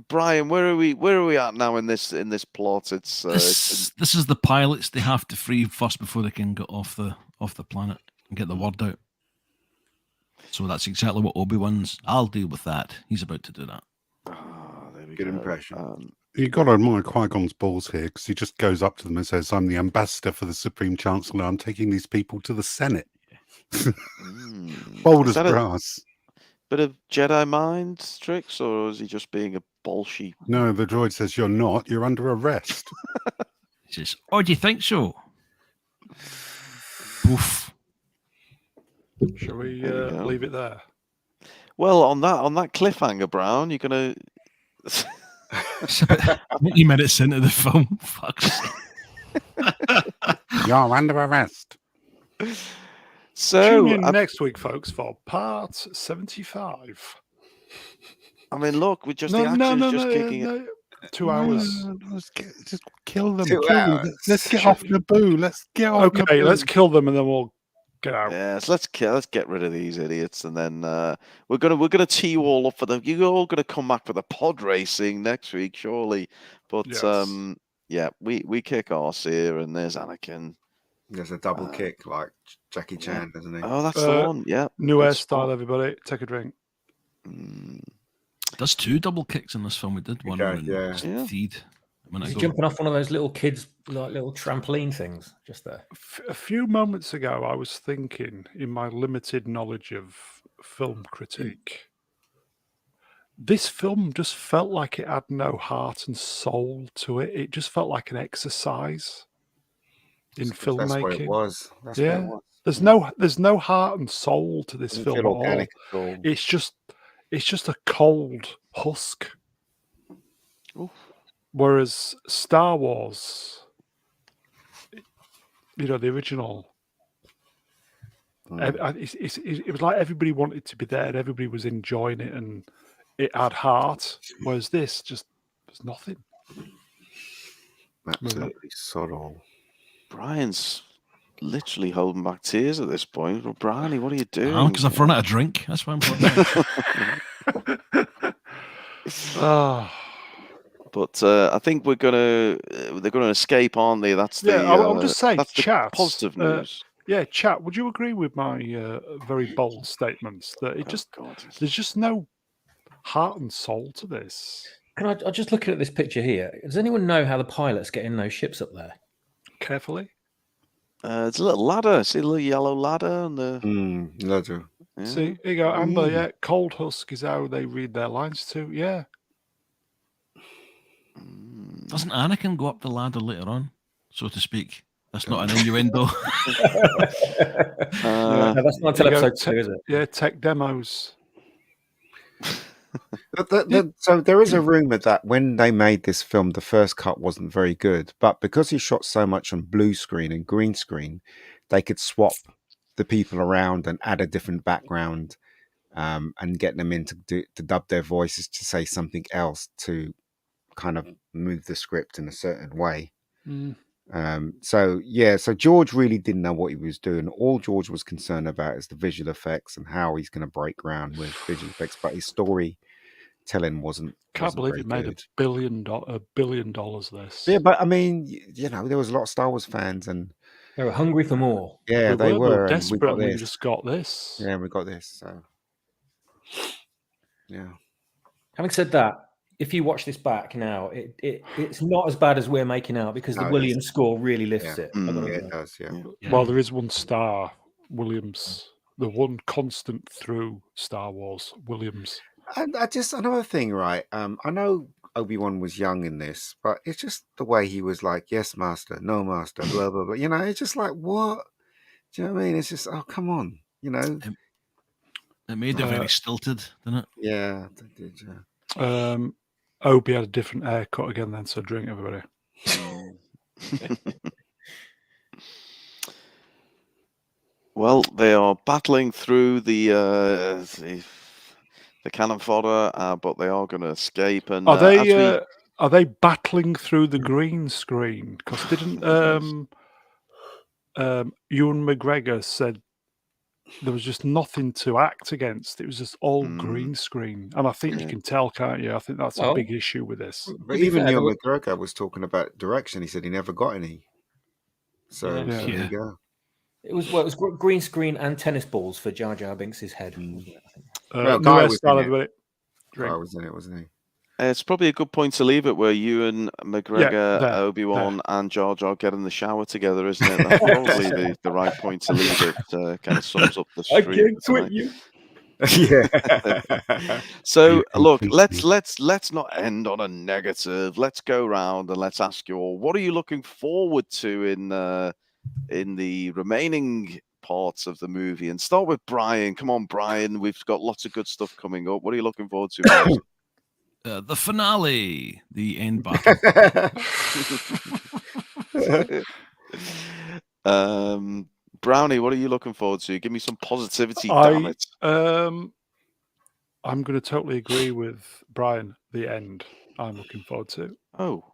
Brian, where are we at now in this plot? It's this is the pilots they have to free first before they can get off the planet and get the word out. So that's exactly what Obi-Wan's. I'll deal with that. He's about to do that. There we Good go. impression. You got to admire Qui-Gon's balls here, because he just goes up to them and says, "I'm the ambassador for the Supreme Chancellor. I'm taking these people to the Senate." Bold as brass. Bit of Jedi mind tricks, or is he just being a bolshy? No, the droid says, "You're not. You're under arrest." He says, "Oh, do you think so?" Poof. Shall we leave it there? Well, on that cliffhanger, Brown, you're gonna. 20 minutes into the film. Fuck's sake. You're under arrest. So tune in next week, folks, for part 75. I mean, look, we just kicking it. 2 hours. Just kill them. 2 Kill hours. them. Let's get off Naboo. Let's get off. Okay, Naboo. let's kill them and then we'll get out. Yes, let's get rid of these idiots, and then we're gonna tee you all up for them. You're all gonna come back for the pod racing next week, surely. But Yes. yeah, we kick arse here, and there's Anakin. There's a double kick like Jackie Chan, doesn't he? Oh, that's the one. Yeah. New Good hairstyle, spot. everybody. Take a drink. There's 2 double kicks in this film. We did one Okay, when yeah. Theed. Is he jumping off one of those little kids, like little trampoline things, just there? A few moments ago, I was thinking, in my limited knowledge of film critique, this film just felt like it had no heart and soul to it. It just felt like an exercise in filmmaking. That's what it was. That's yeah, what it was. there's no heart and soul to this film Feel at all. organic at all. It's just a cold husk. Oof. Whereas Star Wars, the original, it was like everybody wanted to be there and everybody was enjoying it and it had heart. Whereas this just was nothing. Absolutely sod all. Brian's literally holding back tears at this point. Well, Bryony, what are you doing? Because I've run out of drink. That's why I'm putting it. But I think they're gonna escape, aren't they? That's the I'll just say, that's the chat. positive news. Chat. Would you agree with my very bold statements that there's just no heart and soul to this? Can I just looking at this picture here? Does anyone know how the pilots get in those ships up there? Carefully. It's a little ladder. See a little yellow ladder on the ladder. Yeah. See, here you go, Amber. Yeah, cold husk is how they read their lines too. Yeah. Doesn't Anakin go up the ladder later on, so to speak? That's not an innuendo. No, that's not until episode 2, is it? Yeah, tech demos. So there is a rumor that when they made this film, the first cut wasn't very good, but because he shot so much on blue screen and green screen, they could swap the people around and add a different background, and get them in to dub their voices to say something else to kind of move the script in a certain way. So George really didn't know what he was doing. All George was concerned about is the visual effects and how he's going to break ground with visual effects, but his storytelling wasn't. Can't believe it made $1 billion. This. Yeah, but I mean, there was a lot of Star Wars fans, and they were hungry for more. Yeah, they were desperate. We just got this. Yeah, we got this. So, yeah. Having said that, if you watch this back now, it's not as bad as we're making out because the Williams score really lifts it. It does, yeah. Well, there is one star, Williams, the one constant through Star Wars, Williams. And another thing, right? I know Obi-Wan was young in this, but it's just the way he was like, yes, master, no, master, blah, blah, blah. It's just like, what? Do you know what I mean? It's just, oh, come on, It made it very stilted, didn't it? Yeah, it did, yeah. Obi had a different haircut again then, so drink, everybody. Well, they are battling through the cannon fodder, but they are going to escape. And are they battling through the green screen? Because didn't Ewan McGregor said there was just nothing to act against. It was just all green screen. And I think you can tell, can't you? I think that's a big issue with this. But even Ewan McGregor was talking about direction. He said he never got any. So there you go. It was green screen and tennis balls for Jar Binks' head. Guy was in it, wasn't he? It's probably a good point to leave it where Ewan McGregor, Obi-Wan, and Jar Jar get in the shower together, isn't it? That's probably the right point to leave it. Kind of sums up the stream. I can't quit you. Yeah. So look, let's not end on a negative. Let's go around and let's ask you all, what are you looking forward to in the remaining parts of the movie? And start with Brian. Come on, Brian. We've got lots of good stuff coming up. What are you looking forward to? The finale, the end battle. Brownie, what are you looking forward to? Give me some positivity, damn it. I'm going to totally agree with Brian. The end, I'm looking forward to. Oh.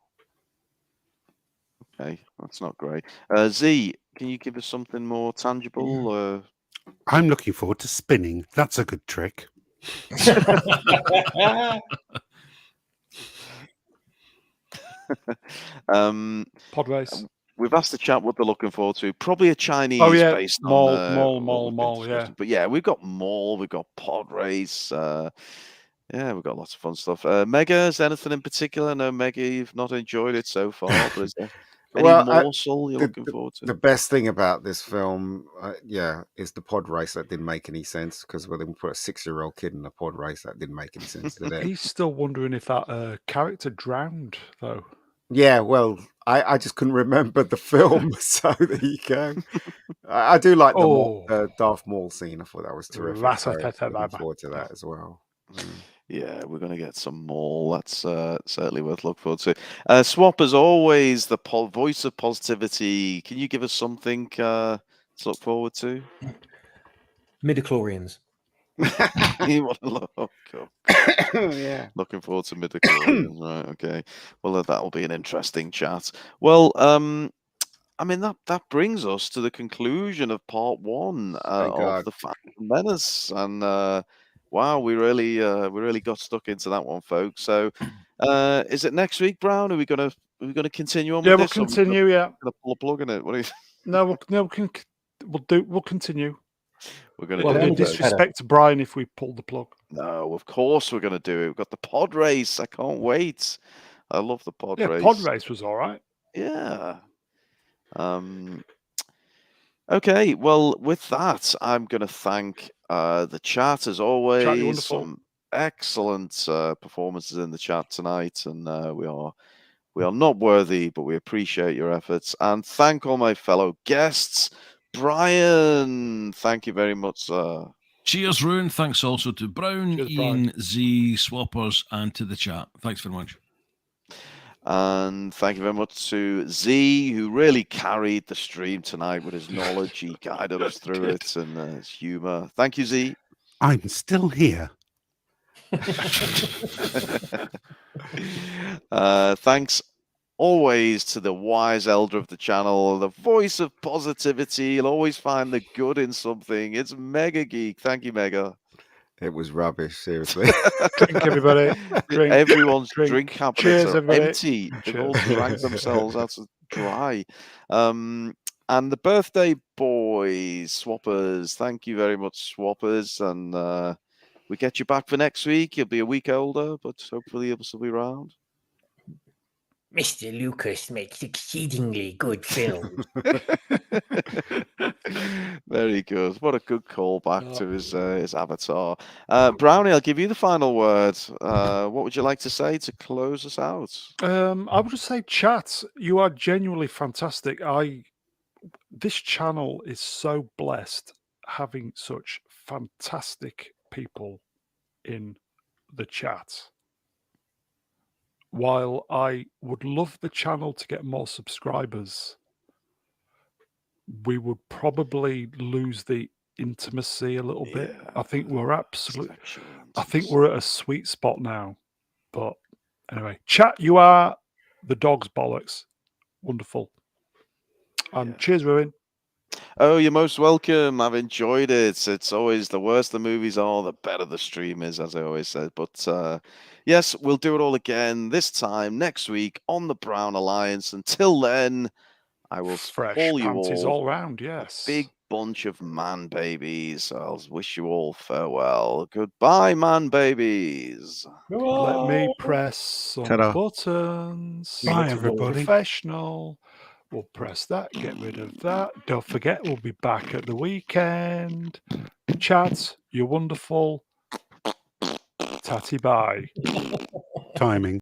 Okay, that's not great. Z, can you give us something more tangible? I'm looking forward to spinning. That's a good trick. Pod race. We've asked the chat what they're looking forward to. Probably a Chinese based on Maul. Yeah. But yeah, we've got Maul, we've got Pod Race. Yeah, we've got lots of fun stuff. Mega, is there anything in particular? No, Mega, you've not enjoyed it so far, but is there any morsel you're looking forward to? The best thing about this film, is the pod race that didn't make any sense because they put a 6-year-old kid in a pod race that didn't make any sense to them. He's still wondering if that character drowned, though. Yeah, well, I just couldn't remember the film, so there you go. I do like the Darth Maul scene. I thought that was terrific. Looking forward to that as well. Yeah, we're going to get some more. That's certainly worth looking forward to. Swap, as always, the voice of positivity. Can you give us something to look forward to? Midichlorians. Yeah. Looking forward to midichlorians. Right, okay. Well, that'll be an interesting chat. Well, I mean, that brings us to the conclusion of part 1 of the Phantom Menace, and wow, we really got stuck into that one, folks. So, is it next week, Brown? Are we gonna continue on? Yeah, with we'll this, continue. Yeah, gonna pull a plug in it. What do you? No, we'll continue. We're gonna do disrespect to Brian if we pull the plug. No, of course we're gonna do it. We've got the pod race. I can't wait. I love the pod race. Pod race was all right. Yeah. Okay, well, with that, I'm going to thank the chat as always. Some excellent performances in the chat tonight, and we are not worthy, but we appreciate your efforts. And thank all my fellow guests. Brian, thank you very much, sir. Cheers, Ruin. Thanks also to Brown, Cheers, Ian, Brian. Z, Swappers, and to the chat. Thanks very much. And thank you very much to Z, who really carried the stream tonight with his knowledge. He guided us through it and his humor. Thank you, Z. I'm still here. Thanks always to the wise elder of the channel, the voice of positivity. You'll always find the good in something. It's Mega Geek. Thank you, Mega. It was rubbish, seriously. Drink, everybody. Drink. Everyone's drink cabinets are empty. Cheers. They've all drank themselves out dry. And the birthday boys, Swappers. Thank you very much, Swappers. And we get you back for next week. You'll be a week older, but hopefully you'll still be around. Mr. Lucas makes exceedingly good films. Very good. What a good callback to his avatar. Brownie, I'll give you the final word. What would you like to say to close us out? I would just say, chat, you are genuinely fantastic. This channel is so blessed having such fantastic people in the chat. While I would love the channel to get more subscribers, we would probably lose the intimacy a little bit. I think we're at a sweet spot now. But anyway, chat, you are the dog's bollocks. Wonderful. And cheers, Ruin. Oh, you're most welcome. I've enjoyed it. It's always the worse the movies are, the better the stream is, as I always said. But yes, we'll do it all again this time next week on the Brown Alliance. Until then, I will call you all round. Yes, a big bunch of man babies. I'll wish you all farewell. Goodbye, man babies. Let me press some buttons. Bye, everybody. Professional. We'll press that, get rid of that. Don't forget, we'll be back at the weekend. Chat, you're wonderful. Tatty bye. Timing.